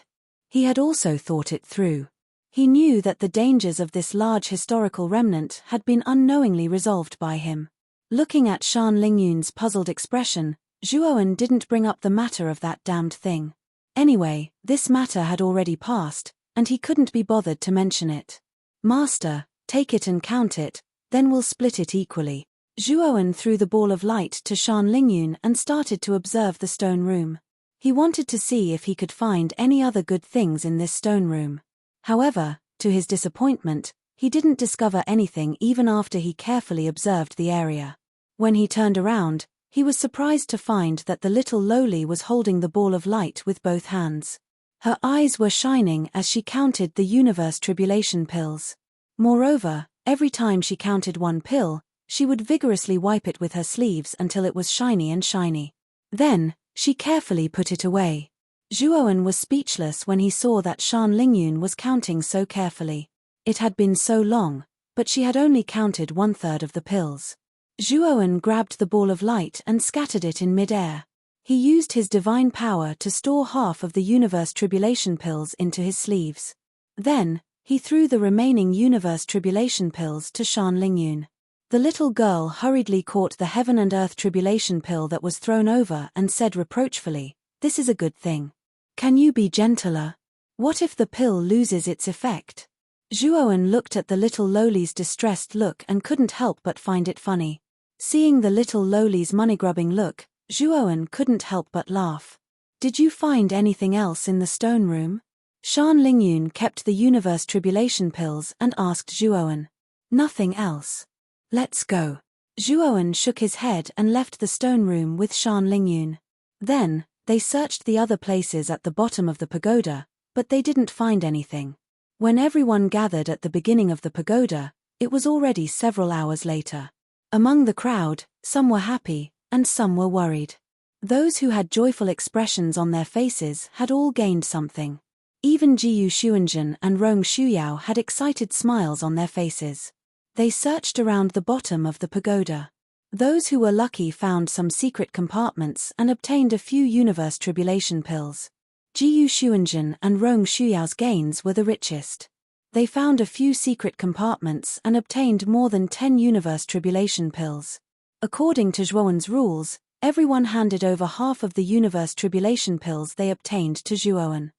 Speaker 1: He had also thought it through. He knew that the dangers of this large historical remnant had been unknowingly resolved by him. Looking at Shan Lingyun's puzzled expression, Zhuo Wen didn't bring up the matter of that damned thing. Anyway, this matter had already passed, and he couldn't be bothered to mention it. Master, take it and count it, then we'll split it equally. Zhuo Wen threw the ball of light to Shan Lingyun and started to observe the stone room. He wanted to see if he could find any other good things in this stone room. However, to his disappointment, he didn't discover anything even after he carefully observed the area. When he turned around, he was surprised to find that the little lowly was holding the ball of light with both hands. Her eyes were shining as she counted the universe tribulation pills. Moreover, every time she counted one pill, she would vigorously wipe it with her sleeves until it was shiny and shiny. Then, she carefully put it away. Zhuo Wen was speechless when he saw that Shan Lingyun was counting so carefully. It had been so long, but she had only counted 1/3 of the pills. Zhuo Wen grabbed the ball of light and scattered it in mid-air. He used his divine power to store half of the universe tribulation pills into his sleeves. Then, he threw the remaining universe tribulation pills to Shan Lingyun. The little girl hurriedly caught the heaven and earth tribulation pill that was thrown over and said reproachfully, "This is a good thing. Can you be gentler? What if the pill loses its effect?" Zhuo Wen looked at the little lowly's distressed look and couldn't help but find it funny. Seeing the little lowly's money-grubbing look, Zhuo Wen couldn't help but laugh. "Did you find anything else in the stone room?" Shan Lingyun kept the universe tribulation pills and asked Zhuo Wen. "Nothing else. Let's go." Zhuo Wen shook his head and left the stone room with Shan Lingyun. Then, they searched the other places at the bottom of the pagoda, but they didn't find anything. When everyone gathered at the beginning of the pagoda, it was already several hours later. Among the crowd, some were happy, and some were worried. Those who had joyful expressions on their faces had all gained something. Even Jiyu Xuanzhen and Rong Shuyao had excited smiles on their faces. They searched around the bottom of the pagoda. Those who were lucky found some secret compartments and obtained a few universe tribulation pills. Jiyu Xuanzhen and Rong Shuyao's gains were the richest. They found a few secret compartments and obtained more than 10 universe tribulation pills. According to Zhuo Wen's rules, everyone handed over half of the universe tribulation pills they obtained to Zhuo Wen.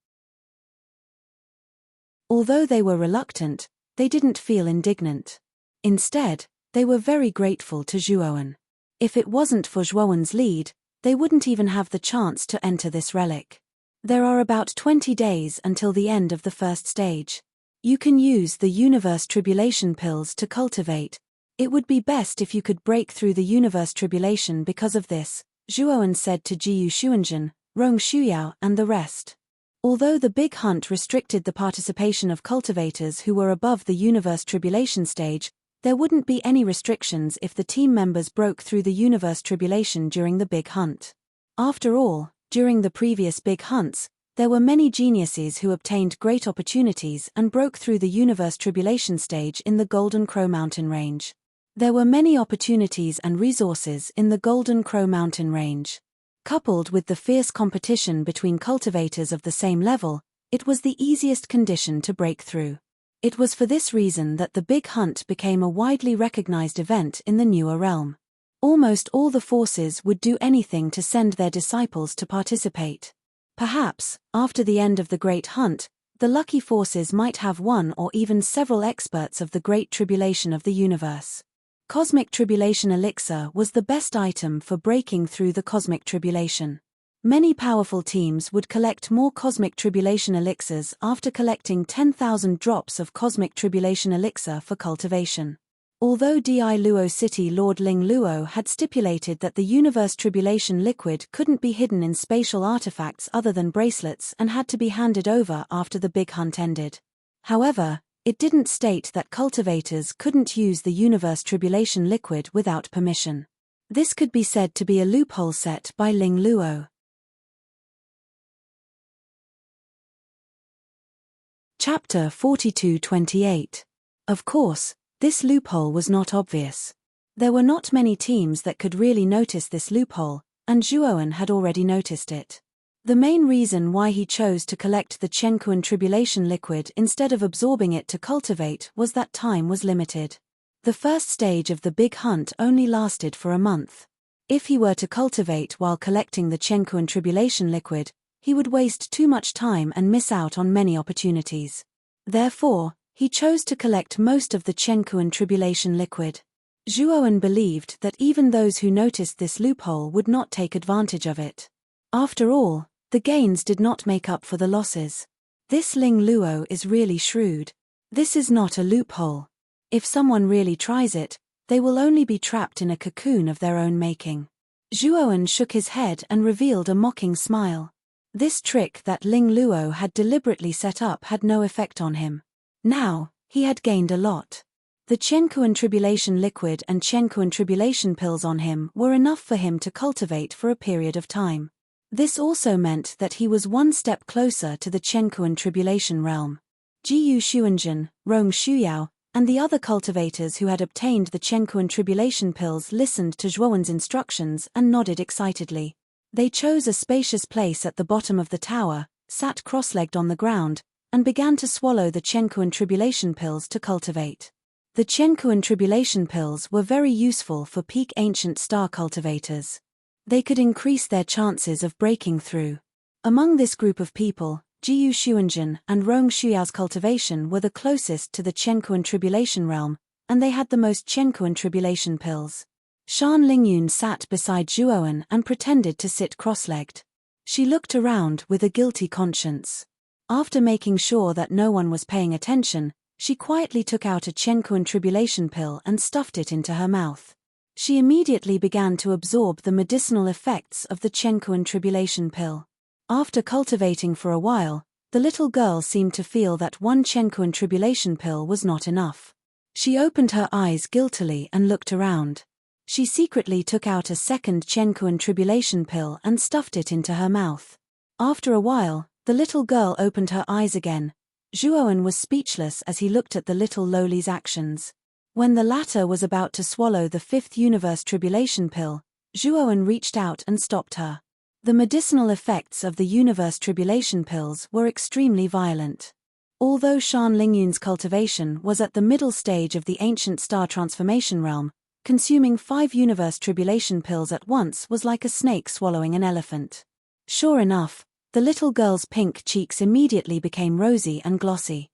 Speaker 1: Although they were reluctant, they didn't feel indignant. Instead, they were very grateful to Zhuo Wen. If it wasn't for Zhuo Wen's lead, they wouldn't even have the chance to enter this relic. There are about 20 days until the end of the first stage. You can use the universe tribulation pills to cultivate. It would be best if you could break through the universe tribulation because of this, Zhuo Wen said to Jiyu Xuanzhen, Rong Shuyao and the rest. Although the big hunt restricted the participation of cultivators who were above the universe tribulation stage, there wouldn't be any restrictions if the team members broke through the universe tribulation during the big hunt. After all, during the previous big hunts, there were many geniuses who obtained great opportunities and broke through the universe tribulation stage in the Golden Crow Mountain Range. There were many opportunities and resources in the Golden Crow Mountain Range. Coupled with the fierce competition between cultivators of the same level, it was the easiest condition to break through. It was for this reason that the big hunt became a widely recognized event in the newer realm. Almost all the forces would do anything to send their disciples to participate. Perhaps, after the end of the Great Hunt, the lucky forces might have one or even several experts of the Great Tribulation of the universe. Cosmic Tribulation Elixir was the best item for breaking through the Cosmic Tribulation. Many powerful teams would collect more Cosmic Tribulation Elixirs after collecting 10,000 drops of Cosmic Tribulation Elixir for cultivation. Although Di Luo City Lord Ling Luo had stipulated that the Universe Tribulation liquid couldn't be hidden in spatial artifacts other than bracelets and had to be handed over after the big hunt ended. However, it didn't state that cultivators couldn't use the Universe Tribulation liquid without permission. This could be said to be a loophole set by Ling Luo. Chapter 42-28. Of course, this loophole was not obvious. There were not many teams that could really notice this loophole, and Zhuowen had already noticed it. The main reason why he chose to collect the Chenkuan Tribulation liquid instead of absorbing it to cultivate was that time was limited. The first stage of the big hunt only lasted for a month. If he were to cultivate while collecting the Chenkuan Tribulation liquid, he would waste too much time and miss out on many opportunities. Therefore, he chose to collect most of the Chenkuan Tribulation liquid. Zhuowen believed that even those who noticed this loophole would not take advantage of it. After all, the gains did not make up for the losses. This Ling Luo is really shrewd. This is not a loophole. If someone really tries it, they will only be trapped in a cocoon of their own making. Zhuowen shook his head and revealed a mocking smile. This trick that Ling Luo had deliberately set up had no effect on him. Now, he had gained a lot. The Chenkuan Tribulation liquid and Chenkuan Tribulation pills on him were enough for him to cultivate for a period of time. This also meant that he was one step closer to the Chenkuan Tribulation realm. Jiyu Xuanzhen, Rong Shuyao, and the other cultivators who had obtained the Chenkuan Tribulation pills listened to Zhuowen's instructions and nodded excitedly. They chose a spacious place at the bottom of the tower, sat cross-legged on the ground, and began to swallow the Chenkuan Tribulation pills to cultivate. The Chenkuan Tribulation pills were very useful for peak ancient star cultivators. They could increase their chances of breaking through. Among this group of people, Jiyu Xuanzhen and Rong Shuyao's cultivation were the closest to the Chenkuan Tribulation realm, and they had the most Chenkuan Tribulation pills. Shan Lingyun sat beside Zhuowen and pretended to sit cross-legged. She looked around with a guilty conscience. After making sure that no one was paying attention, she quietly took out a Chenkuan Tribulation pill and stuffed it into her mouth. She immediately began to absorb the medicinal effects of the Chenkuan Tribulation pill. After cultivating for a while, the little girl seemed to feel that one Chenkuan Tribulation pill was not enough. She opened her eyes guiltily and looked around. She secretly took out a second Chenkuan Tribulation pill and stuffed it into her mouth. After a while, the little girl opened her eyes again. Zhuowen was speechless as he looked at the little lowly's actions. When the latter was about to swallow the fifth Universe Tribulation pill, Zhuowen reached out and stopped her. The medicinal effects of the Universe Tribulation pills were extremely violent. Although Shan Lingyun's cultivation was at the middle stage of the ancient star transformation realm, consuming 5 Universe Tribulation pills at once was like a snake swallowing an elephant. Sure enough, the little girl's pink cheeks immediately became rosy and glossy.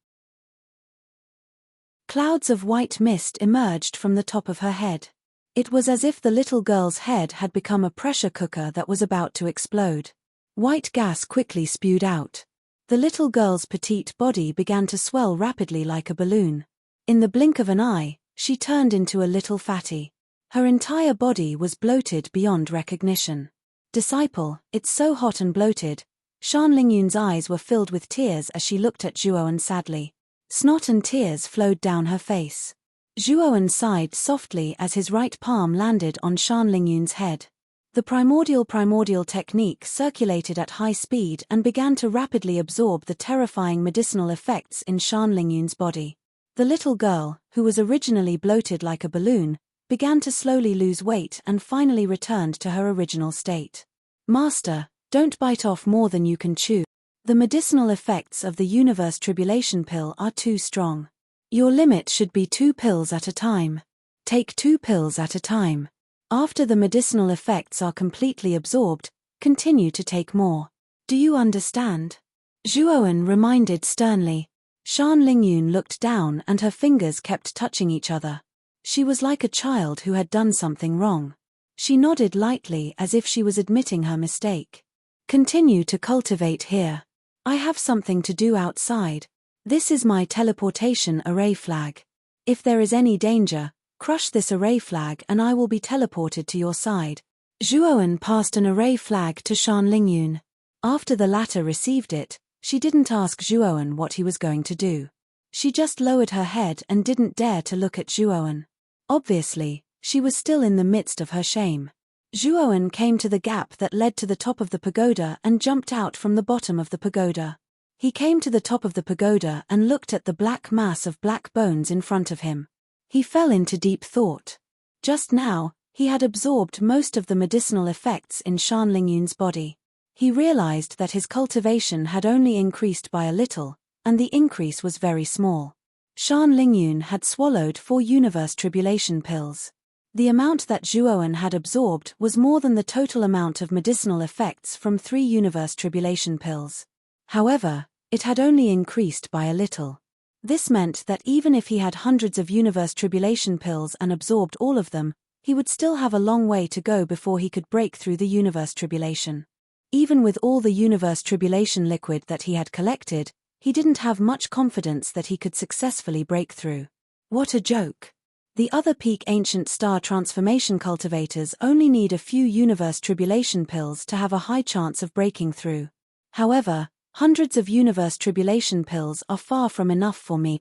Speaker 1: Clouds of white mist emerged from the top of her head. It was as if the little girl's head had become a pressure cooker that was about to explode. White gas quickly spewed out. The little girl's petite body began to swell rapidly like a balloon. In the blink of an eye, she turned into a little fatty. Her entire body was bloated beyond recognition. Disciple, it's so hot and bloated. Shan Lingyun's eyes were filled with tears as she looked at Zhuowen sadly. Snot and tears flowed down her face. Zhuowen sighed softly as his right palm landed on Shan Lingyun's head. The primordial technique circulated at high speed and began to rapidly absorb the terrifying medicinal effects in Shan Lingyun's body. The little girl, who was originally bloated like a balloon, began to slowly lose weight and finally returned to her original state. Master, don't bite off more than you can chew. The medicinal effects of the Universe Tribulation pill are too strong. Your limit should be 2 pills at a time. Take 2 pills at a time. After the medicinal effects are completely absorbed, continue to take more. Do you understand? Zhuowen reminded sternly. Shan Lingyun looked down and her fingers kept touching each other. She was like a child who had done something wrong. She nodded lightly as if she was admitting her mistake. Continue to cultivate here. I have something to do outside. This is my teleportation array flag. If there is any danger, crush this array flag and I will be teleported to your side. Zhuowen passed an array flag to Shan Lingyun. After the latter received it, she didn't ask Zhuowen what he was going to do. She just lowered her head and didn't dare to look at Zhuowen. Obviously, she was still in the midst of her shame. Zhuowen came to the gap that led to the top of the pagoda and jumped out from the bottom of the pagoda. He came to the top of the pagoda and looked at the black mass of black bones in front of him. He fell into deep thought. Just now, he had absorbed most of the medicinal effects in Shan Lingyun's body. He realized that his cultivation had only increased by a little, and the increase was very small. Shan Lingyun had swallowed 4 universe tribulation pills. The amount that Zhuowen had absorbed was more than the total amount of medicinal effects from 3 universe tribulation pills. However, it had only increased by a little. This meant that even if he had hundreds of universe tribulation pills and absorbed all of them, he would still have a long way to go before he could break through the universe tribulation. Even with all the universe tribulation liquid that he had collected, he didn't have much confidence that he could successfully break through. What a joke! The other peak ancient star transformation cultivators only need a few universe tribulation pills to have a high chance of breaking through. However, hundreds of universe tribulation pills are far from enough for me.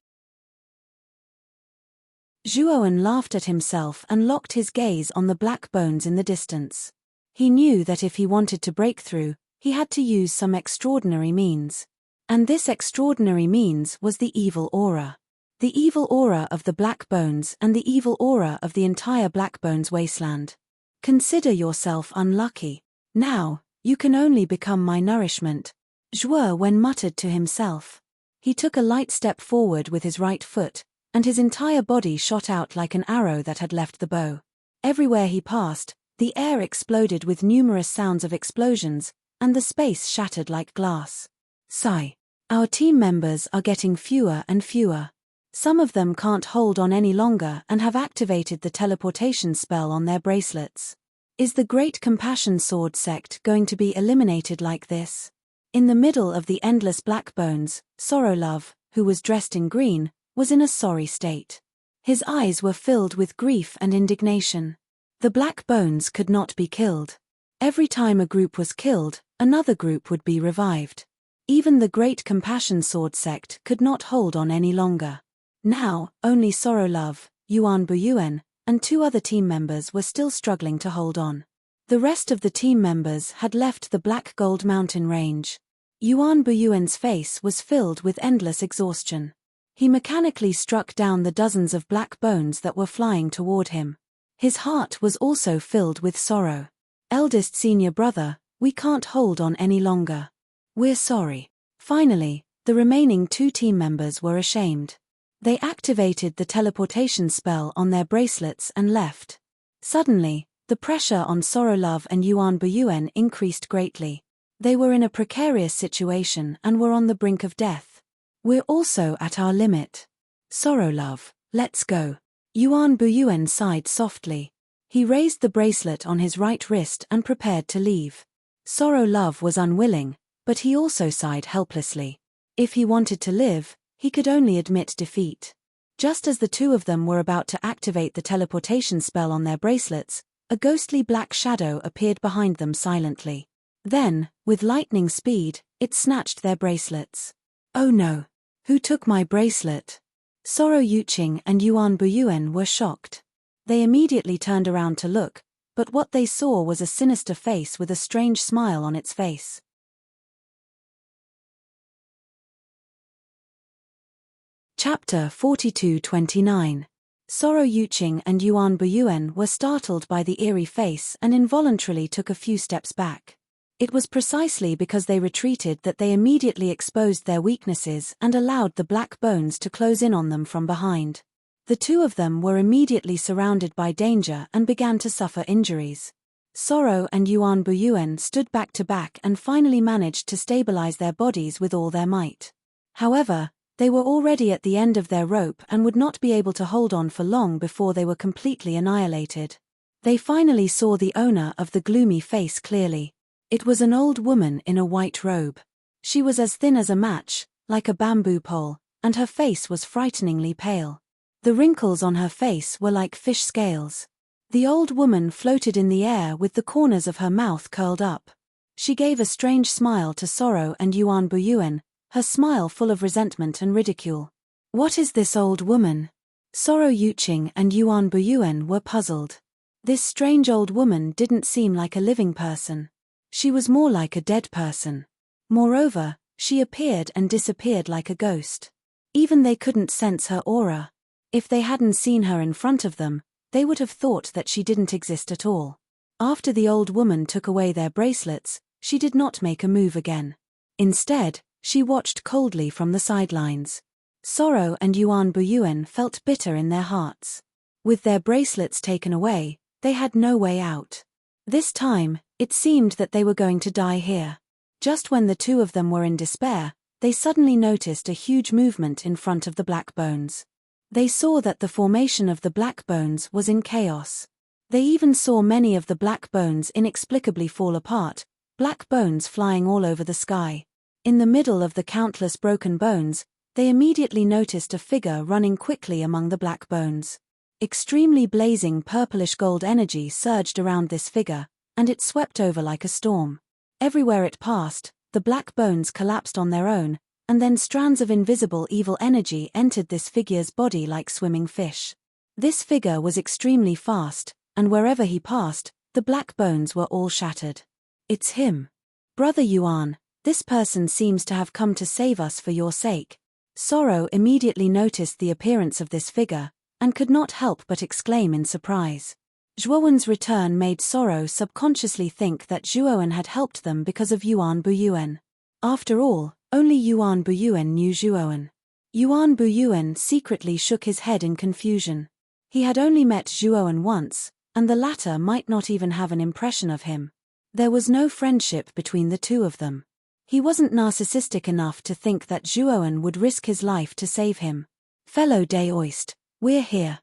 Speaker 1: Zhuowen laughed at himself and locked his gaze on the black bones in the distance. He knew that if he wanted to break through, he had to use some extraordinary means. And this extraordinary means was the evil aura. The evil aura of the black bones and the evil aura of the entire black bones wasteland. Consider yourself unlucky. Now, you can only become my nourishment. Zhuowen muttered to himself. He took a light step forward with his right foot, and his entire body shot out like an arrow that had left the bow. Everywhere he passed, the air exploded with numerous sounds of explosions, and the space shattered like glass. Sigh. Our team members are getting fewer and fewer. Some of them can't hold on any longer and have activated the teleportation spell on their bracelets. Is the Great Compassion Sword sect going to be eliminated like this? In the middle of the endless black bones, Sorrow-Love, who was dressed in green, was in a sorry state. His eyes were filled with grief and indignation. The black bones could not be killed. Every time a group was killed, another group would be revived. Even the Great Compassion Sword sect could not hold on any longer. Now, only Sorrow-Love, Yuan Buyuan, and 2 other team members were still struggling to hold on. The rest of the team members had left the Black Gold Mountain range. Yuan Buyuan's face was filled with endless exhaustion. He mechanically struck down the dozens of black bones that were flying toward him. His heart was also filled with sorrow. Eldest senior brother, we can't hold on any longer. We're sorry. Finally, the remaining 2 team members were ashamed. They activated the teleportation spell on their bracelets and left. Suddenly, the pressure on Sorrow-Love and Yuan Buyuan increased greatly. They were in a precarious situation and were on the brink of death. We're also at our limit. Sorrow-Love, let's go. Yuan Buyuan sighed softly. He raised the bracelet on his right wrist and prepared to leave. Sorrow-Love was unwilling, but he also sighed helplessly. If he wanted to live, he could only admit defeat. Just as the 2 of them were about to activate the teleportation spell on their bracelets, a ghostly black shadow appeared behind them silently. Then, with lightning speed, it snatched their bracelets. Oh no! Who took my bracelet? Sorrow Yuqing and Yuan Buyuan were shocked. They immediately turned around to look, but what they saw was a sinister face with a strange smile on its face. Chapter 42-29. Sorrow Yuqing and Yuan Buyuan were startled by the eerie face and involuntarily took a few steps back. It was precisely because they retreated that they immediately exposed their weaknesses and allowed the black bones to close in on them from behind. The 2 of them were immediately surrounded by danger and began to suffer injuries. Sorrow and Yuan Buyuan stood back to back and finally managed to stabilize their bodies with all their might. However, they were already at the end of their rope and would not be able to hold on for long before they were completely annihilated. They finally saw the owner of the gloomy face clearly. It was an old woman in a white robe. She was as thin as a match, like a bamboo pole, and her face was frighteningly pale. The wrinkles on her face were like fish scales. The old woman floated in the air with the corners of her mouth curled up. She gave a strange smile to Sorrow and Yuan Buyuan, her smile full of resentment and ridicule. What is this old woman? Sorrow Yuqing and Yuan Buyuan were puzzled. This strange old woman didn't seem like a living person. She was more like a dead person. Moreover, She appeared and disappeared like a ghost. Even they couldn't sense her aura. If they hadn't seen her in front of them, they would have thought that she didn't exist at all. After the old woman took away their bracelets, she did not make a move again. Instead, she watched coldly from the sidelines. Sorrow and Yuan Buyuan felt bitter in their hearts. With their bracelets taken away, they had no way out. This time, it seemed that they were going to die here. Just when the two of them were in despair, they suddenly noticed a huge movement in front of the black bones. They saw that the formation of the black bones was in chaos. They even saw many of the black bones inexplicably fall apart, black bones flying all over the sky. In the middle of the countless broken bones, they immediately noticed a figure running quickly among the black bones. Extremely blazing purplish gold energy surged around this figure, and it swept over like a storm. Everywhere it passed, the black bones collapsed on their own, and then strands of invisible evil energy entered this figure's body like swimming fish. This figure was extremely fast, and wherever he passed, the black bones were all shattered. It's him. Brother Yuan, this person seems to have come to save us for your sake. Sorrow immediately noticed the appearance of this figure, and could not help but exclaim in surprise. Zhuowen's return made Sorrow subconsciously think that Zhuowen had helped them because of Yuan Buyuan. After all, only Yuan Buyuan knew Zhuowen. Yuan Buyuan secretly shook his head in confusion. He had only met Zhuowen once, and the latter might not even have an impression of him. There was no friendship between the two of them. He wasn't narcissistic enough to think that Zhuowen would risk his life to save him. Fellow Daoist, we're here.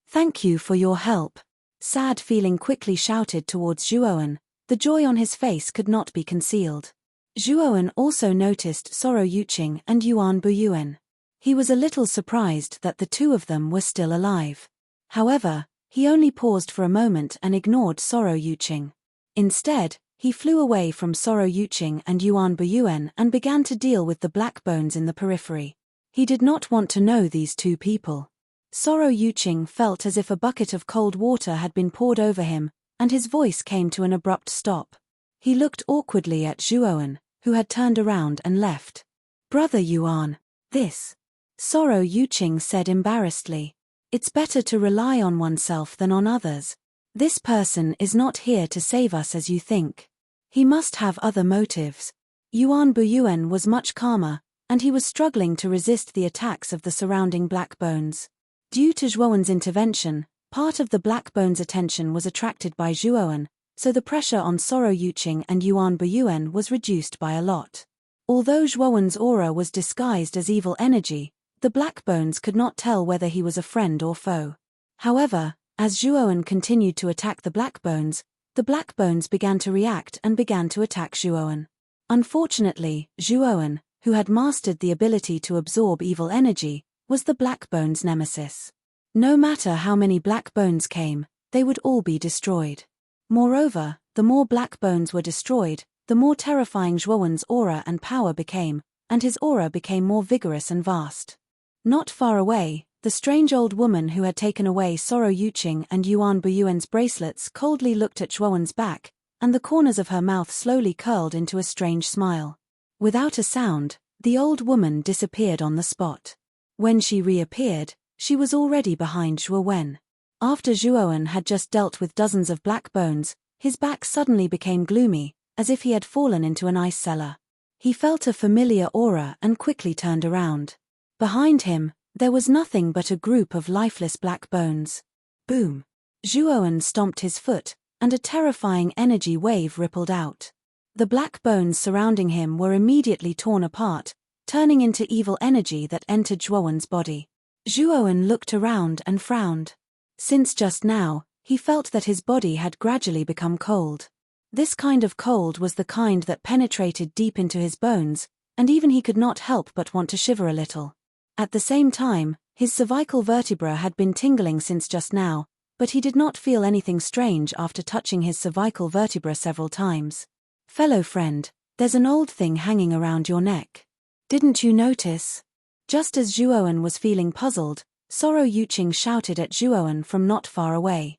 Speaker 1: Thank you for your help. Sad feeling quickly shouted towards Zhuowen. The joy on his face could not be concealed. Zhuowen also noticed Sorrow Yuqing and Yuan Buyuan. He was a little surprised that the two of them were still alive. However, he only paused for a moment and ignored Sorrow Yuqing. Instead, he flew away from Sorrow Yuqing and Yuan Buyuan and began to deal with the black bones in the periphery. He did not want to know these two people. Sorrow Yuqing felt as if a bucket of cold water had been poured over him, and his voice came to an abrupt stop. He looked awkwardly at Zhuowen, who had turned around and left. Brother Yuan, this. Sorrow Yuqing said embarrassedly. It's better to rely on oneself than on others. This person is not here to save us as you think. He must have other motives. Yuan Buyuan was much calmer, and he was struggling to resist the attacks of the surrounding black bones. Due to Zhuowen's intervention, part of the black bones' attention was attracted by Zhuowen, so the pressure on Sorrow Yuqing and Yuan Buyuan was reduced by a lot. Although Zhuowen's aura was disguised as evil energy, the black bones could not tell whether he was a friend or foe. However, as Zhuowen continued to attack the black bones began to react and began to attack Zhuowen. Unfortunately, Zhuowen, who had mastered the ability to absorb evil energy, was the black bones' nemesis. No matter how many black bones came, they would all be destroyed. Moreover, the more black bones were destroyed, the more terrifying Zhuowen's aura and power became, and his aura became more vigorous and vast. Not far away, the strange old woman who had taken away Sorrow Yuqing and Yuan Buyuan's bracelets coldly looked at Zhuowen's back, and the corners of her mouth slowly curled into a strange smile. Without a sound, the old woman disappeared on the spot. When she reappeared, she was already behind Zhuowen. After Zhuowen had just dealt with dozens of black bones, his back suddenly became gloomy, as if he had fallen into an ice cellar. He felt a familiar aura and quickly turned around. Behind him, there was nothing but a group of lifeless black bones. Boom! Zhuowen stomped his foot, and a terrifying energy wave rippled out. The black bones surrounding him were immediately torn apart, turning into evil energy that entered Zhuowen's body. Zhuowen looked around and frowned. Since just now, he felt that his body had gradually become cold. This kind of cold was the kind that penetrated deep into his bones, and even he could not help but want to shiver a little. At the same time, his cervical vertebra had been tingling since just now, but he did not feel anything strange after touching his cervical vertebra several times. Fellow friend, there's an old thing hanging around your neck. Didn't you notice? Just as Zhuowen was feeling puzzled, Sorrow Yuqing shouted at Zhuowen from not far away.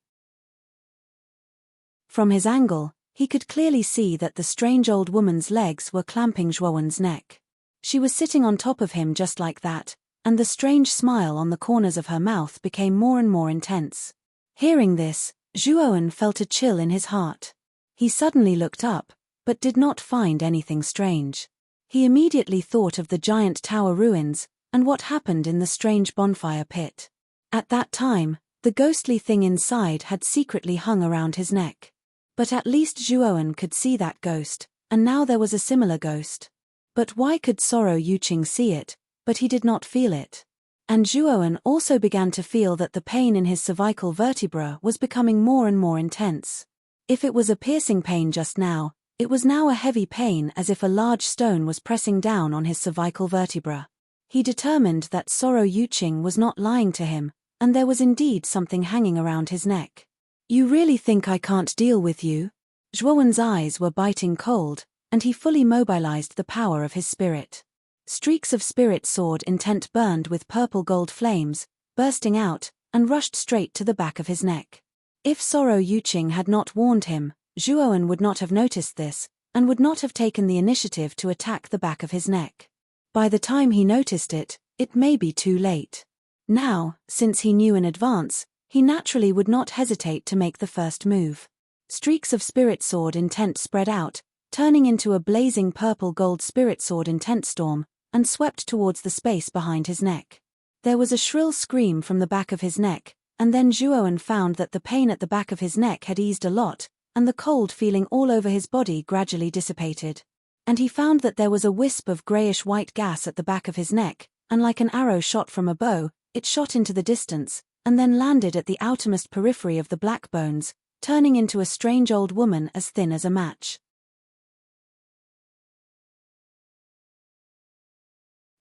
Speaker 1: From his angle, He could clearly see that the strange old woman's legs were clamping Zhuowen's neck. She was sitting on top of him just like that, and the strange smile on the corners of her mouth became more and more intense. Hearing this, Zhuowen felt a chill in his heart. He suddenly looked up, but did not find anything strange. He immediately thought of the giant tower ruins, and what happened in the strange bonfire pit. At that time, the ghostly thing inside had secretly hung around his neck. But at least Zhuowen could see that ghost, and now there was a similar ghost. But why could Sorrow Yuqing see it, but he did not feel it? And Zhuowen also began to feel that the pain in his cervical vertebra was becoming more and more intense. If it was a piercing pain just now, it was now a heavy pain, as if a large stone was pressing down on his cervical vertebra. He determined that Sorrow Yuqing was not lying to him, and there was indeed something hanging around his neck. "You really think I can't deal with you?" Zhuowen's eyes were biting cold, and he fully mobilized the power of his spirit. Streaks of spirit sword intent burned with purple-gold flames, bursting out, and rushed straight to the back of his neck. If Sorrow Yuqing had not warned him, Zhuowen would not have noticed this, and would not have taken the initiative to attack the back of his neck. By the time he noticed it, it may be too late. Now, since he knew in advance, he naturally would not hesitate to make the first move. Streaks of spirit sword intent spread out, turning into a blazing purple-gold spirit sword intent storm, and swept towards the space behind his neck. There was a shrill scream from the back of his neck, and then Zhuowen found that the pain at the back of his neck had eased a lot, and the cold feeling all over his body gradually dissipated. And he found that there was a wisp of grayish-white gas at the back of his neck, and like an arrow shot from a bow, it shot into the distance, and then landed at the outermost periphery of the black bones, turning into a strange old woman as thin as a match.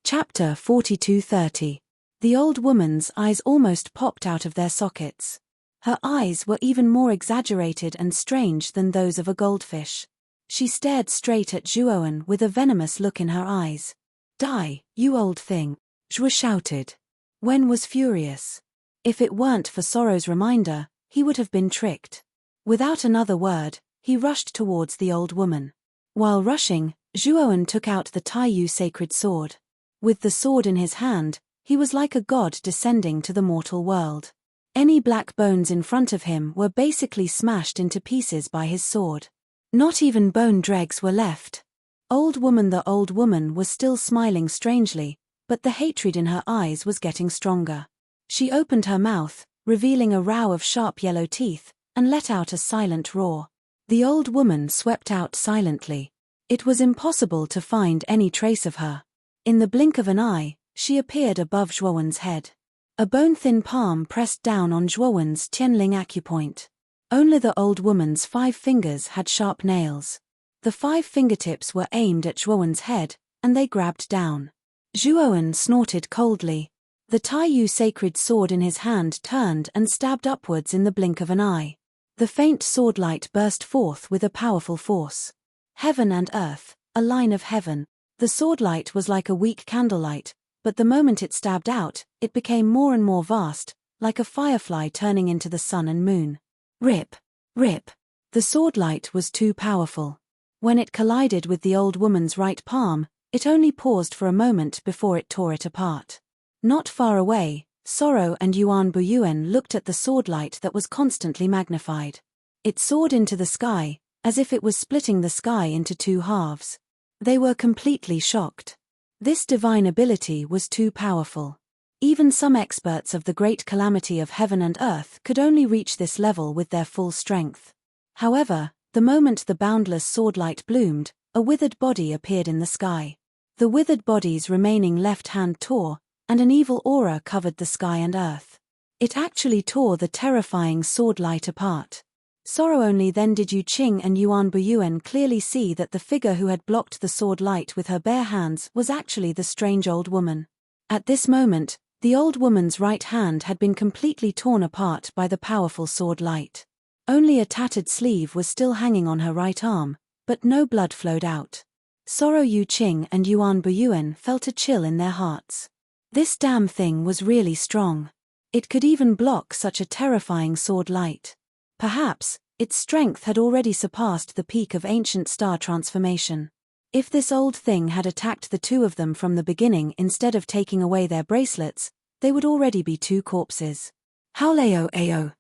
Speaker 1: Chapter 42:30. The old woman's eyes almost popped out of their sockets. Her eyes were even more exaggerated and strange than those of a goldfish. She stared straight at Zhuowen with a venomous look in her eyes. "Die, you old thing," Zhuo shouted. Wen was furious. If it weren't for Sorrow's reminder, he would have been tricked. Without another word, he rushed towards the old woman. While rushing, Zhuowen took out the Taiyu sacred sword. With the sword in his hand, he was like a god descending to the mortal world. Any black bones in front of him were basically smashed into pieces by his sword. Not even bone dregs were left. The old woman was still smiling strangely, but the hatred in her eyes was getting stronger. She opened her mouth, revealing a row of sharp yellow teeth, and let out a silent roar. The old woman swept out silently. It was impossible to find any trace of her. In the blink of an eye, she appeared above Zhuowen's head. A bone-thin palm pressed down on Zhuowen's Tianling acupoint. Only the old woman's 5 fingers had sharp nails. The 5 fingertips were aimed at Zhuowen's head, and they grabbed down. Zhuowen snorted coldly. The Taiyu sacred sword in his hand turned and stabbed upwards in the blink of an eye. The faint sword light burst forth with a powerful force. Heaven and earth, a line of heaven. The sword light was like a weak candlelight, but the moment it stabbed out, it became more and more vast, like a firefly turning into the sun and moon. Rip! Rip! The sword light was too powerful. When it collided with the old woman's right palm, it only paused for a moment before it tore it apart. Not far away, Sorrow and Yuan Buyuan looked at the sword light that was constantly magnified. It soared into the sky, as if it was splitting the sky into 2 halves. They were completely shocked. This divine ability was too powerful. Even some experts of the great calamity of heaven and earth could only reach this level with their full strength. However, the moment the boundless sword light bloomed, a withered body appeared in the sky. The withered body's remaining left hand tore, and an evil aura covered the sky and earth. It actually tore the terrifying sword light apart. Sorrow only then did Yuqing and Yuan Buyuan clearly see that the figure who had blocked the sword light with her bare hands was actually the strange old woman. At this moment, the old woman's right hand had been completely torn apart by the powerful sword light. Only a tattered sleeve was still hanging on her right arm, but no blood flowed out. Sorrow Yuqing and Yuan Buyuan felt a chill in their hearts. This damn thing was really strong. It could even block such a terrifying sword light. Perhaps, Its strength had already surpassed the peak of ancient star transformation. If this old thing had attacked the two of them from the beginning instead of taking away their bracelets, they would already be two corpses. Howleo ao.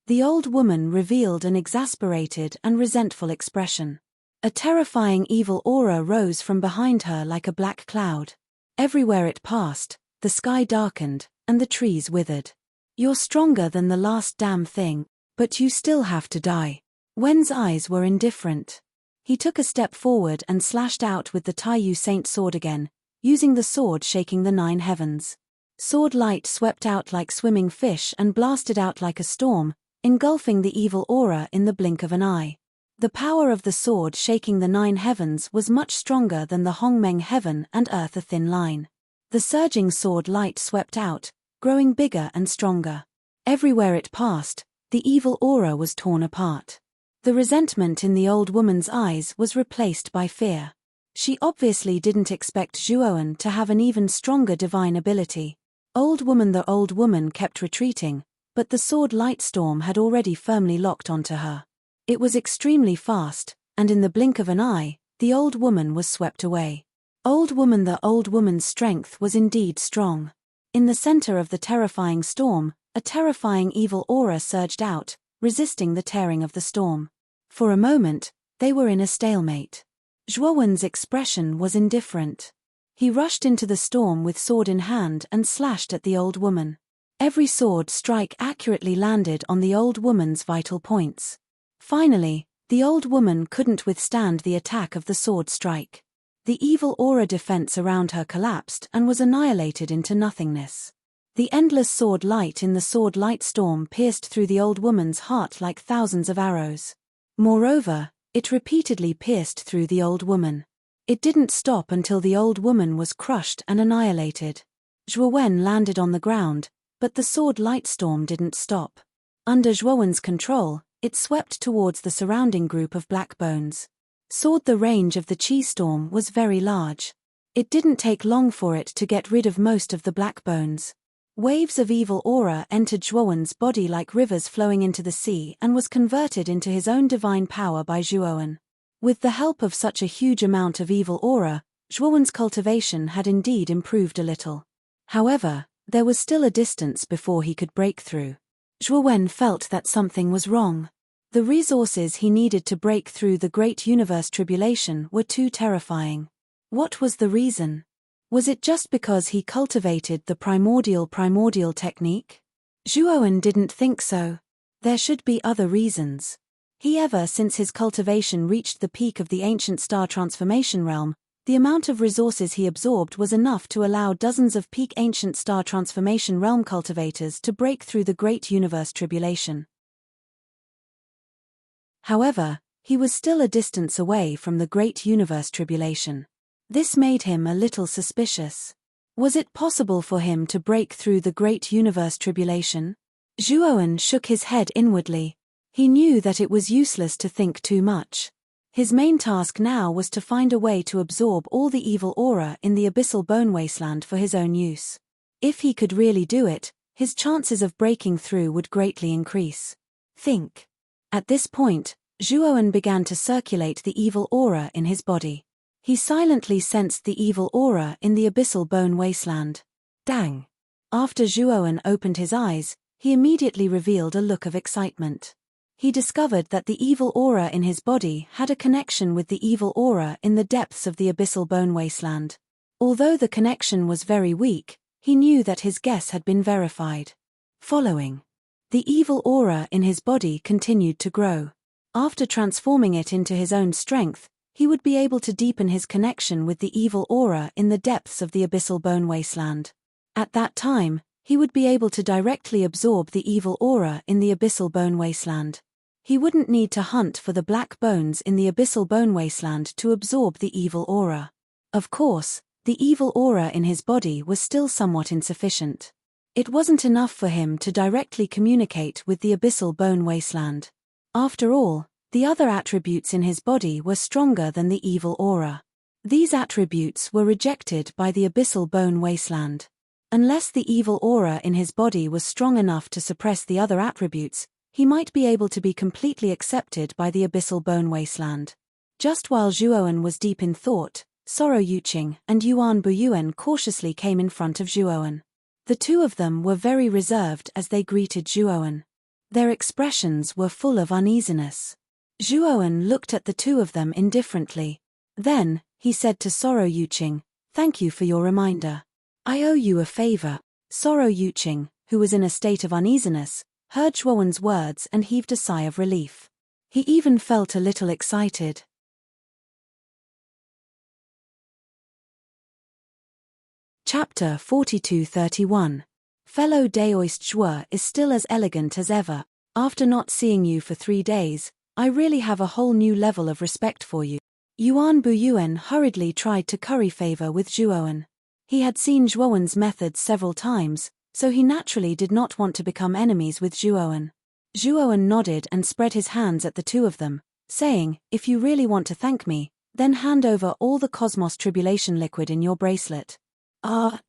Speaker 1: The old woman revealed an exasperated and resentful expression. A terrifying evil aura rose from behind her like a black cloud. Everywhere it passed, the sky darkened, and the trees withered. You're stronger than the last damn thing, but you still have to die. Wen's eyes were indifferent. He took a step forward and slashed out with the Taiyu Saint sword again, using the sword shaking the 9 heavens. Sword light swept out like swimming fish and blasted out like a storm, engulfing the evil aura in the blink of an eye. The power of the sword shaking the 9 heavens was much stronger than the Hongmeng heaven and earth a thin line. The surging sword light swept out, growing bigger and stronger. Everywhere it passed, the evil aura was torn apart. The resentment in the old woman's eyes was replaced by fear. She obviously didn't expect Zhuowen to have an even stronger divine ability. The old woman kept retreating, but the sword light storm had already firmly locked onto her. It was extremely fast, and in the blink of an eye, the old woman was swept away. The old woman's strength was indeed strong. In the center of the terrifying storm, a terrifying evil aura surged out, resisting the tearing of the storm. For a moment, they were in a stalemate. Zhuowen's expression was indifferent. He rushed into the storm with sword in hand and slashed at the old woman. Every sword strike accurately landed on the old woman's vital points. Finally, the old woman couldn't withstand the attack of the sword strike. The evil aura defense around her collapsed and was annihilated into nothingness. The endless sword light in the sword light storm pierced through the old woman's heart like thousands of arrows. Moreover, it repeatedly pierced through the old woman. It didn't stop until the old woman was crushed and annihilated. Zhuowen landed on the ground, but the sword light storm didn't stop. Under Zhuowen's control, it swept towards the surrounding group of black bones. The range of the chi storm was very large. It didn't take long for it to get rid of most of the black bones. Waves of evil aura entered Zhuowen's body like rivers flowing into the sea and was converted into his own divine power by Zhuowen. With the help of such a huge amount of evil aura, Zhuowen's cultivation had indeed improved a little. However, there was still a distance before he could break through. Zhuowen felt that something was wrong. The resources he needed to break through the great universe tribulation were too terrifying. What was the reason? Was it just because he cultivated the primordial technique? Zhuowen didn't think so. There should be other reasons. Ever since his cultivation reached the peak of the ancient star transformation realm, the amount of resources he absorbed was enough to allow dozens of peak ancient star transformation realm cultivators to break through the great universe tribulation. However, he was still a distance away from the great universe tribulation. This made him a little suspicious. Was it possible for him to break through the great universe tribulation? Zhuowen shook his head inwardly. He knew that it was useless to think too much. His main task now was to find a way to absorb all the evil aura in the abyssal bone wasteland for his own use. If he could really do it, his chances of breaking through would greatly increase. Think. At this point, Zhuowen began to circulate the evil aura in his body. He silently sensed the evil aura in the abyssal bone wasteland. Dang! After Zhuowen opened his eyes, he immediately revealed a look of excitement. He discovered that the evil aura in his body had a connection with the evil aura in the depths of the abyssal bone wasteland. Although the connection was very weak, he knew that his guess had been verified. Following. The evil aura in his body continued to grow. After transforming it into his own strength, he would be able to deepen his connection with the evil aura in the depths of the abyssal bone wasteland. At that time, he would be able to directly absorb the evil aura in the abyssal bone wasteland. He wouldn't need to hunt for the black bones in the abyssal bone wasteland to absorb the evil aura. Of course, the evil aura in his body was still somewhat insufficient. It wasn't enough for him to directly communicate with the abyssal bone wasteland. After all, the other attributes in his body were stronger than the evil aura. These attributes were rejected by the abyssal bone wasteland. Unless the evil aura in his body was strong enough to suppress the other attributes, he might be able to be completely accepted by the abyssal bone wasteland. Just while Zhuowen was deep in thought, Soro Yuqing and Yuan Buyuan cautiously came in front of Zhuowen. The two of them were very reserved as they greeted Zhuowen. Their expressions were full of uneasiness. Zhuowen looked at the two of them indifferently. Then, he said to Soro Yuqing, "Thank you for your reminder. I owe you a favor." Soro Yuqing, who was in a state of uneasiness, heard Zhuowen's words and heaved a sigh of relief. He even felt a little excited. Chapter 42-31. Fellow Daoist Zhuo is still as elegant as ever. After not seeing you for 3 days, I really have a whole new level of respect for you. Yuan Buyuan hurriedly tried to curry favor with Zhuowen. He had seen Zhuowen's methods several times, so he naturally did not want to become enemies with Zhuowen. Zhuowen nodded and spread his hands at the two of them, saying, "If you really want to thank me, then hand over all the Cosmos Tribulation liquid in your bracelet."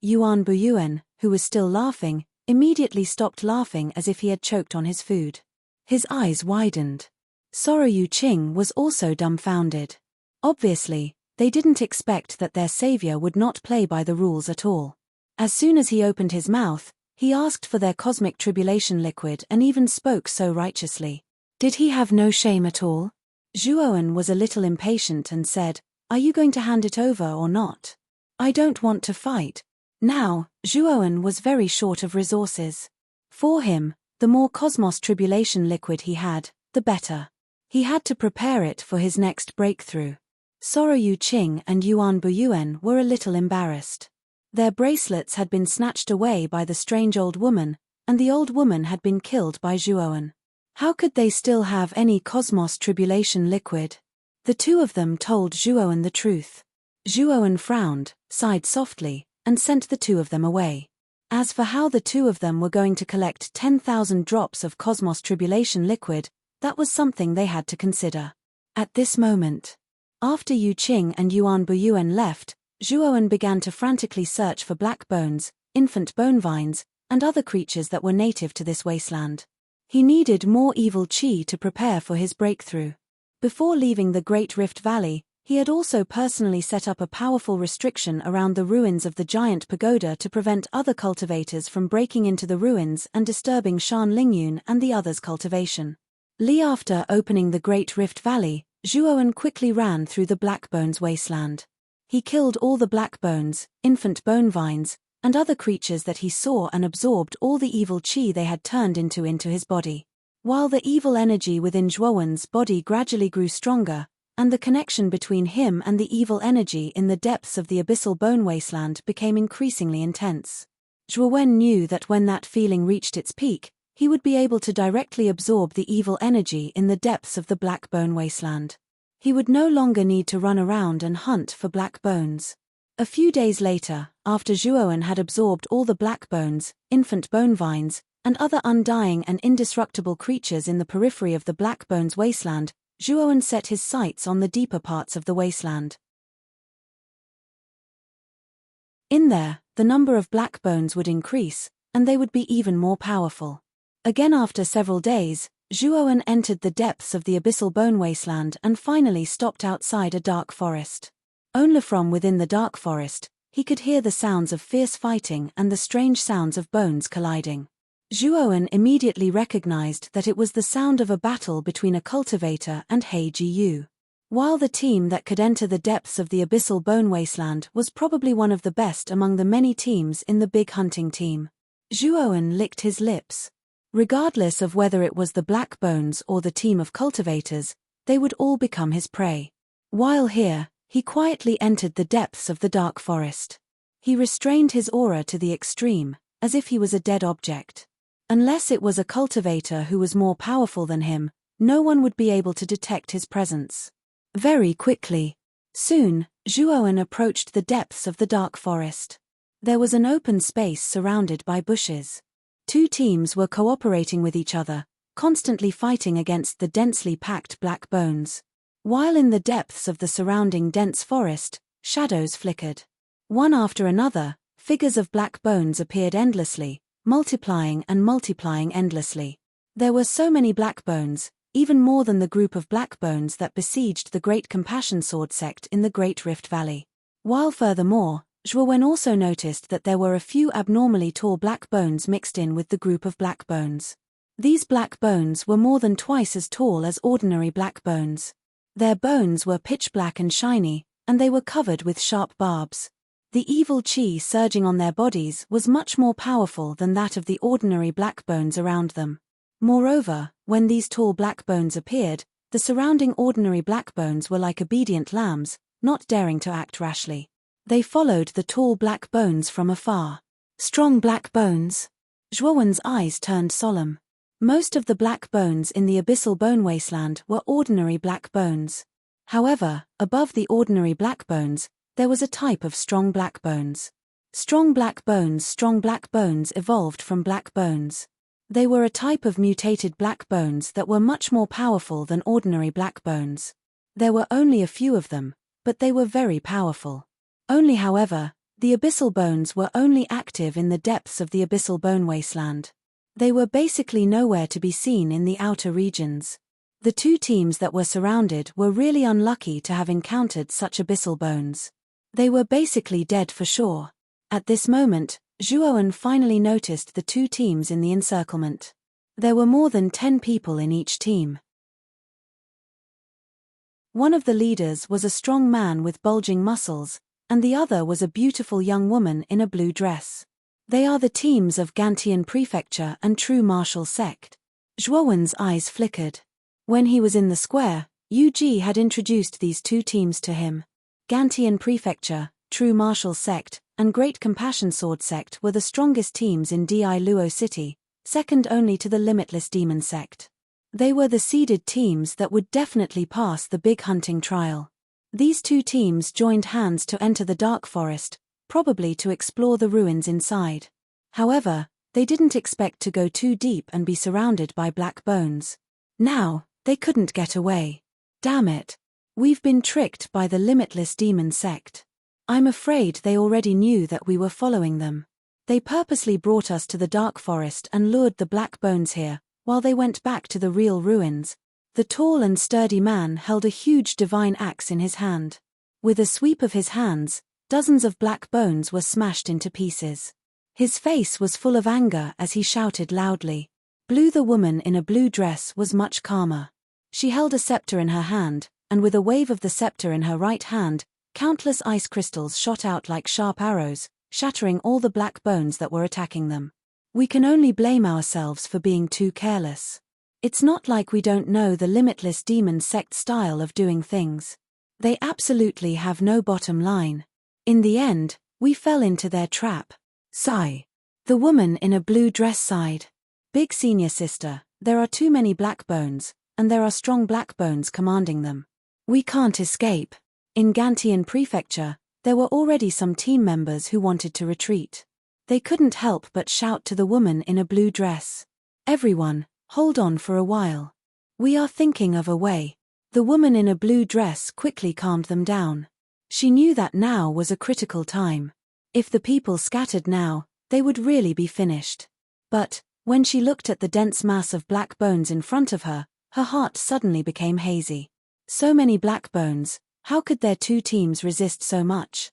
Speaker 1: Yuan Buyuan, who was still laughing, immediately stopped laughing as if he had choked on his food. His eyes widened. Soro Yuqing was also dumbfounded. Obviously, they didn't expect that their savior would not play by the rules at all. As soon as he opened his mouth, he asked for their cosmic tribulation liquid and even spoke so righteously. Did he have no shame at all? Zhuowen was a little impatient and said, "Are you going to hand it over or not? I don't want to fight." Now, Zhuowen was very short of resources. For him, the more Cosmos Tribulation liquid he had, the better. He had to prepare it for his next breakthrough. Soro Yuqing and Yuan Buyuan were a little embarrassed. Their bracelets had been snatched away by the strange old woman, and the old woman had been killed by Zhuowen. How could they still have any Cosmos Tribulation liquid? The two of them told Zhuowen the truth. Zhuowen frowned, sighed softly, and sent the two of them away. As for how the two of them were going to collect 10,000 drops of Cosmos Tribulation liquid, that was something they had to consider. At this moment, after Yuqing and Yuan Buyuan left, Zhuowen began to frantically search for black bones, infant bone vines, and other creatures that were native to this wasteland. He needed more evil qi to prepare for his breakthrough. Before leaving the Great Rift Valley, he had also personally set up a powerful restriction around the ruins of the giant pagoda to prevent other cultivators from breaking into the ruins and disturbing Shan Lingyun and the others' cultivation. After opening the Great Rift Valley, Zhuowen quickly ran through the Black Bones wasteland. He killed all the black bones, infant bone vines, and other creatures that he saw and absorbed all the evil qi they had turned into his body. While the evil energy within Zhuowen's body gradually grew stronger, and the connection between him and the evil energy in the depths of the abyssal bone wasteland became increasingly intense. Zhuowen knew that when that feeling reached its peak, he would be able to directly absorb the evil energy in the depths of the black bone wasteland. He would no longer need to run around and hunt for black bones. A few days later, after Zhuowen had absorbed all the black bones, infant bone vines, and other undying and indestructible creatures in the periphery of the black bones wasteland, Zhuowen set his sights on the deeper parts of the wasteland. In there, the number of black bones would increase, and they would be even more powerful. Again after several days, Zhuowen entered the depths of the abyssal bone wasteland and finally stopped outside a dark forest. Only from within the dark forest, he could hear the sounds of fierce fighting and the strange sounds of bones colliding. Zhuowen immediately recognized that it was the sound of a battle between a cultivator and He Jiyu. While the team that could enter the depths of the abyssal bone wasteland was probably one of the best among the many teams in the big hunting team, Zhuowen licked his lips. Regardless of whether it was the Black Bones or the team of cultivators, they would all become his prey. While here, he quietly entered the depths of the dark forest. He restrained his aura to the extreme, as if he was a dead object. Unless it was a cultivator who was more powerful than him, no one would be able to detect his presence. Very quickly. Soon, Zhuowen approached the depths of the dark forest. There was an open space surrounded by bushes. Two teams were cooperating with each other, constantly fighting against the densely packed black bones. While in the depths of the surrounding dense forest, shadows flickered. One after another, figures of black bones appeared endlessly, multiplying and multiplying endlessly. There were so many black bones, even more than the group of black bones that besieged the Great Compassion Sword sect in the Great Rift Valley. While furthermore, Zhuowen also noticed that there were a few abnormally tall black bones mixed in with the group of black bones. These black bones were more than twice as tall as ordinary black bones. Their bones were pitch black and shiny, and they were covered with sharp barbs. The evil chi surging on their bodies was much more powerful than that of the ordinary black bones around them. Moreover, when these tall black bones appeared, the surrounding ordinary black bones were like obedient lambs, not daring to act rashly. They followed the tall black bones from afar. Strong black bones. Zhuowen's eyes turned solemn. Most of the black bones in the abyssal bone wasteland were ordinary black bones. However, above the ordinary black bones, there was a type of strong black bones. Strong black bones evolved from black bones. They were a type of mutated black bones that were much more powerful than ordinary black bones. There were only a few of them, but they were very powerful. Only however, the abyssal bones were only active in the depths of the abyssal bone wasteland. They were basically nowhere to be seen in the outer regions. The two teams that were surrounded were really unlucky to have encountered such abyssal bones. They were basically dead for sure. At this moment, Zhuowen finally noticed the two teams in the encirclement. There were more than 10 people in each team. One of the leaders was a strong man with bulging muscles, and the other was a beautiful young woman in a blue dress. They are the teams of Gantian Prefecture and True Martial Sect. Zhuowen's eyes flickered. When he was in the square, Yu Ji had introduced these two teams to him. Gantian Prefecture, True Martial Sect, and Great Compassion Sword Sect were the strongest teams in Di Luo City, second only to the Limitless Demon Sect. They were the seeded teams that would definitely pass the big hunting trial. These two teams joined hands to enter the Dark Forest, probably to explore the ruins inside. However, they didn't expect to go too deep and be surrounded by black bones. Now, they couldn't get away. Damn it. We've been tricked by the Limitless Demon Sect. I'm afraid they already knew that we were following them. They purposely brought us to the Dark Forest and lured the black bones here, while they went back to the real ruins. The tall and sturdy man held a huge divine axe in his hand. With a sweep of his hands, dozens of black bones were smashed into pieces. His face was full of anger as he shouted loudly. Blue, the woman in a blue dress, was much calmer. She held a scepter in her hand, and with a wave of the scepter in her right hand, countless ice crystals shot out like sharp arrows, shattering all the black bones that were attacking them. We can only blame ourselves for being too careless. It's not like we don't know the Limitless Demon Sect style of doing things. They absolutely have no bottom line. In the end, we fell into their trap. Sigh. The woman in a blue dress sighed. Big senior sister, there are too many black bones, and there are strong black bones commanding them. We can't escape. In Gantian Prefecture, there were already some team members who wanted to retreat. They couldn't help but shout to the woman in a blue dress. Everyone, hold on for a while. We are thinking of a way. The woman in a blue dress quickly calmed them down. She knew that now was a critical time. If the people scattered now, they would really be finished. But, when she looked at the dense mass of black bones in front of her, her heart suddenly became hazy. So many black bones, how could their two teams resist so much?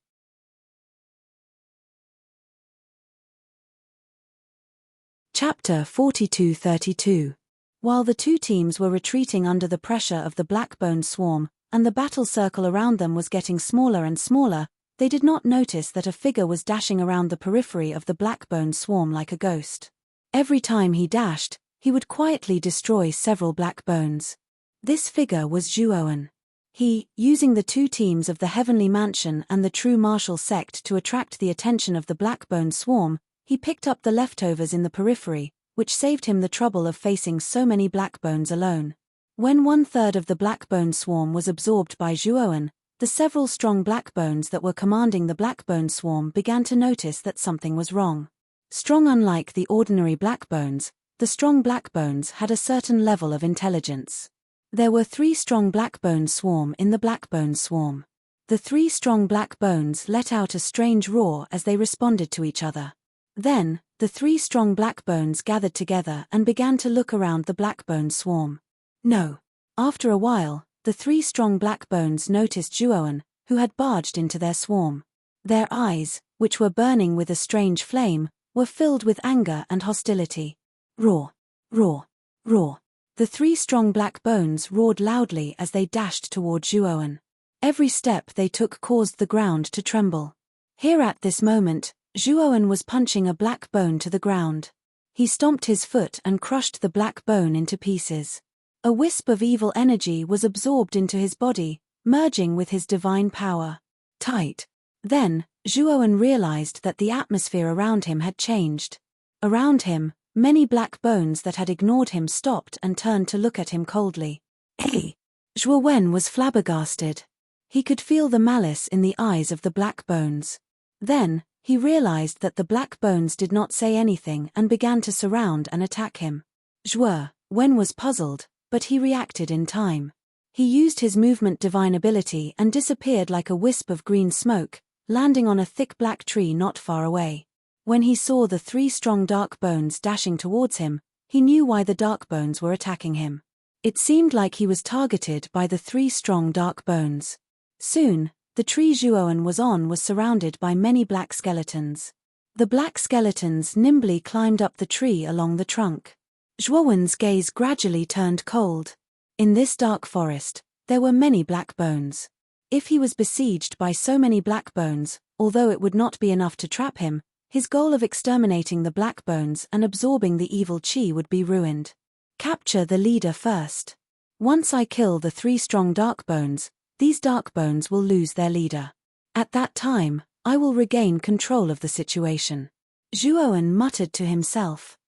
Speaker 1: Chapter 42-32. While the two teams were retreating under the pressure of the black bone swarm, and the battle circle around them was getting smaller and smaller, they did not notice that a figure was dashing around the periphery of the black bone swarm like a ghost. Every time he dashed, he would quietly destroy several black bones. This figure was Zhuowen. He, using the two teams of the Heavenly Mansion and the True Martial Sect to attract the attention of the black bone swarm, he picked up the leftovers in the periphery, which saved him the trouble of facing so many black bones alone. When 1/3 of the black bone swarm was absorbed by Zhuowen, the several strong black bones that were commanding the black bone swarm began to notice that something was wrong. Strong, unlike the ordinary black bones, the strong black bones had a certain level of intelligence. There were 3 strong black bone swarm in the black bone swarm. The 3 strong black bones let out a strange roar as they responded to each other. Then, the 3 strong black bones gathered together and began to look around the black bone swarm. No. After a while, the 3 strong black bones noticed Zhuowen, who had barged into their swarm. Their eyes, which were burning with a strange flame, were filled with anger and hostility. Roar! Roar! Roar! The 3 strong black bones roared loudly as they dashed toward Zhuowen. Every step they took caused the ground to tremble. Here at this moment, Zhuowen was punching a black bone to the ground. He stomped his foot and crushed the black bone into pieces. A wisp of evil energy was absorbed into his body, merging with his divine power. Tight. Then, Zhuowen realized that the atmosphere around him had changed. Around him, many black bones that had ignored him stopped and turned to look at him coldly. Hey! Zhuowen was flabbergasted. He could feel the malice in the eyes of the black bones. Then, he realized that the black bones did not say anything and began to surround and attack him. Zhuowen was puzzled, but he reacted in time. He used his movement divine ability and disappeared like a wisp of green smoke, landing on a thick black tree not far away. When he saw the 3 strong dark bones dashing towards him, he knew why the dark bones were attacking him. It seemed like he was targeted by the 3 strong dark bones. Soon, the tree Zhuowen was on was surrounded by many black skeletons. The black skeletons nimbly climbed up the tree along the trunk. Zhuowen's gaze gradually turned cold. In this dark forest, there were many black bones. If he was besieged by so many black bones, although it would not be enough to trap him, his goal of exterminating the black bones and absorbing the evil chi would be ruined. Capture the leader first. Once I kill the 3 strong dark bones, these dark bones will lose their leader. At that time, I will regain control of the situation. Zhuowen muttered to himself.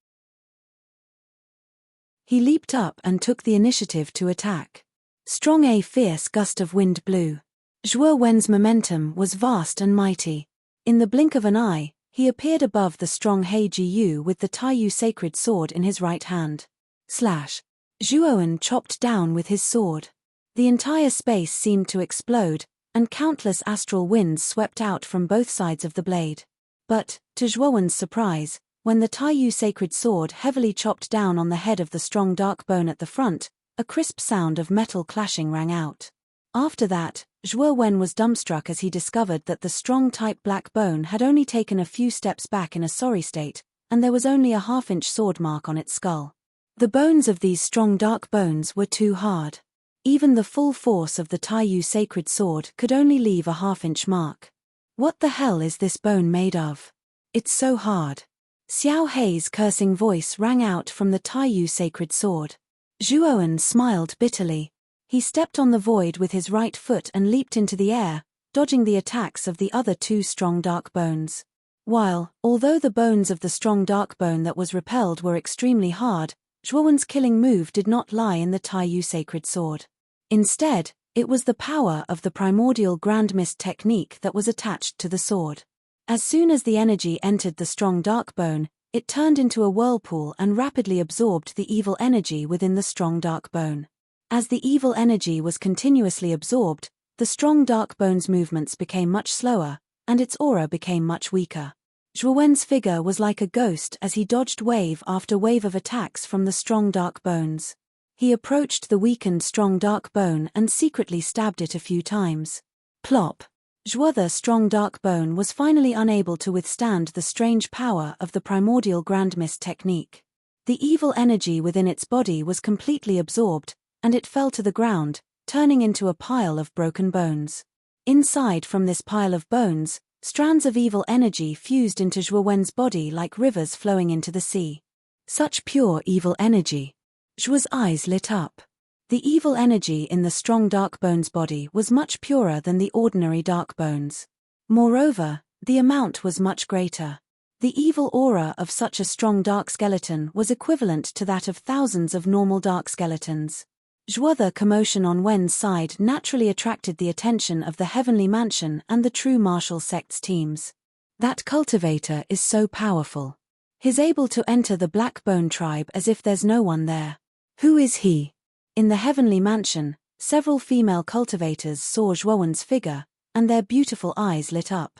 Speaker 1: He leaped up and took the initiative to attack. Strong a fierce gust of wind blew. Zhuowen's momentum was vast and mighty. In the blink of an eye, he appeared above the strong He Jiyu with the Taiyu sacred sword in his right hand. Slash. Zhuowen chopped down with his sword. The entire space seemed to explode, and countless astral winds swept out from both sides of the blade. But, to Zhuowen's surprise, when the Taiyu sacred sword heavily chopped down on the head of the strong dark bone at the front, a crisp sound of metal clashing rang out. After that, Zhuowen was dumbstruck as he discovered that the strong type black bone had only taken a few steps back in a sorry state, and there was only a half-inch sword mark on its skull. The bones of these strong dark bones were too hard. Even the full force of the Taiyu sacred sword could only leave a half-inch mark. What the hell is this bone made of? It's so hard. Xiao Hei's cursing voice rang out from the Taiyu sacred sword. Zhuowen smiled bitterly. He stepped on the void with his right foot and leaped into the air, dodging the attacks of the other 2 strong dark bones. Although the bones of the strong dark bone that was repelled were extremely hard, Zhuowen's killing move did not lie in the Taiyu sacred sword. Instead, it was the power of the primordial grand mist technique that was attached to the sword. As soon as the energy entered the strong dark bone, it turned into a whirlpool and rapidly absorbed the evil energy within the strong dark bone. As the evil energy was continuously absorbed, the strong dark bone's movements became much slower, and its aura became much weaker. Zhuowen's figure was like a ghost as he dodged wave after wave of attacks from the strong dark bones. He approached the weakened strong dark bone and secretly stabbed it a few times. Plop! Zhuo's strong dark bone was finally unable to withstand the strange power of the primordial grand mist technique. The evil energy within its body was completely absorbed, and it fell to the ground, turning into a pile of broken bones. Inside from this pile of bones, strands of evil energy fused into Zhuowen's body like rivers flowing into the sea. Such pure evil energy. Zhuo's eyes lit up. The evil energy in the strong dark bone's body was much purer than the ordinary dark bones. Moreover, the amount was much greater. The evil aura of such a strong dark skeleton was equivalent to that of thousands of normal dark skeletons. Zhuo's commotion on Wen's side naturally attracted the attention of the Heavenly Mansion and the true martial sect's teams. That cultivator is so powerful. He's able to enter the Black Bone tribe as if there's no one there. Who is he? In the Heavenly Mansion, several female cultivators saw Zhuowen's figure, and their beautiful eyes lit up.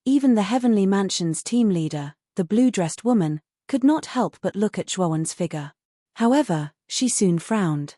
Speaker 1: Even the Heavenly Mansion's team leader, the blue-dressed woman, could not help but look at Zhuowen's figure. However, she soon frowned.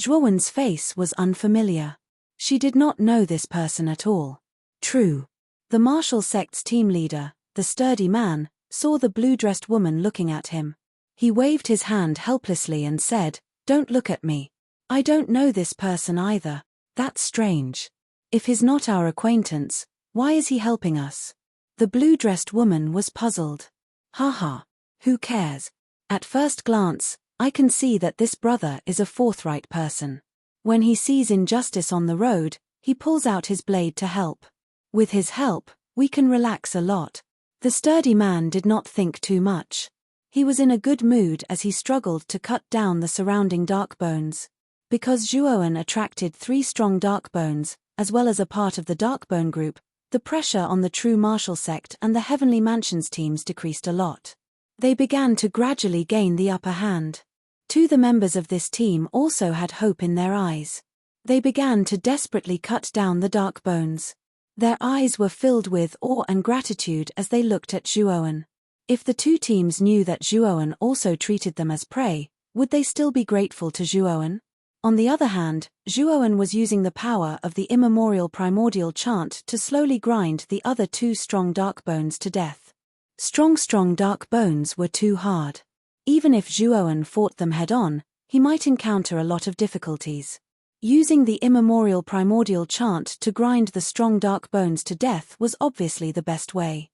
Speaker 1: Zhuowen's face was unfamiliar. She did not know this person at all. True. The martial sect's team leader, the sturdy man, saw the blue-dressed woman looking at him. He waved his hand helplessly and said, "Don't look at me. I don't know this person either. That's strange. If he's not our acquaintance, why is he helping us?" The blue-dressed woman was puzzled. Haha. Who cares? At first glance, I can see that this brother is a forthright person. When he sees injustice on the road, he pulls out his blade to help. With his help, we can relax a lot. The sturdy man did not think too much. He was in a good mood as he struggled to cut down the surrounding dark bones. Because Zhuowen attracted 3 strong dark bones, as well as a part of the Darkbone group, the pressure on the true martial sect and the Heavenly Mansions teams decreased a lot. They began to gradually gain the upper hand. The members of this team also had hope in their eyes. They began to desperately cut down the dark bones. Their eyes were filled with awe and gratitude as they looked at Zhuowen. If the 2 teams knew that Zhuowen also treated them as prey, would they still be grateful to Zhuowen? On the other hand, Zhuowen was using the power of the immemorial primordial chant to slowly grind the other 2 strong dark bones to death. Strong dark bones were too hard. Even if Zhuowen fought them head-on, he might encounter a lot of difficulties. Using the immemorial primordial chant to grind the strong dark bones to death was obviously the best way.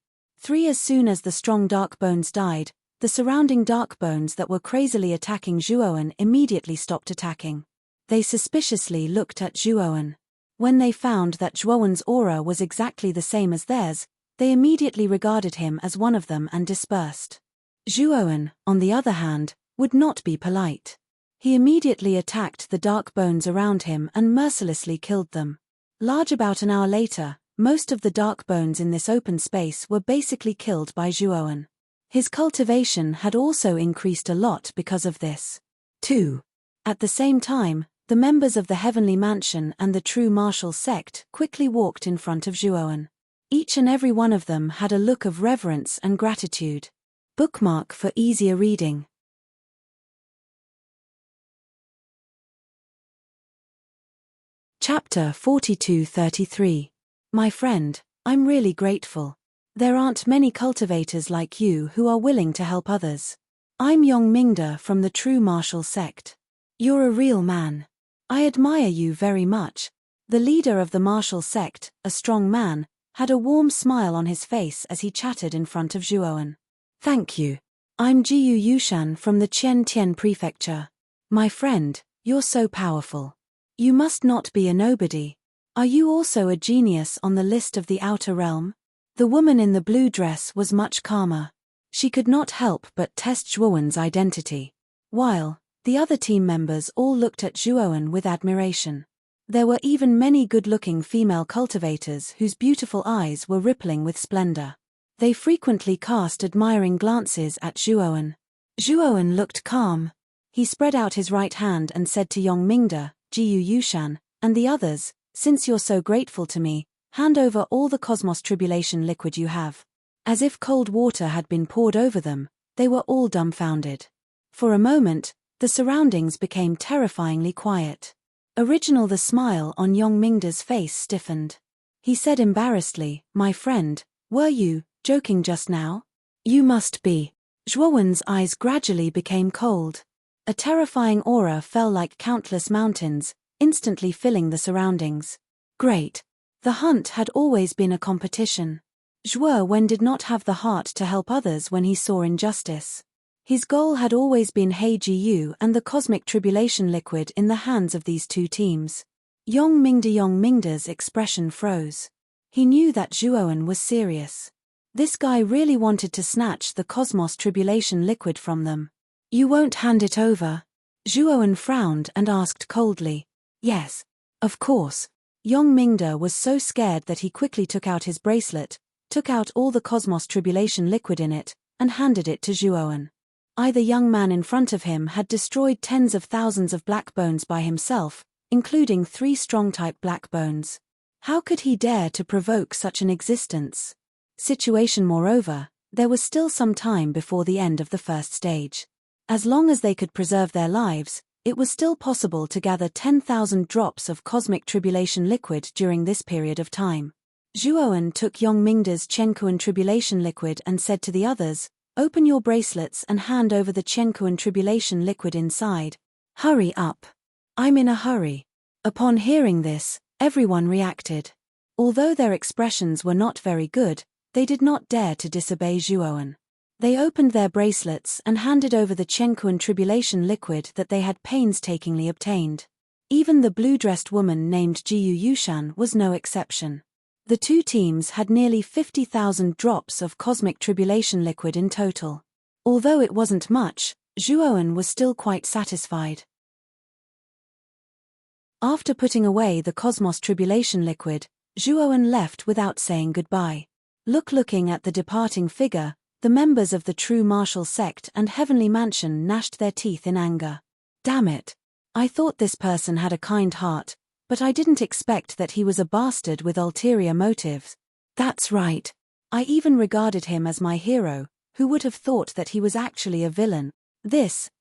Speaker 1: As soon as the strong dark bones died, the surrounding dark bones that were crazily attacking Zhuowen immediately stopped attacking. They suspiciously looked at Zhuowen. When they found that Zhuowen's aura was exactly the same as theirs, they immediately regarded him as one of them and dispersed. Zhuowen, on the other hand, would not be polite. He immediately attacked the dark bones around him and mercilessly killed them. About an hour later, most of the dark bones in this open space were basically killed by Zhuowen. His cultivation had also increased a lot because of this. At the same time, the members of the Heavenly Mansion and the true martial sect quickly walked in front of Zhuowen. Each and every one of them had a look of reverence and gratitude. Bookmark for easier reading. Chapter 42-33. My friend, I'm really grateful. There aren't many cultivators like you who are willing to help others. I'm Yong Mingda from the True Martial Sect. You're a real man. I admire you very much. The leader of the martial sect, a strong man, had a warm smile on his face as he chatted in front of Zhuowen. Thank you. I'm Jiyu Yushan from the Tian Prefecture. My friend, you're so powerful. You must not be a nobody. Are you also a genius on the list of the Outer Realm? The woman in the blue dress was much calmer. She could not help but test Zhuowen's identity. While the other team members all looked at Zhuowen with admiration. There were even many good-looking female cultivators whose beautiful eyes were rippling with splendor. They frequently cast admiring glances at Zhuowen. Zhuowen looked calm. He spread out his right hand and said to Yong Mingda, Jiyu Yushan, and the others, "Since you're so grateful to me, hand over all the cosmos tribulation liquid you have." As if cold water had been poured over them, they were all dumbfounded. For a moment, the surroundings became terrifyingly quiet. The smile on Yong Mingda's face stiffened. He said embarrassedly, "My friend, were you joking just now? You must be." Zhuowen's eyes gradually became cold. A terrifying aura fell like countless mountains, instantly filling the surroundings. Great. The hunt had always been a competition. Zhuowen did not have the heart to help others when he saw injustice. His goal had always been He-Ji-Yu and the cosmic tribulation liquid in the hands of these 2 teams. Yong Mingda's expression froze. He knew that Zhuowen was serious. This guy really wanted to snatch the cosmos tribulation liquid from them. You won't hand it over? Zhuowen frowned and asked coldly. Yes. Of course. Yong Mingda was so scared that he quickly took out his bracelet, took out all the cosmos tribulation liquid in it, and handed it to Zhuowen. The young man in front of him had destroyed tens of thousands of black bones by himself, including 3 strong-type black bones. How could he dare to provoke such an existence? situation. Moreover, there was still some time before the end of the first stage. As long as they could preserve their lives, it was still possible to gather 10,000 drops of cosmic tribulation liquid during this period of time. Zhuowen took Yongmingda's Chenkuan tribulation liquid and said to the others, "Open your bracelets and hand over the Chenkuan tribulation liquid inside. Hurry up. I'm in a hurry." Upon hearing this, everyone reacted. Although their expressions were not very good, they did not dare to disobey Zhuowen. They opened their bracelets and handed over the Chenkuan tribulation liquid that they had painstakingly obtained. Even the blue-dressed woman named Jiyu Yushan was no exception. The two teams had nearly 50,000 drops of cosmic tribulation liquid in total. Although it wasn't much, Zhuowen was still quite satisfied. After putting away the cosmos tribulation liquid, Zhuowen left without saying goodbye. Looking at the departing figure, the members of the true martial sect and heavenly mansion gnashed their teeth in anger. Damn it! I thought this person had a kind heart, but I didn't expect that he was a bastard with ulterior motives. That's right. I even regarded him as my hero, who would have thought that he was actually a villain.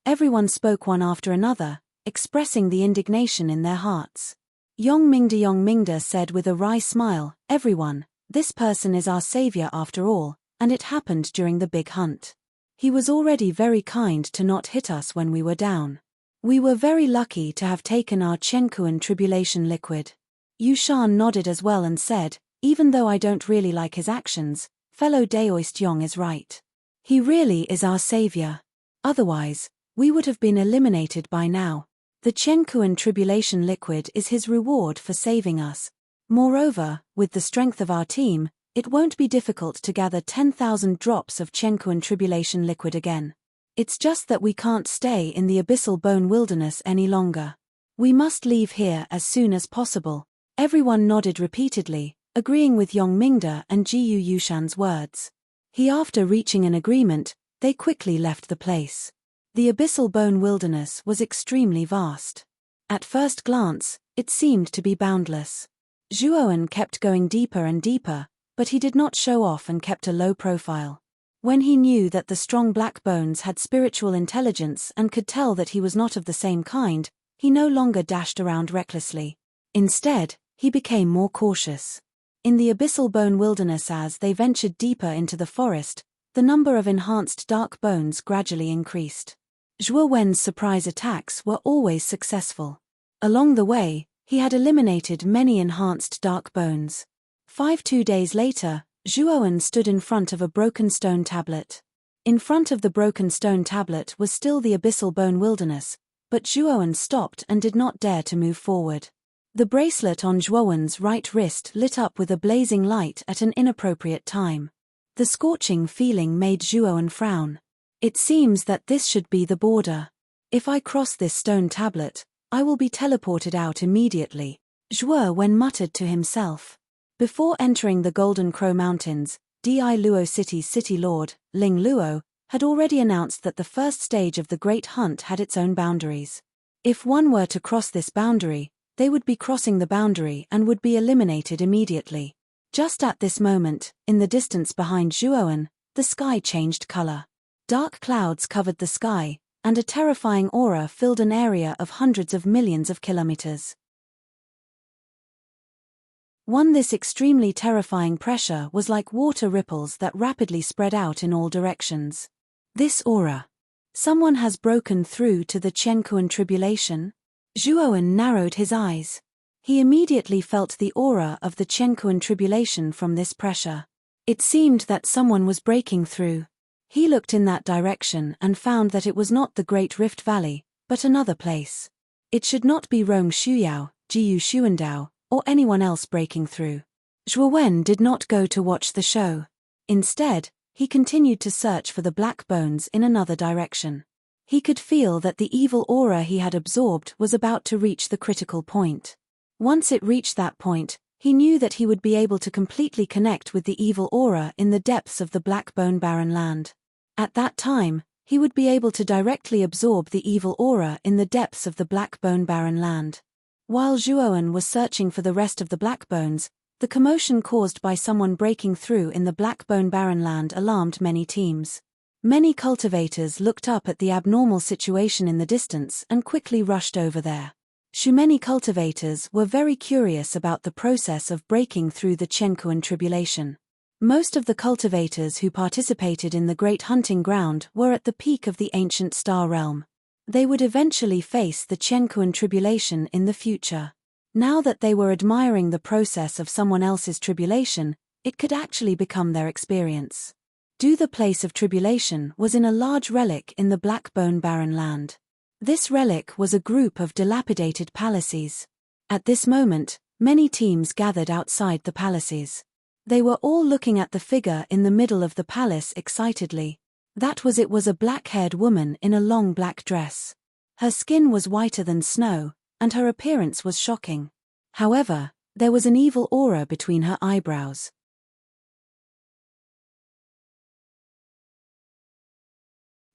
Speaker 1: Everyone spoke one after another, expressing the indignation in their hearts. Yongmingda said with a wry smile, "Everyone, this person is our savior after all, and it happened during the big hunt. He was already very kind to not hit us when we were down. We were very lucky to have taken our Chenkuan tribulation liquid." Yushan nodded as well and said, "Even though I don't really like his actions, fellow Daoist Yong is right. He really is our savior. Otherwise, we would have been eliminated by now. The Chenkuan tribulation liquid is his reward for saving us. Moreover, with the strength of our team, it won't be difficult to gather 10,000 drops of Chenkuan tribulation liquid again. It's just that we can't stay in the abyssal bone wilderness any longer. We must leave here as soon as possible." Everyone nodded repeatedly, agreeing with Yongmingda and Jiyu Yushan's words. After reaching an agreement, they quickly left the place. The abyssal bone wilderness was extremely vast. At first glance, it seemed to be boundless. Zhuowen kept going deeper and deeper, but he did not show off and kept a low profile. When he knew that the strong black bones had spiritual intelligence and could tell that he was not of the same kind, he no longer dashed around recklessly. Instead, he became more cautious. In the abyssal bone wilderness, as they ventured deeper into the forest, the number of enhanced dark bones gradually increased. Zhuowen's surprise attacks were always successful. Along the way, he had eliminated many enhanced dark bones. 2 days later, Zhuowen stood in front of a broken stone tablet. In front of the broken stone tablet was still the abyssal bone wilderness, but Zhuowen stopped and did not dare to move forward. The bracelet on Zhuowen's right wrist lit up with a blazing light at an inappropriate time. The scorching feeling made Zhuowen frown. It seems that this should be the border. If I cross this stone tablet, I will be teleported out immediately, Zhuowen muttered to himself. Before entering the Golden Crow Mountains, Di Luo City's city lord, Ling Luo, had already announced that the first stage of the Great Hunt had its own boundaries. If one were to cross this boundary, they would be crossing the boundary and would be eliminated immediately. Just at this moment, in the distance behind Zhuowen, the sky changed color. Dark clouds covered the sky, and a terrifying aura filled an area of hundreds of millions of kilometers. This extremely terrifying pressure was like water ripples that rapidly spread out in all directions. This aura. Someone has broken through to the Chenkuan tribulation? Zhuowen narrowed his eyes. He immediately felt the aura of the Chenkuan tribulation from this pressure. It seemed that someone was breaking through. He looked in that direction and found that it was not the Great Rift Valley, but another place. It should not be Rong Shuyao, Jiyu Xuandao, or anyone else breaking through. Zhuowen did not go to watch the show. Instead, he continued to search for the black bones in another direction. He could feel that the evil aura he had absorbed was about to reach the critical point. Once it reached that point, he knew that he would be able to completely connect with the evil aura in the depths of the Black Bone Barren Land. At that time, he would be able to directly absorb the evil aura in the depths of the Black Bone Barren Land. While Zhuowen was searching for the rest of the black bones, The commotion caused by someone breaking through in the Blackbone Barrenland alarmed many teams. Many cultivators looked up at the abnormal situation in the distance and quickly rushed over there. Many cultivators were very curious about the process of breaking through the Chenkuan tribulation. Most of the cultivators who participated in the Great Hunting Ground were at the peak of the ancient star realm. They would eventually face the Chenkuan tribulation in the future. Now that they were admiring the process of someone else's tribulation, it could actually become their experience. The place of tribulation was in a large relic in the Blackbone Barrenland. This relic was a group of dilapidated palaces. At this moment, many teams gathered outside the palaces. They were all looking at the figure in the middle of the palace excitedly. It was a black-haired woman in a long black dress. Her skin was whiter than snow, and her appearance was shocking. However, there was an evil aura between her eyebrows.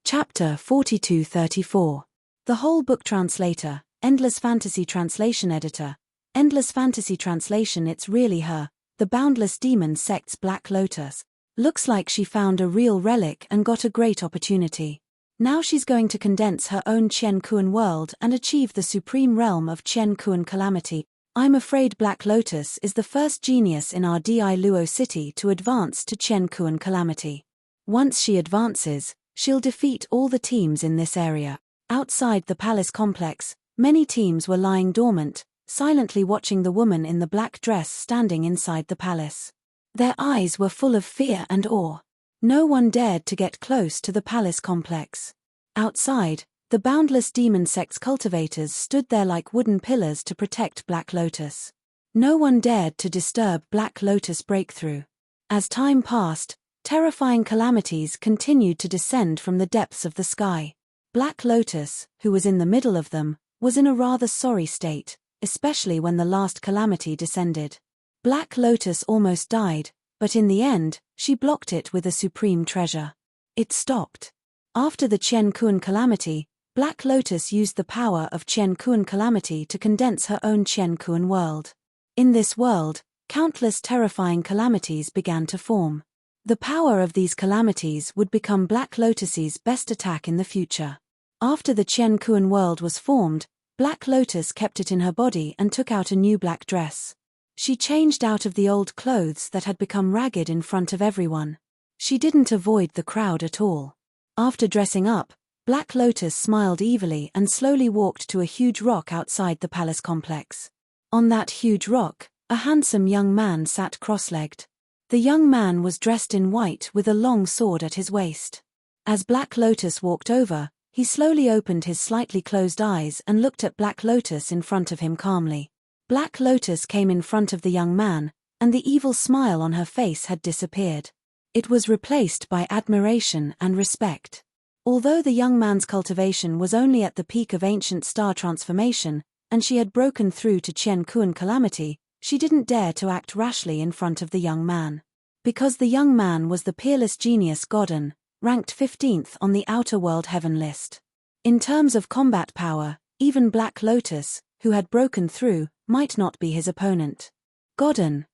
Speaker 1: Chapter 42-34. The Whole Book Translator, Endless Fantasy Translation Editor. Endless Fantasy Translation. It's really her, the Boundless Demon Sect's Black Lotus. Looks like she found a real relic and got a great opportunity. Now she's going to condense her own Chen-Kuan world and achieve the supreme realm of Chen-Kuan calamity. I'm afraid Black Lotus is the first genius in our Di Luo city to advance to Chen-Kuan calamity. Once she advances, she'll defeat all the teams in this area. Outside the palace complex, many teams were lying dormant, silently watching the woman in the black dress standing inside the palace. Their eyes were full of fear and awe. No one dared to get close to the palace complex. Outside, the Boundless Demon Sect's cultivators stood there like wooden pillars to protect Black Lotus. No one dared to disturb Black Lotus' breakthrough. As time passed, terrifying calamities continued to descend from the depths of the sky. Black Lotus, who was in the middle of them, was in a rather sorry state, especially when the last calamity descended. Black Lotus almost died, but in the end, she blocked it with a supreme treasure. It stopped. After the Chen-Kuan calamity, Black Lotus used the power of Chen-Kuan calamity to condense her own Chen-Kuan world. In this world, countless terrifying calamities began to form. The power of these calamities would become Black Lotus's best attack in the future. After the Chen-Kuan world was formed, Black Lotus kept it in her body and took out a new black dress. She changed out of the old clothes that had become ragged in front of everyone. She didn't avoid the crowd at all. After dressing up, Black Lotus smiled evilly and slowly walked to a huge rock outside the palace complex. On that huge rock, a handsome young man sat cross-legged. The young man was dressed in white with a long sword at his waist. As Black Lotus walked over, he slowly opened his slightly closed eyes and looked at Black Lotus in front of him calmly. Black Lotus came in front of the young man, and the evil smile on her face had disappeared. It was replaced by admiration and respect. Although the young man's cultivation was only at the peak of ancient star transformation, and she had broken through to Chen-Kuan calamity, she didn't dare to act rashly in front of the young man. Because the young man was the peerless genius Godden, ranked 15th on the Outer World Heaven list. In terms of combat power, even Black Lotus, who had broken through, might not be his opponent. Godden,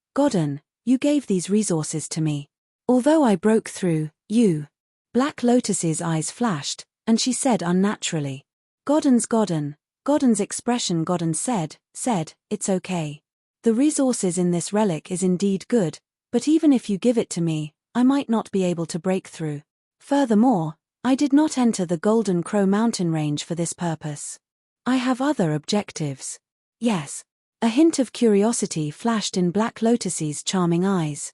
Speaker 1: you gave these resources to me. Although I broke through, you. Black Lotus's eyes flashed, and she said unnaturally. Godden's expression. Godden said, it's okay. The resources in this relic is indeed good, but even if you give it to me, I might not be able to break through. Furthermore, I did not enter the Golden Crow mountain range for this purpose. I have other objectives. Yes. A hint of curiosity flashed in Black Lotus's charming eyes.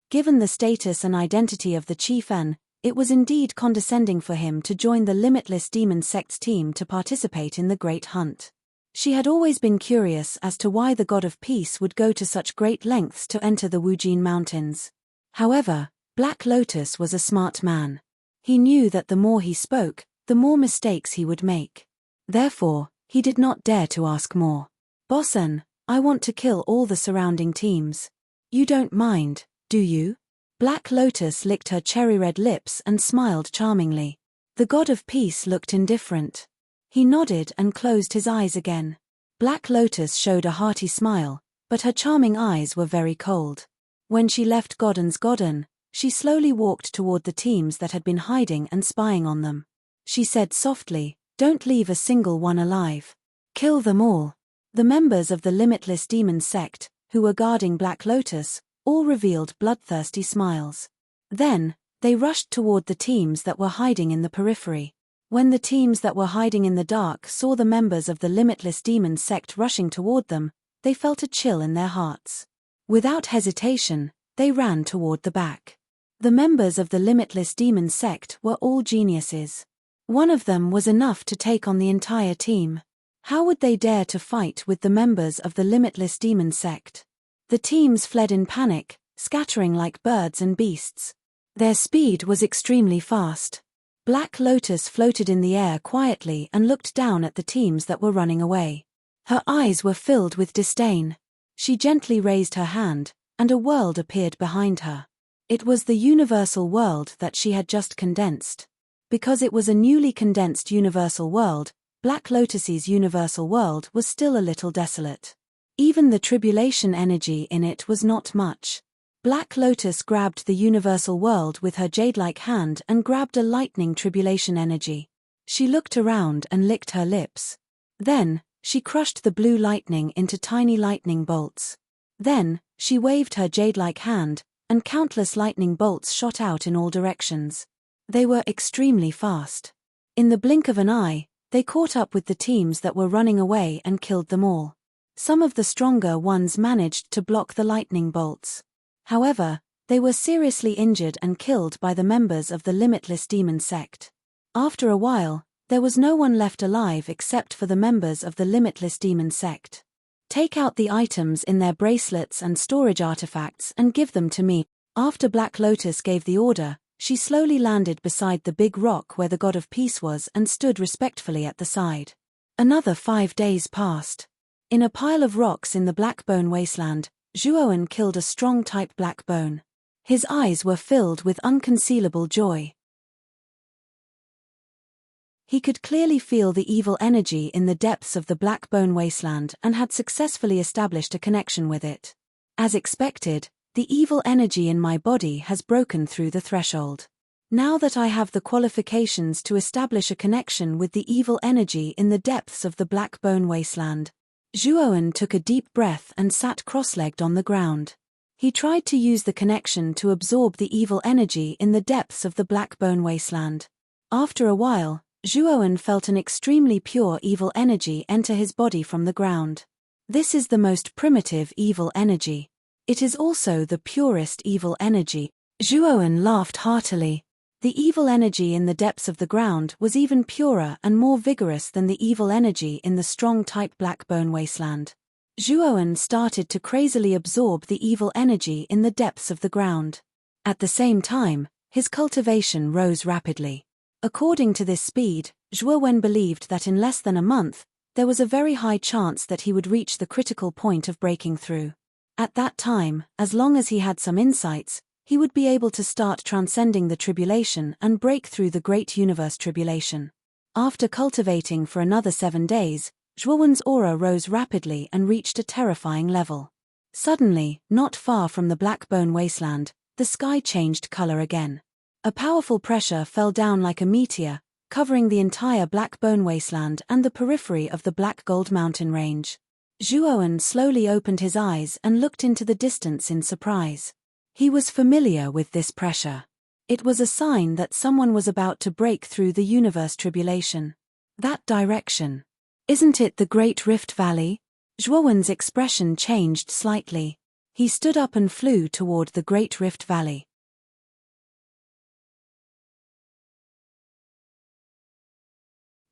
Speaker 1: Given the status and identity of the Chief En, it was indeed condescending for him to join the Limitless Demon Sect's team to participate in the Great Hunt. She had always been curious as to why the God of Peace would go to such great lengths to enter the Wujin Mountains. However, Black Lotus was a smart man. He knew that the more he spoke, the more mistakes he would make. Therefore, he did not dare to ask more. Bossen, I want to kill all the surrounding teams. You don't mind, do you? Black Lotus licked her cherry-red lips and smiled charmingly. The God of Peace looked indifferent. He nodded and closed his eyes again. Black Lotus showed a hearty smile, but her charming eyes were very cold. When she left Godden's garden, she slowly walked toward the teams that had been hiding and spying on them. She said softly, "Don't leave a single one alive. Kill them all." The members of the Limitless Demon sect, who were guarding Black Lotus, all revealed bloodthirsty smiles. Then, they rushed toward the teams that were hiding in the periphery. When the teams that were hiding in the dark saw the members of the Limitless Demon sect rushing toward them, they felt a chill in their hearts. Without hesitation, they ran toward the back. The members of the Limitless Demon sect were all geniuses. One of them was enough to take on the entire team. How would they dare to fight with the members of the Limitless Demon sect? The teams fled in panic, scattering like birds and beasts. Their speed was extremely fast. Black Lotus floated in the air quietly and looked down at the teams that were running away. Her eyes were filled with disdain. She gently raised her hand, and a world appeared behind her. It was the universal world that she had just condensed. Because it was a newly condensed universal world, Black Lotus's universal world was still a little desolate. Even the tribulation energy in it was not much. Black Lotus grabbed the universal world with her jade-like hand and grabbed a lightning tribulation energy. She looked around and licked her lips. Then, she crushed the blue lightning into tiny lightning bolts. Then, she waved her jade-like hand, and countless lightning bolts shot out in all directions. They were extremely fast. In the blink of an eye, they caught up with the teams that were running away and killed them all. Some of the stronger ones managed to block the lightning bolts. However, they were seriously injured and killed by the members of the Limitless Demon sect. After a while, there was no one left alive except for the members of the Limitless Demon sect. "Take out the items in their bracelets and storage artifacts and give them to me." After Black Lotus gave the order, she slowly landed beside the big rock where the God of Peace was and stood respectfully at the side. Another 5 days passed. In a pile of rocks in the Blackbone Wasteland, Zhuowen killed a strong-type Blackbone. His eyes were filled with unconcealable joy. He could clearly feel the evil energy in the depths of the Blackbone Wasteland and had successfully established a connection with it. As expected, the evil energy in my body has broken through the threshold. Now that I have the qualifications to establish a connection with the evil energy in the depths of the Blackbone Wasteland, Zhuowen took a deep breath and sat cross-legged on the ground. He tried to use the connection to absorb the evil energy in the depths of the Blackbone Wasteland. After a while, Zhuowen felt an extremely pure evil energy enter his body from the ground. This is the most primitive evil energy. It is also the purest evil energy. Zhuowen laughed heartily. The evil energy in the depths of the ground was even purer and more vigorous than the evil energy in the strong-type Blackbone Wasteland. Zhuowen started to crazily absorb the evil energy in the depths of the ground. At the same time, his cultivation rose rapidly. According to this speed, Zhuowen believed that in less than a month, there was a very high chance that he would reach the critical point of breaking through. At that time, as long as he had some insights, he would be able to start transcending the tribulation and break through the great universe tribulation. After cultivating for another 7 days, Zhuowen's aura rose rapidly and reached a terrifying level. Suddenly, not far from the Blackbone Wasteland, the sky changed color again. A powerful pressure fell down like a meteor, covering the entire Blackbone Wasteland and the periphery of the Black Gold Mountain Range. Zhuowen slowly opened his eyes and looked into the distance in surprise. He was familiar with this pressure. It was a sign that someone was about to break through the universe tribulation. That direction. Isn't it the Great Rift Valley? Zhuowen's expression changed slightly. He stood up and flew toward the Great Rift Valley.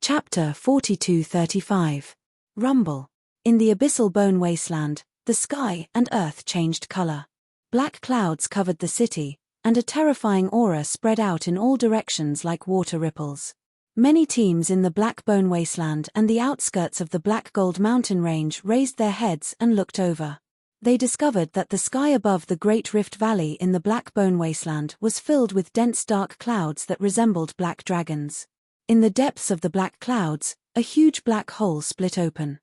Speaker 1: Chapter 42-35. Rumble. In the Abyssal Bone Wasteland, the sky and earth changed color. Black clouds covered the city, and a terrifying aura spread out in all directions like water ripples. Many teams in the Blackbone Wasteland and the outskirts of the Black Gold Mountain Range raised their heads and looked over. They discovered that the sky above the Great Rift Valley in the Blackbone Wasteland was filled with dense dark clouds that resembled black dragons. In the depths of the black clouds, a huge black hole split open.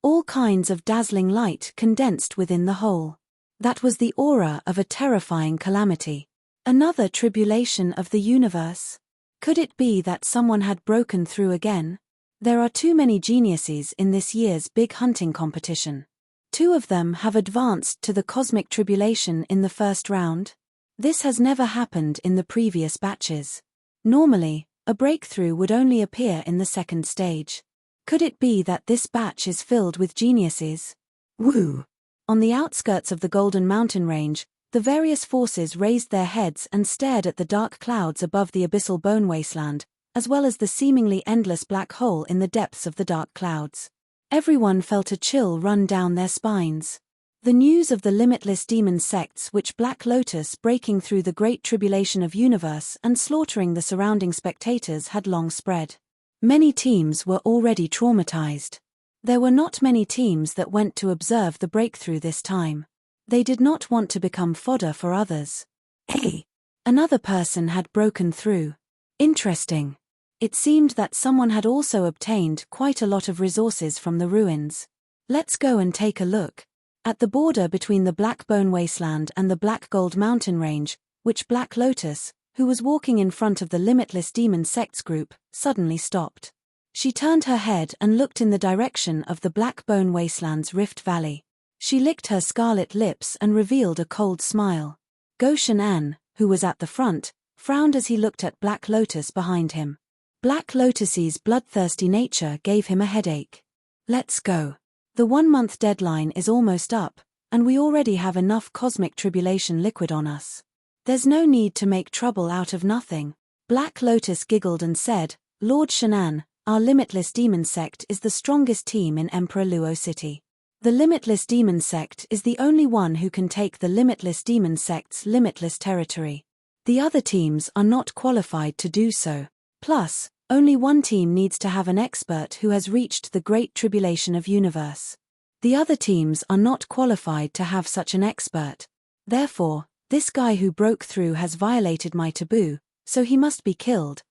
Speaker 1: All kinds of dazzling light condensed within the hole. That was the aura of a terrifying calamity. Another tribulation of the universe? Could it be that someone had broken through again? There are too many geniuses in this year's big hunting competition. 2 of them have advanced to the cosmic tribulation in the first round. This has never happened in the previous batches. Normally, a breakthrough would only appear in the second stage. Could it be that this batch is filled with geniuses? Woo! On the outskirts of the Golden Mountain Range, the various forces raised their heads and stared at the dark clouds above the abyssal bone wasteland, as well as the seemingly endless black hole in the depths of the dark clouds. Everyone felt a chill run down their spines. The news of the limitless demon sects which Black Lotus breaking through the great tribulation of universe and slaughtering the surrounding spectators had long spread. Many teams were already traumatized. There were not many teams that went to observe the breakthrough this time. They did not want to become fodder for others. Hey! Another person had broken through. Interesting. It seemed that someone had also obtained quite a lot of resources from the ruins. Let's go and take a look. At the border between the Black Bone Wasteland and the Black Gold Mountain Range, which Black Lotus, who was walking in front of the Limitless Demon Sects group, suddenly stopped. She turned her head and looked in the direction of the Black Bone Wasteland's Rift Valley. She licked her scarlet lips and revealed a cold smile. Goshen An, who was at the front, frowned as he looked at Black Lotus behind him. Black Lotus's bloodthirsty nature gave him a headache. Let's go. The 1-month deadline is almost up, and we already have enough cosmic tribulation liquid on us. There's no need to make trouble out of nothing. Black Lotus giggled and said, Lord Shan'an, our Limitless Demon Sect is the strongest team in Emperor Luo City. The Limitless Demon Sect is the only one who can take the Limitless Demon Sect's limitless territory. The other teams are not qualified to do so. Plus, only one team needs to have an expert who has reached the great tribulation of universe. The other teams are not qualified to have such an expert. Therefore, this guy who broke through has violated my taboo, so he must be killed.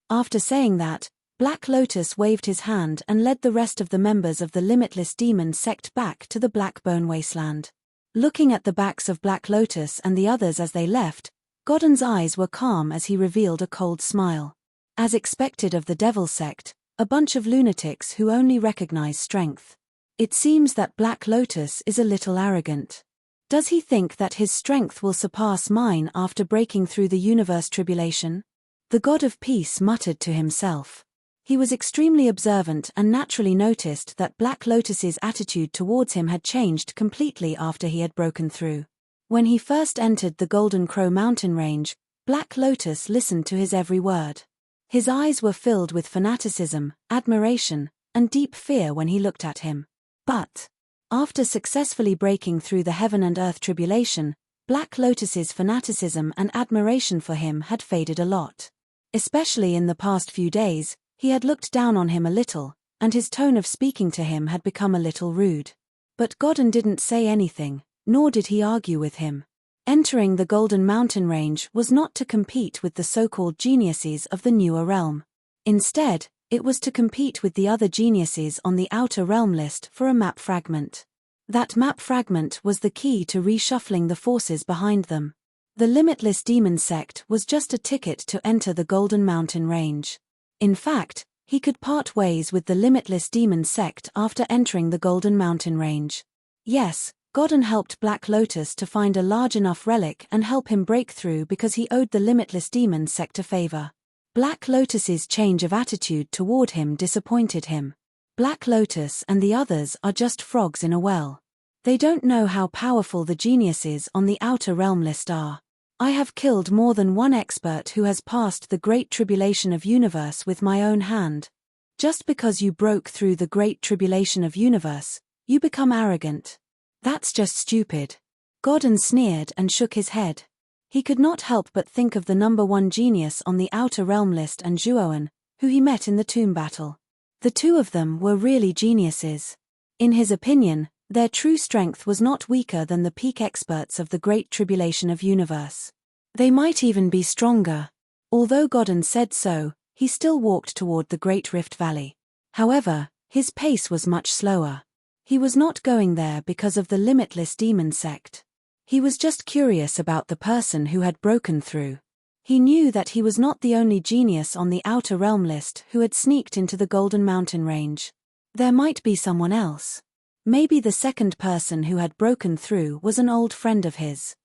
Speaker 1: After saying that, Black Lotus waved his hand and led the rest of the members of the Limitless Demon Sect back to the Black Bone Wasteland. Looking at the backs of Black Lotus and the others as they left, Godden's eyes were calm as he revealed a cold smile. As expected of the Devil Sect, a bunch of lunatics who only recognize strength. It seems that Black Lotus is a little arrogant. Does he think that his strength will surpass mine after breaking through the universe tribulation? The God of Peace muttered to himself. He was extremely observant and naturally noticed that Black Lotus's attitude towards him had changed completely after he had broken through. When he first entered the Golden Crow mountain range, Black Lotus listened to his every word. His eyes were filled with fanaticism, admiration, and deep fear when he looked at him. But, after successfully breaking through the heaven and earth tribulation, Black Lotus's fanaticism and admiration for him had faded a lot. Especially in the past few days, he had looked down on him a little, and his tone of speaking to him had become a little rude. But Godden didn't say anything, nor did he argue with him. Entering the Golden Mountain Range was not to compete with the so-called geniuses of the newer realm. Instead, it was to compete with the other geniuses on the outer realm list for a map fragment. That map fragment was the key to reshuffling the forces behind them. The Limitless Demon Sect was just a ticket to enter the Golden Mountain Range. In fact, he could part ways with the Limitless Demon Sect after entering the Golden Mountain Range. Yes, Godden helped Black Lotus to find a large enough relic and help him break through because he owed the Limitless Demon Sect a favor. Black Lotus's change of attitude toward him disappointed him. Black Lotus and the others are just frogs in a well. They don't know how powerful the geniuses on the outer realm list are. I have killed more than one expert who has passed the great tribulation of universe with my own hand. Just because you broke through the great tribulation of universe, you become arrogant. That's just stupid. Godden sneered and shook his head. He could not help but think of the number 1 genius on the outer realm list and Zhuoan, who he met in the tomb battle. The two of them were really geniuses. In his opinion, their true strength was not weaker than the peak experts of the great tribulation of universe. They might even be stronger. Although Godden said so, he still walked toward the Great Rift Valley. However, His pace was much slower. He was not going there because of the limitless demon sect. He was just curious about the person who had broken through. He knew that he was not the only genius on the Outer Realm list who had sneaked into the Golden Mountain range. There might be someone else. Maybe the second person who had broken through was an old friend of his.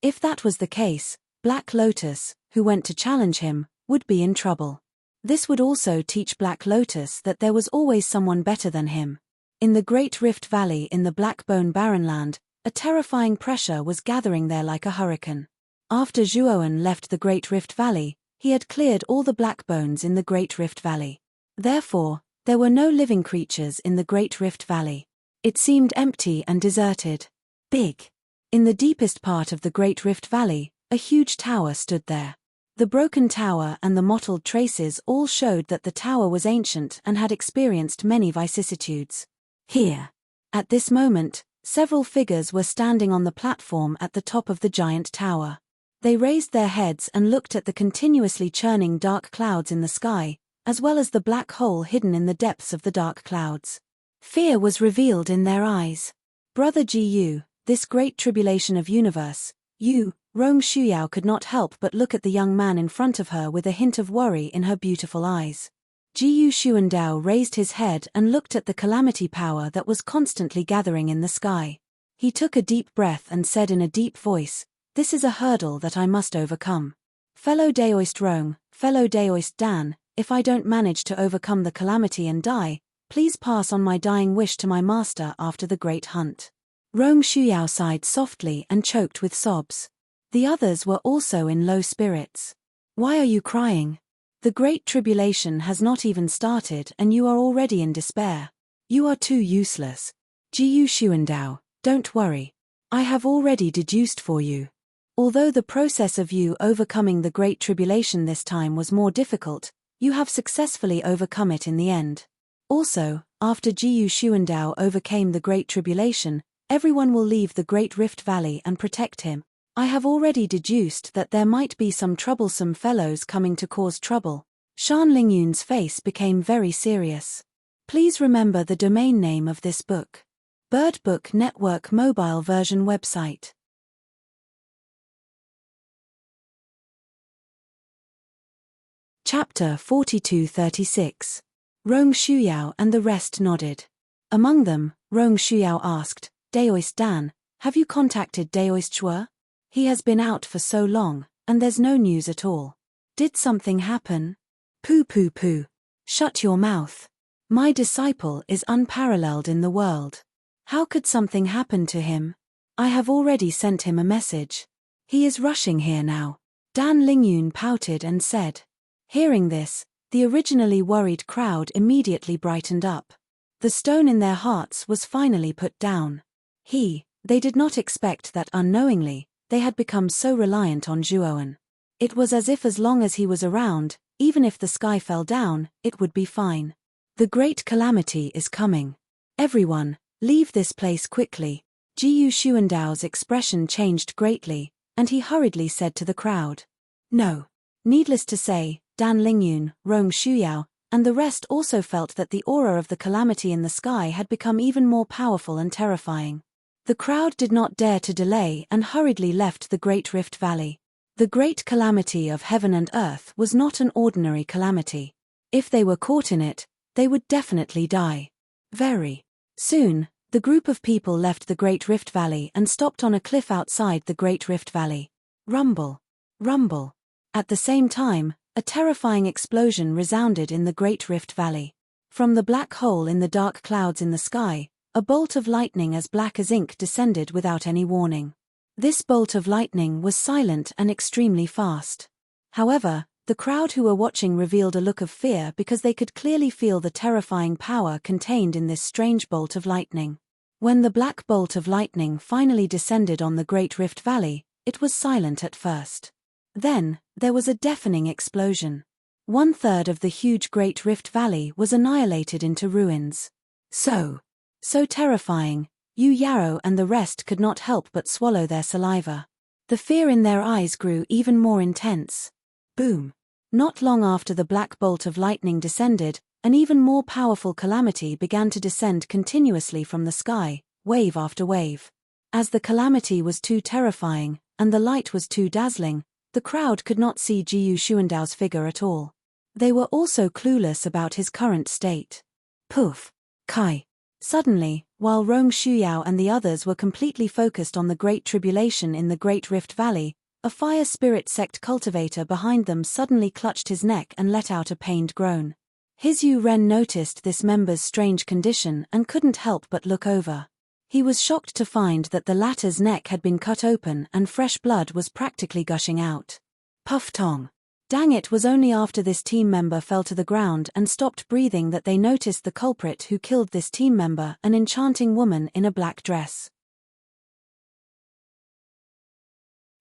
Speaker 1: If that was the case, Black Lotus, who went to challenge him, would be in trouble. This would also teach Black Lotus that there was always someone better than him. In the Great Rift Valley in the Blackbone Barrenland, a terrifying pressure was gathering there like a hurricane. After Zhuoan left the Great Rift Valley, he had cleared all the black bones in the Great Rift Valley. Therefore, there were no living creatures in the Great Rift Valley. It seemed empty and deserted. Big. In the deepest part of the Great Rift Valley, a huge tower stood there. The broken tower and the mottled traces all showed that the tower was ancient and had experienced many vicissitudes. Here. At this moment, several figures were standing on the platform at the top of the giant tower. They raised their heads and looked at the continuously churning dark clouds in the sky, as well as the black hole hidden in the depths of the dark clouds. Fear was revealed in their eyes. Brother Gu, this great tribulation of universe, you, Rong Shuyao could not help but look at the young man in front of her with a hint of worry in her beautiful eyes. Jiyu Xuandao raised his head and looked at the calamity power that was constantly gathering in the sky. He took a deep breath and said in a deep voice, "This is a hurdle that I must overcome. Fellow Daoist Rong, fellow Daoist Dan, if I don't manage to overcome the calamity and die, please pass on my dying wish to my master after the great hunt." Rong Shuyao sighed softly and choked with sobs. The others were also in low spirits. "Why are you crying? The great tribulation has not even started and you are already in despair. You are too useless. Jiyu Xuandao, don't worry. I have already deduced for you. Although the process of you overcoming the great tribulation this time was more difficult, you have successfully overcome it in the end. Also, after Jiyu Xuandao overcame the great tribulation, everyone will leave the Great Rift Valley and protect him. I have already deduced that there might be some troublesome fellows coming to cause trouble." Shan Lingyun's face became very serious. Please remember the domain name of this book. Bird Book Network mobile version website. Chapter 4236. Rong Shuyao and the rest nodded. Among them, Rong Shuyao asked, "Daoist Dan, have you contacted Daoist Chua? He has been out for so long, and there's no news at all. Did something happen?" "Pooh pooh pooh. Shut your mouth. My disciple is unparalleled in the world. How could something happen to him? I have already sent him a message. He is rushing here now." Dan Lingyun pouted and said. Hearing this, the originally worried crowd immediately brightened up. The stone in their hearts was finally put down. They did not expect that unknowingly, they had become so reliant on Zhuoan. It was as if as long as he was around, even if the sky fell down, it would be fine. The great calamity is coming. Everyone, leave this place quickly. Jiyu Xuandao's expression changed greatly, and he hurriedly said to the crowd. No. Needless to say, Dan Lingyun, Rong Shuyao, and the rest also felt that the aura of the calamity in the sky had become even more powerful and terrifying. The crowd did not dare to delay and hurriedly left the Great Rift Valley. The great calamity of heaven and earth was not an ordinary calamity. If they were caught in it, they would definitely die. Very soon, the group of people left the Great Rift Valley and stopped on a cliff outside the Great Rift Valley. Rumble. Rumble. At the same time, a terrifying explosion resounded in the Great Rift Valley. From the black hole in the dark clouds in the sky, a bolt of lightning as black as ink descended without any warning. This bolt of lightning was silent and extremely fast. However, the crowd who were watching revealed a look of fear because they could clearly feel the terrifying power contained in this strange bolt of lightning. When the black bolt of lightning finally descended on the Great Rift Valley, it was silent at first. Then, there was a deafening explosion. 1/3 of the huge Great Rift Valley was annihilated into ruins. So terrifying, Yu Yarrow and the rest could not help but swallow their saliva. The fear in their eyes grew even more intense. Boom. Not long after the black bolt of lightning descended, an even more powerful calamity began to descend continuously from the sky, wave after wave. As the calamity was too terrifying, and the light was too dazzling, the crowd could not see Jiyu Xuandao's figure at all. They were also clueless about his current state. Poof! Kai! Suddenly, while Rong Shuyao and the others were completely focused on the Great Tribulation in the Great Rift Valley, a fire spirit sect cultivator behind them suddenly clutched his neck and let out a pained groan. His Yu Ren noticed this member's strange condition and couldn't help but look over. He was shocked to find that the latter's neck had been cut open and fresh blood was practically gushing out. Puff tong! Dang, it was only after this team member fell to the ground and stopped breathing that they noticed the culprit who killed this team member, an enchanting woman in a black dress.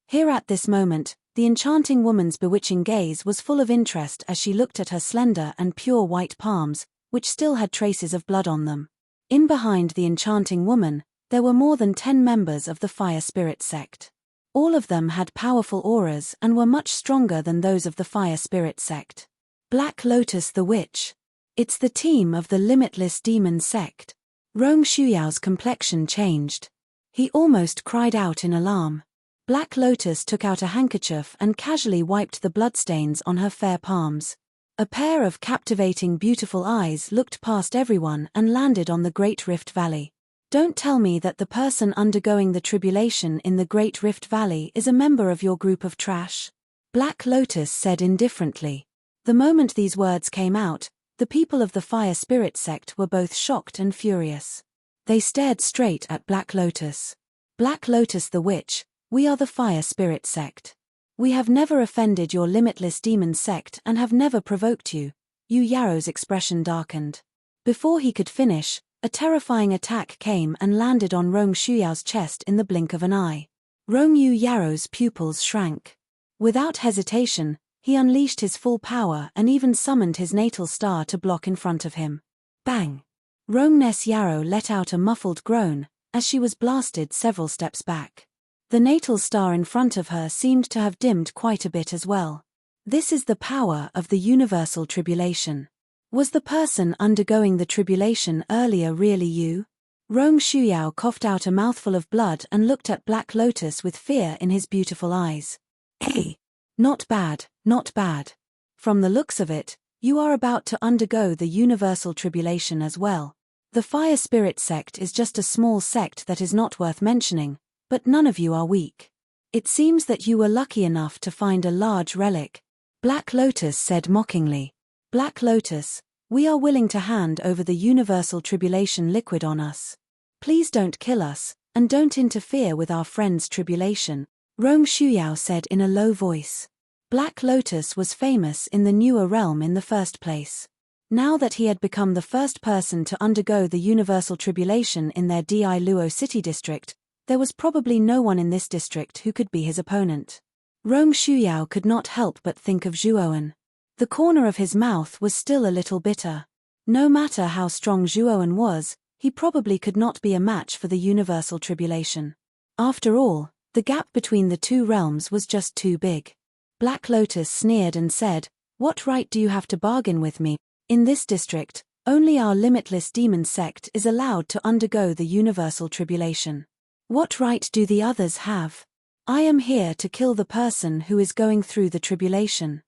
Speaker 1: Here at this moment, the enchanting woman's bewitching gaze was full of interest as she looked at her slender and pure white palms, which still had traces of blood on them. In behind the enchanting woman, there were more than 10 members of the fire spirit sect. All of them had powerful auras and were much stronger than those of the fire spirit sect. Black Lotus the Witch. It's the team of the limitless demon sect. Rong Shuyao's complexion changed. He almost cried out in alarm. Black Lotus took out a handkerchief and casually wiped the bloodstains on her fair palms. A pair of captivating beautiful eyes looked past everyone and landed on the Great Rift Valley. Don't tell me that the person undergoing the tribulation in the Great Rift Valley is a member of your group of trash. Black Lotus said indifferently. The moment these words came out, the people of the fire spirit sect were both shocked and furious. They stared straight at Black Lotus. Black Lotus the Witch, we are the fire spirit sect. We have never offended your limitless demon sect and have never provoked you. Yu Yaro's expression darkened. Before he could finish, a terrifying attack came and landed on Rong Shuyao's chest in the blink of an eye. Rong Yu Yaro's pupils shrank. Without hesitation, he unleashed his full power and even summoned his natal star to block in front of him. Bang! Rong Nes Yarrow let out a muffled groan, as she was blasted several steps back. The natal star in front of her seemed to have dimmed quite a bit as well. This is the power of the universal tribulation. Was the person undergoing the tribulation earlier really you? Rong Shuyao coughed out a mouthful of blood and looked at Black Lotus with fear in his beautiful eyes. Hey! Not bad, not bad. From the looks of it, you are about to undergo the universal tribulation as well. The fire spirit sect is just a small sect that is not worth mentioning, but none of you are weak. It seems that you were lucky enough to find a large relic. Black Lotus said mockingly. Black Lotus, we are willing to hand over the universal tribulation liquid on us. Please don't kill us, and don't interfere with our friend's tribulation, Rong Shuyao said in a low voice. Black Lotus was famous in the newer realm in the first place. Now that he had become the first person to undergo the universal tribulation in their Di Luo city district, there was probably no one in this district who could be his opponent. Rong Shuyao could not help but think of Zhuowen. The corner of his mouth was still a little bitter. No matter how strong Zhuowen was, he probably could not be a match for the universal tribulation. After all, the gap between the two realms was just too big. Black Lotus sneered and said, "What right do you have to bargain with me? In this district, only our limitless demon sect is allowed to undergo the universal tribulation. What right do the others have? I am here to kill the person who is going through the tribulation.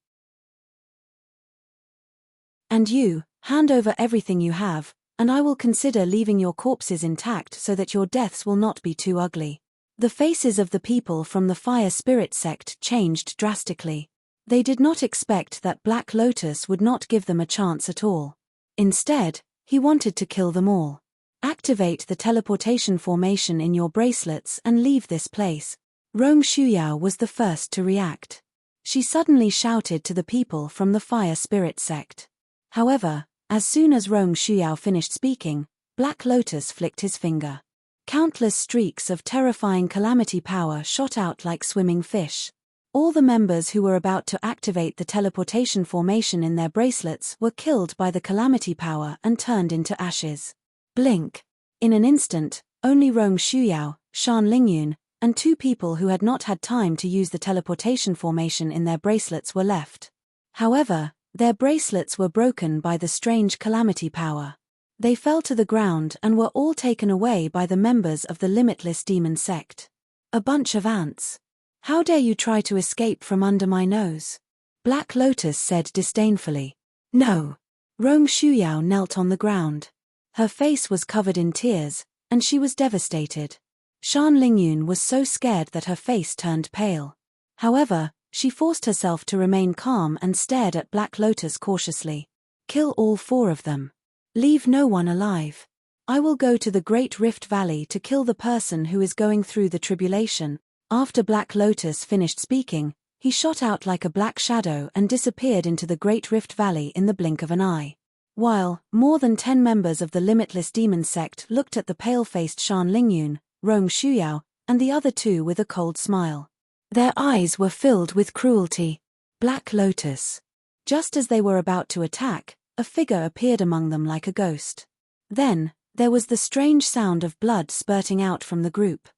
Speaker 1: And you, hand over everything you have, and I will consider leaving your corpses intact so that your deaths will not be too ugly." The faces of the people from the fire spirit sect changed drastically. They did not expect that Black Lotus would not give them a chance at all. Instead, he wanted to kill them all. Activate the teleportation formation in your bracelets and leave this place. Rong Shuyao was the first to react. She suddenly shouted to the people from the fire spirit sect. However, as soon as Rong Shuyao finished speaking, Black Lotus flicked his finger. Countless streaks of terrifying calamity power shot out like swimming fish. All the members who were about to activate the teleportation formation in their bracelets were killed by the calamity power and turned into ashes. Blink. In an instant, only Rong Shuyao, Shan Lingyun, and 2 people who had not had time to use the teleportation formation in their bracelets were left. However, their bracelets were broken by the strange calamity power. They fell to the ground and were all taken away by the members of the limitless demon sect. A bunch of ants. How dare you try to escape from under my nose? Black Lotus said disdainfully. No. Rong Shuyao knelt on the ground. Her face was covered in tears, and she was devastated. Shan Lingyun was so scared that her face turned pale. However, she forced herself to remain calm and stared at Black Lotus cautiously. Kill all 4 of them. Leave no one alive. I will go to the Great Rift Valley to kill the person who is going through the tribulation. After Black Lotus finished speaking, he shot out like a black shadow and disappeared into the Great Rift Valley in the blink of an eye. While more than 10 members of the limitless demon sect looked at the pale-faced Shan Lingyun, Rong Shuyao, and the other 2 with a cold smile. Their eyes were filled with cruelty. Black Lotus. Just as they were about to attack, a figure appeared among them like a ghost. Then, there was the strange sound of blood spurting out from the group.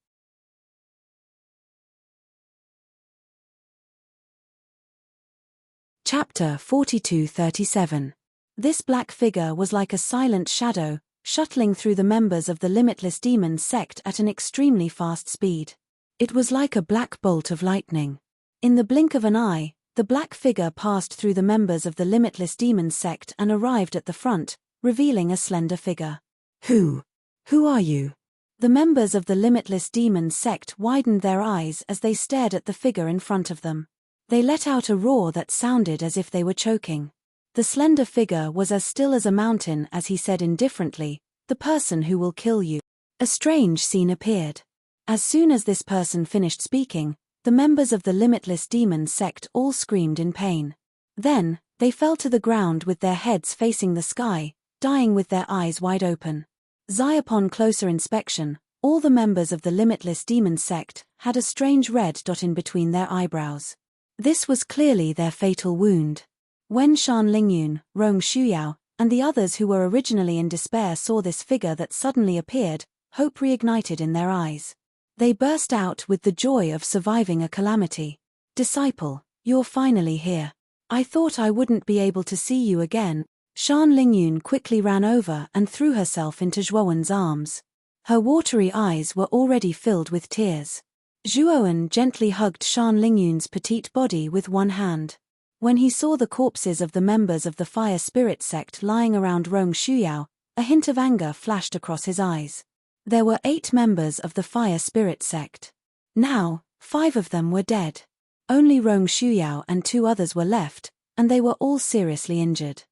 Speaker 1: Chapter 42-37. This black figure was like a silent shadow, shuttling through the members of the limitless demon sect at an extremely fast speed. It was like a black bolt of lightning. In the blink of an eye, the black figure passed through the members of the limitless demon sect and arrived at the front, revealing a slender figure. Who are you? The members of the limitless demon sect widened their eyes as they stared at the figure in front of them. They let out a roar that sounded as if they were choking. The slender figure was as still as a mountain as he said indifferently, "The person who will kill you." A strange scene appeared. As soon as this person finished speaking, the members of the limitless demon sect all screamed in pain. Then, they fell to the ground with their heads facing the sky, dying with their eyes wide open. Upon closer inspection, all the members of the limitless demon sect had a strange red dot in between their eyebrows. This was clearly their fatal wound. When Shan Lingyun, Rong Shuyao, and the others who were originally in despair saw this figure that suddenly appeared, hope reignited in their eyes. They burst out with the joy of surviving a calamity. "Disciple, you're finally here. I thought I wouldn't be able to see you again." Shan Lingyun quickly ran over and threw herself into Zhuowen's arms. Her watery eyes were already filled with tears. Zhuowen gently hugged Shan Lingyun's petite body with one hand. When he saw the corpses of the members of the fire spirit sect lying around Rong Shuyao, a hint of anger flashed across his eyes. There were 8 members of the fire spirit sect. Now, 5 of them were dead. Only Rong Shuyao and 2 others were left, and they were all seriously injured.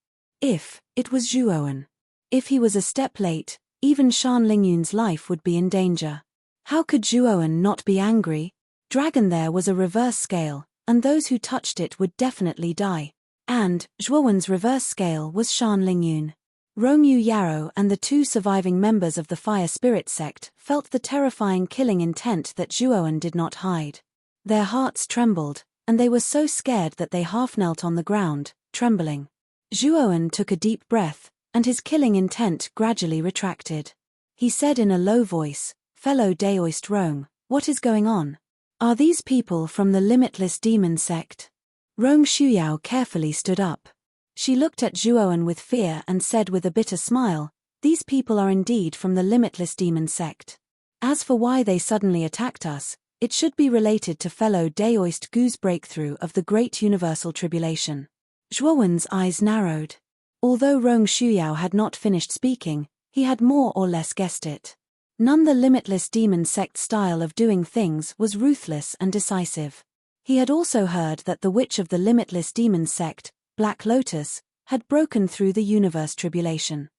Speaker 1: If it was Zhuowen. If he was a step late, even Shan Lingyun's life would be in danger. How could Zhuowen not be angry? Dragon there was a reverse scale, and those who touched it would definitely die. And Zhuowen's reverse scale was Shan Lingyun. Rongyu Yarrow and the 2 surviving members of the fire spirit sect felt the terrifying killing intent that Zhuowen did not hide. Their hearts trembled, and they were so scared that they half knelt on the ground, trembling. Zhuowen took a deep breath, and his killing intent gradually retracted. He said in a low voice, "Fellow Daoist Rong, what is going on? Are these people from the limitless demon sect?" Rong Shuyao carefully stood up. She looked at Zhuowen with fear and said with a bitter smile, "These people are indeed from the limitless demon sect. As for why they suddenly attacked us, it should be related to fellow Daoist Gu's breakthrough of the great universal tribulation." Zhuowen's eyes narrowed. Although Rong Shuyao had not finished speaking, he had more or less guessed it. None the limitless demon sect style of doing things was ruthless and decisive. He had also heard that the witch of the limitless demon sect, Black Lotus, had broken through the universe tribulation.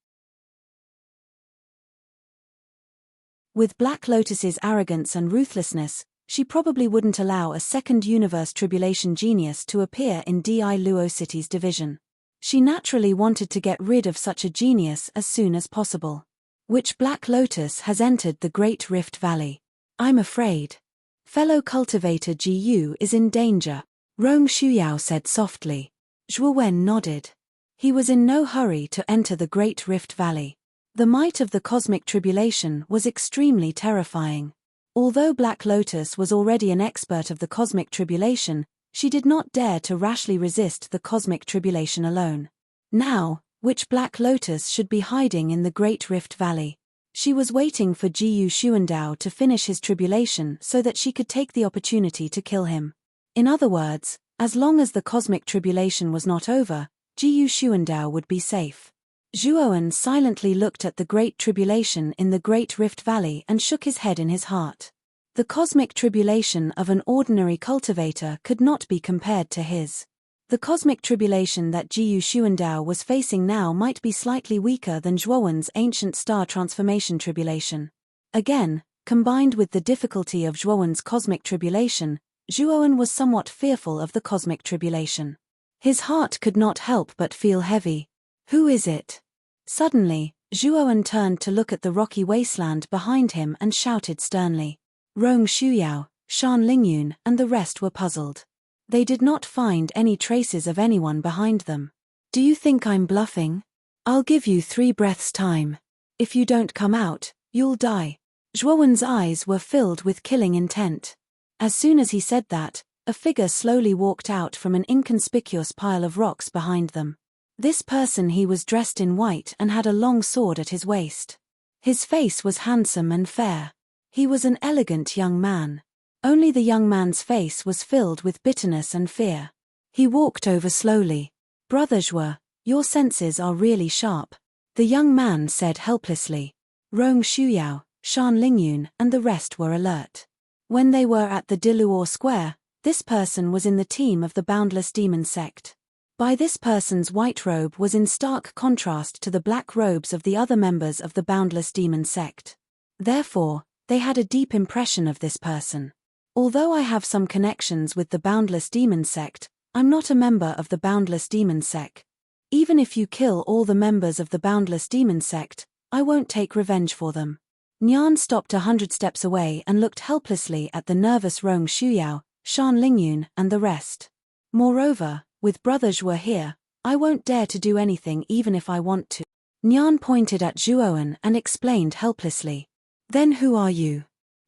Speaker 1: With Black Lotus's arrogance and ruthlessness, she probably wouldn't allow a second universe tribulation genius to appear in Di Luo City's division. She naturally wanted to get rid of such a genius as soon as possible. Which Black Lotus has entered the Great Rift Valley. I'm afraid. Fellow cultivator Jiyu is in danger, Rong Shuyao said softly. Zhuowen nodded. He was in no hurry to enter the Great Rift Valley. The might of the cosmic tribulation was extremely terrifying. Although Black Lotus was already an expert of the cosmic tribulation, She did not dare to rashly resist the cosmic tribulation alone. Now, which Black Lotus should be hiding in the Great Rift Valley? She was waiting for Jiyu Xuandao to finish his tribulation so that she could take the opportunity to kill him. In other words, as long as the cosmic tribulation was not over, Jiyu Xuandao would be safe. Zhuowen silently looked at the Great Tribulation in the Great Rift Valley and shook his head in his heart. The cosmic tribulation of an ordinary cultivator could not be compared to his. The cosmic tribulation that Jiyu Xuandao was facing now might be slightly weaker than Zhuowen's ancient star transformation tribulation. Again, combined with the difficulty of Zhuowen's cosmic tribulation, Zhuowen was somewhat fearful of the cosmic tribulation. His heart could not help but feel heavy. Who is it? Suddenly, Zhuowen turned to look at the rocky wasteland behind him and shouted sternly. Rong Shuyao, Shan Lingyun and the rest were puzzled. They did not find any traces of anyone behind them. Do you think I'm bluffing? I'll give you 3 breaths time. If you don't come out, you'll die. Zhuowen's eyes were filled with killing intent. As soon as he said that, a figure slowly walked out from an inconspicuous pile of rocks behind them. This person he was dressed in white and had a long sword at his waist. His face was handsome and fair. He was an elegant young man. Only the young man's face was filled with bitterness and fear. He walked over slowly. Brother Zhuo, your senses are really sharp. The young man said helplessly. Rong Shuyao, Shan Lingyun and the rest were alert. When they were at the Diluo Square, this person was in the team of the Boundless Demon sect. By this person's white robe was in stark contrast to the black robes of the other members of the Boundless Demon sect. Therefore, they had a deep impression of this person. Although I have some connections with the Boundless Demon sect, I'm not a member of the Boundless Demon sect. Even if you kill all the members of the Boundless Demon sect, I won't take revenge for them. Nian stopped 100 steps away and looked helplessly at the nervous Rong Shuyao, Shan Lingyun and the rest. Moreover, with Brother Zhuo here, I won't dare to do anything even if I want to. Nian pointed at Zhuowen and explained helplessly. Then who are you?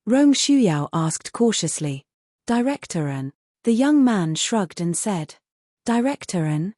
Speaker 1: Rong Shuyao asked cautiously. Director An. The young man shrugged and said. Director An?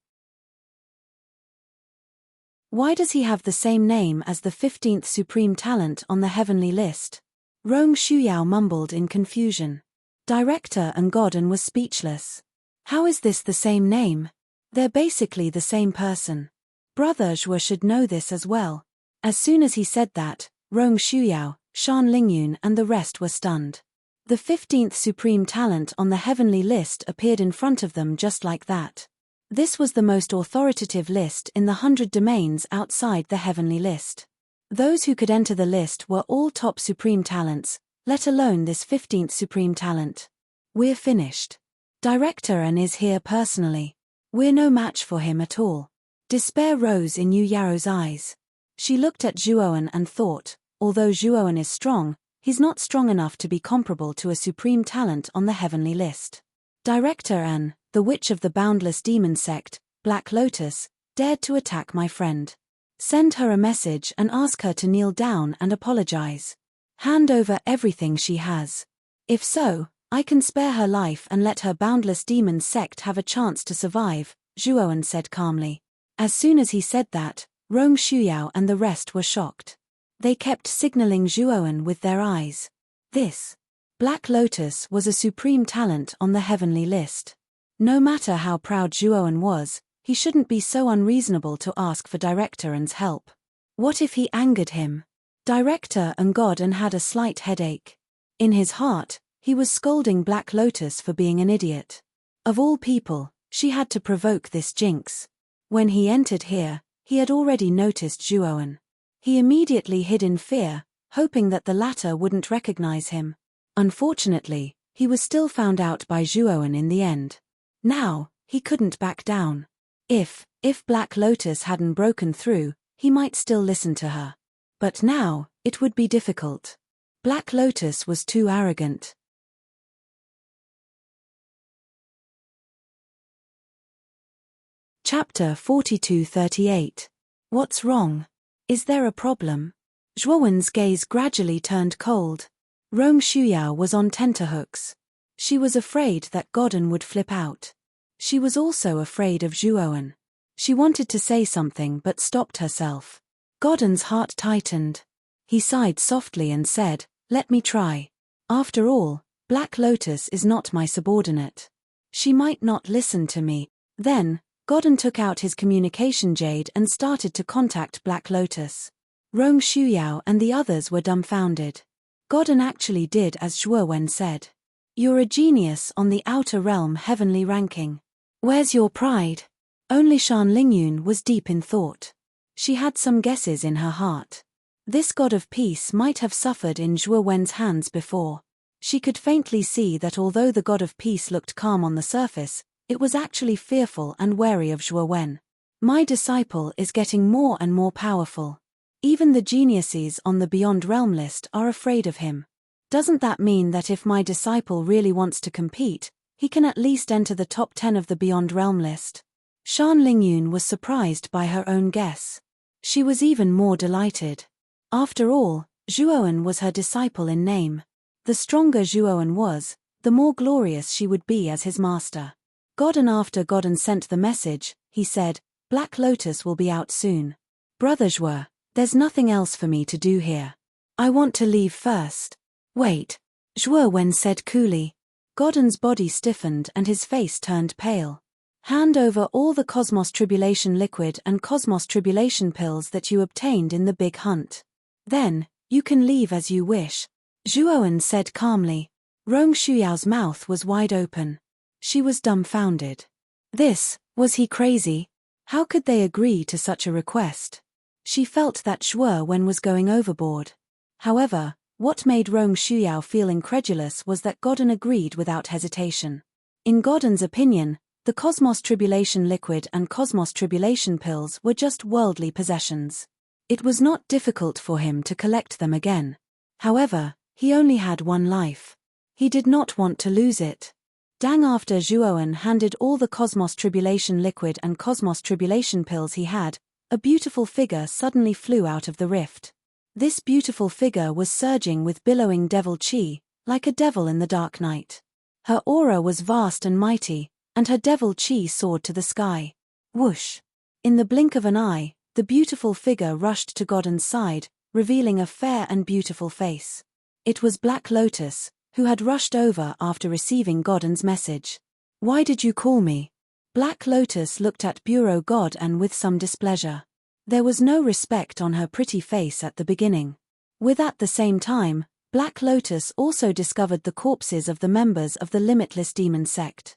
Speaker 1: Why does he have the same name as the 15th supreme talent on the heavenly list? Rong Shuyao mumbled in confusion. Director and Godin was speechless. How is this the same name? They're basically the same person. Brother Zhuo should know this as well. As soon as he said that, Rong Shuyao, Shan Lingyun and the rest were stunned. The 15th supreme talent on the heavenly list appeared in front of them just like that. This was the most authoritative list in the 100 domains outside the heavenly list. Those who could enter the list were all top supreme talents, let alone this 15th supreme talent. We're finished. Director An is here personally. We're no match for him at all. Despair rose in Yu Yaro's eyes. She looked at Zhuowen and thought, although Zhuowen is strong, he's not strong enough to be comparable to a supreme talent on the heavenly list. Director An, the witch of the Boundless Demon sect, Black Lotus, dared to attack my friend. Send her a message and ask her to kneel down and apologize. Hand over everything she has. If so, I can spare her life and let her Boundless Demon sect have a chance to survive, Zhuowen said calmly. As soon as he said that, Rong Shuyao and the rest were shocked. They kept signaling Zhuowen with their eyes. This Black Lotus was a supreme talent on the heavenly list. No matter how proud Zhuowen was, he shouldn't be so unreasonable to ask for Director An's help. What if he angered him? Director and Godin had a slight headache. In his heart, he was scolding Black Lotus for being an idiot. Of all people, she had to provoke this jinx. When he entered here, he had already noticed Zhuowen. He immediately hid in fear, hoping that the latter wouldn't recognize him. Unfortunately, he was still found out by Zhuowen in the end. Now, he couldn't back down. If Black Lotus hadn't broken through, he might still listen to her. But now, it would be difficult. Black Lotus was too arrogant. Chapter 42-38. What's wrong? Is there a problem? Zhuowen's gaze gradually turned cold. Rong Shuyao was on tenterhooks. She was afraid that Godden would flip out. She was also afraid of Zhuowen. She wanted to say something but stopped herself. Godden's heart tightened. He sighed softly and said, "Let me try. After all, Black Lotus is not my subordinate. She might not listen to me." Then, Godden took out his communication jade and started to contact Black Lotus. Rong Shuyao and the others were dumbfounded. Godden actually did as Zhuowen said. "You're a genius on the outer realm heavenly ranking. Where's your pride?" Only Shan Lingyun was deep in thought. She had some guesses in her heart. This god of peace might have suffered in Zhuowen's hands before. She could faintly see that although the god of peace looked calm on the surface, it was actually fearful and wary of Zhuowen. "My disciple is getting more and more powerful. Even the geniuses on the Beyond Realm list are afraid of him. Doesn't that mean that if my disciple really wants to compete, he can at least enter the top 10 of the Beyond Realm list?" Shan Lingyun was surprised by her own guess. She was even more delighted. After all, Zhuowen was her disciple in name. The stronger Zhuowen was, the more glorious she would be as his master. After Godden sent the message, he said, "Black Lotus will be out soon. Brother Zhuo, there's nothing else for me to do here. I want to leave first." "Wait," Zhuowen said coolly. Godden's body stiffened and his face turned pale. "Hand over all the Cosmos Tribulation liquid and Cosmos Tribulation pills that you obtained in the big hunt. Then, you can leave as you wish," Zhuowen said calmly. Rong Shuyao's mouth was wide open. She was dumbfounded. Was he crazy? How could they agree to such a request? She felt that Zhuowen was going overboard. However, what made Rong Shuyao feel incredulous was that Godden agreed without hesitation. In Godden's opinion, the Cosmos Tribulation liquid and Cosmos Tribulation pills were just worldly possessions. It was not difficult for him to collect them again. However, he only had one life. He did not want to lose it. After Zhuowen handed all the Cosmos Tribulation liquid and Cosmos Tribulation pills he had, a beautiful figure suddenly flew out of the rift. This beautiful figure was surging with billowing devil chi, like a devil in the dark night. Her aura was vast and mighty, and her devil chi soared to the sky. Whoosh! In the blink of an eye, the beautiful figure rushed to Godden's side, revealing a fair and beautiful face. It was Black Lotus, who had rushed over after receiving Godden's message. "Why did you call me?" Black Lotus looked at Bureau Godden with some displeasure. There was no respect on her pretty face at the beginning. At the same time, Black Lotus also discovered the corpses of the members of the Limitless Demon sect.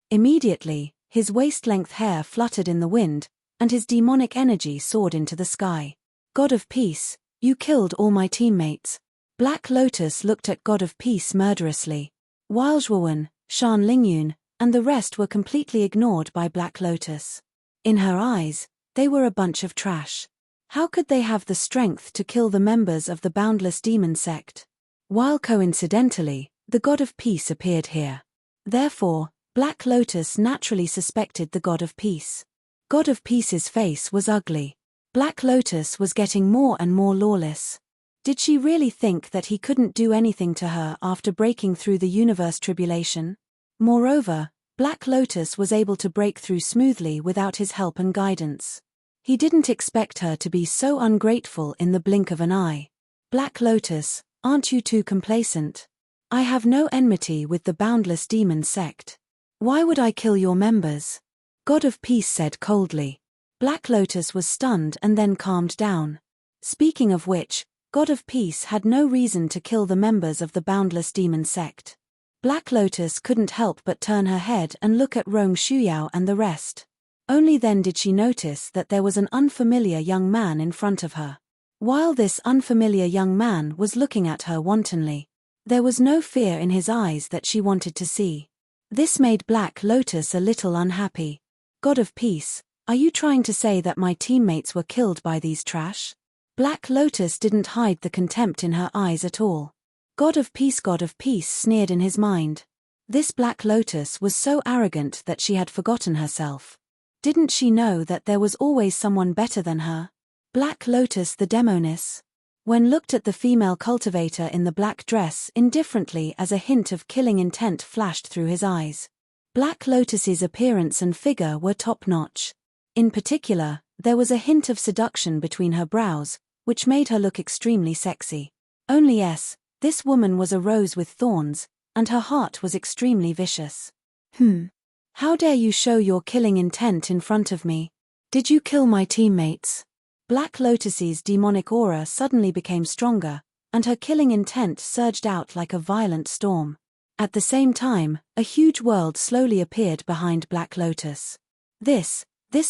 Speaker 1: Immediately, his waist-length hair fluttered in the wind, and his demonic energy soared into the sky. "God of Peace, you killed all my teammates." Black Lotus looked at God of Peace murderously. While Zhuowen, Shan Lingyun, and the rest were completely ignored by Black Lotus. In her eyes, they were a bunch of trash. How could they have the strength to kill the members of the Boundless Demon sect? While coincidentally, the God of Peace appeared here. Therefore, Black Lotus naturally suspected the God of Peace. God of Peace's face was ugly. Black Lotus was getting more and more lawless. Did she really think that he couldn't do anything to her after breaking through the universe tribulation? Moreover, Black Lotus was able to break through smoothly without his help and guidance. He didn't expect her to be so ungrateful in the blink of an eye. "Black Lotus, aren't you too complacent? I have no enmity with the Boundless Demon sect. Why would I kill your members?" God of Peace said coldly. Black Lotus was stunned and then calmed down. Speaking of which, God of Peace had no reason to kill the members of the Boundless Demon sect. Black Lotus couldn't help but turn her head and look at Rong Shuyao and the rest. Only then did she notice that there was an unfamiliar young man in front of her. While this unfamiliar young man was looking at her wantonly, there was no fear in his eyes that she wanted to see. This made Black Lotus a little unhappy. "God of Peace, are you trying to say that my teammates were killed by these trash?" Black Lotus didn't hide the contempt in her eyes at all. God of Peace sneered in his mind. This Black Lotus was so arrogant that she had forgotten herself. Didn't she know that there was always someone better than her? Black Lotus the Demoness. Wen looked at the female cultivator in the black dress indifferently as a hint of killing intent flashed through his eyes. Black Lotus's appearance and figure were top-notch. In particular, there was a hint of seduction between her brows, which made her look extremely sexy. Only this woman was a rose with thorns, and her heart was extremely vicious. How dare you show your killing intent in front of me? Did you kill my teammates? Black Lotus's demonic aura suddenly became stronger, and her killing intent surged out like a violent storm. At the same time, a huge world slowly appeared behind Black Lotus. This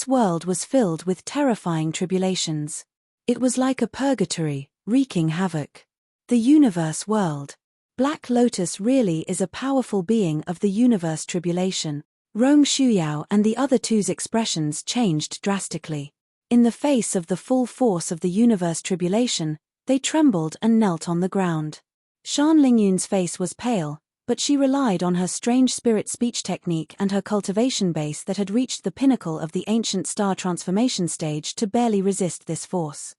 Speaker 1: world was filled with terrifying tribulations. It was like a purgatory, wreaking havoc. The universe world. Black Lotus really is a powerful being of the universe tribulation. Rong Shuyao and the other two's expressions changed drastically. In the face of the full force of the universe tribulation, they trembled and knelt on the ground. Shan Lingyun's face was pale, but she relied on her strange spirit speech technique and her cultivation base that had reached the pinnacle of the ancient star transformation stage to barely resist this force.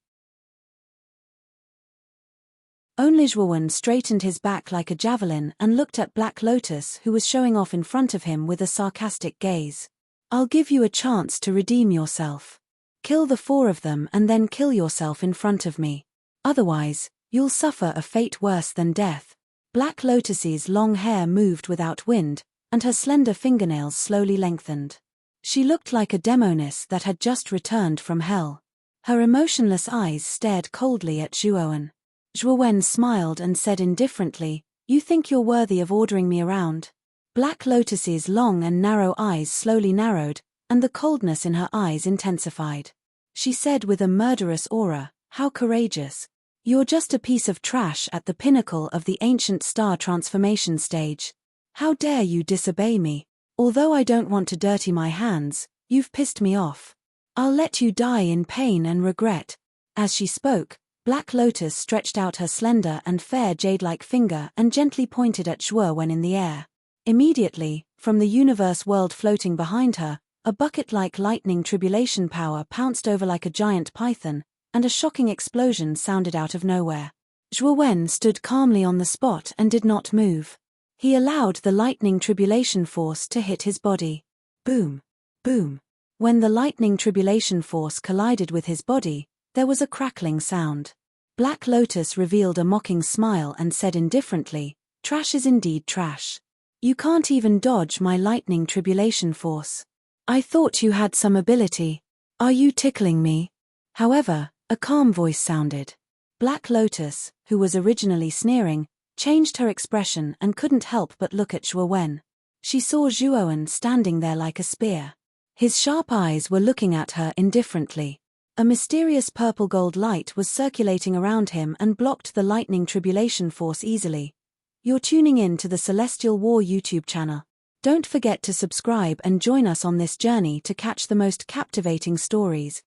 Speaker 1: Only Zhuowen straightened his back like a javelin and looked at Black Lotus, who was showing off in front of him with a sarcastic gaze. I'll give you a chance to redeem yourself. Kill the 4 of them and then kill yourself in front of me. Otherwise, you'll suffer a fate worse than death. Black Lotus's long hair moved without wind, and her slender fingernails slowly lengthened. She looked like a demoness that had just returned from hell. Her emotionless eyes stared coldly at Zhuowen. Zhuowen smiled and said indifferently, You think you're worthy of ordering me around? Black Lotus's long and narrow eyes slowly narrowed, and the coldness in her eyes intensified. She said with a murderous aura, How courageous. You're just a piece of trash at the pinnacle of the ancient star transformation stage. How dare you disobey me? Although I don't want to dirty my hands, you've pissed me off. I'll let you die in pain and regret. As she spoke, Black Lotus stretched out her slender and fair jade-like finger and gently pointed at Zhuowen in the air. Immediately, from the universe world floating behind her, a bucket-like lightning tribulation power pounced over like a giant python, and a shocking explosion sounded out of nowhere. Zhuowen stood calmly on the spot and did not move. He allowed the lightning tribulation force to hit his body. Boom. Boom. When the lightning tribulation force collided with his body, there was a crackling sound. Black Lotus revealed a mocking smile and said indifferently, Trash is indeed trash. You can't even dodge my lightning tribulation force. I thought you had some ability. Are you tickling me? However, a calm voice sounded. Black Lotus, who was originally sneering, changed her expression and couldn't help but look at Zhuowen. She saw Zhuowen standing there like a spear. His sharp eyes were looking at her indifferently. A mysterious purple-gold light was circulating around him and blocked the lightning tribulation force easily. You're tuning in to the Celestial War YouTube channel. Don't forget to subscribe and join us on this journey to catch the most captivating stories.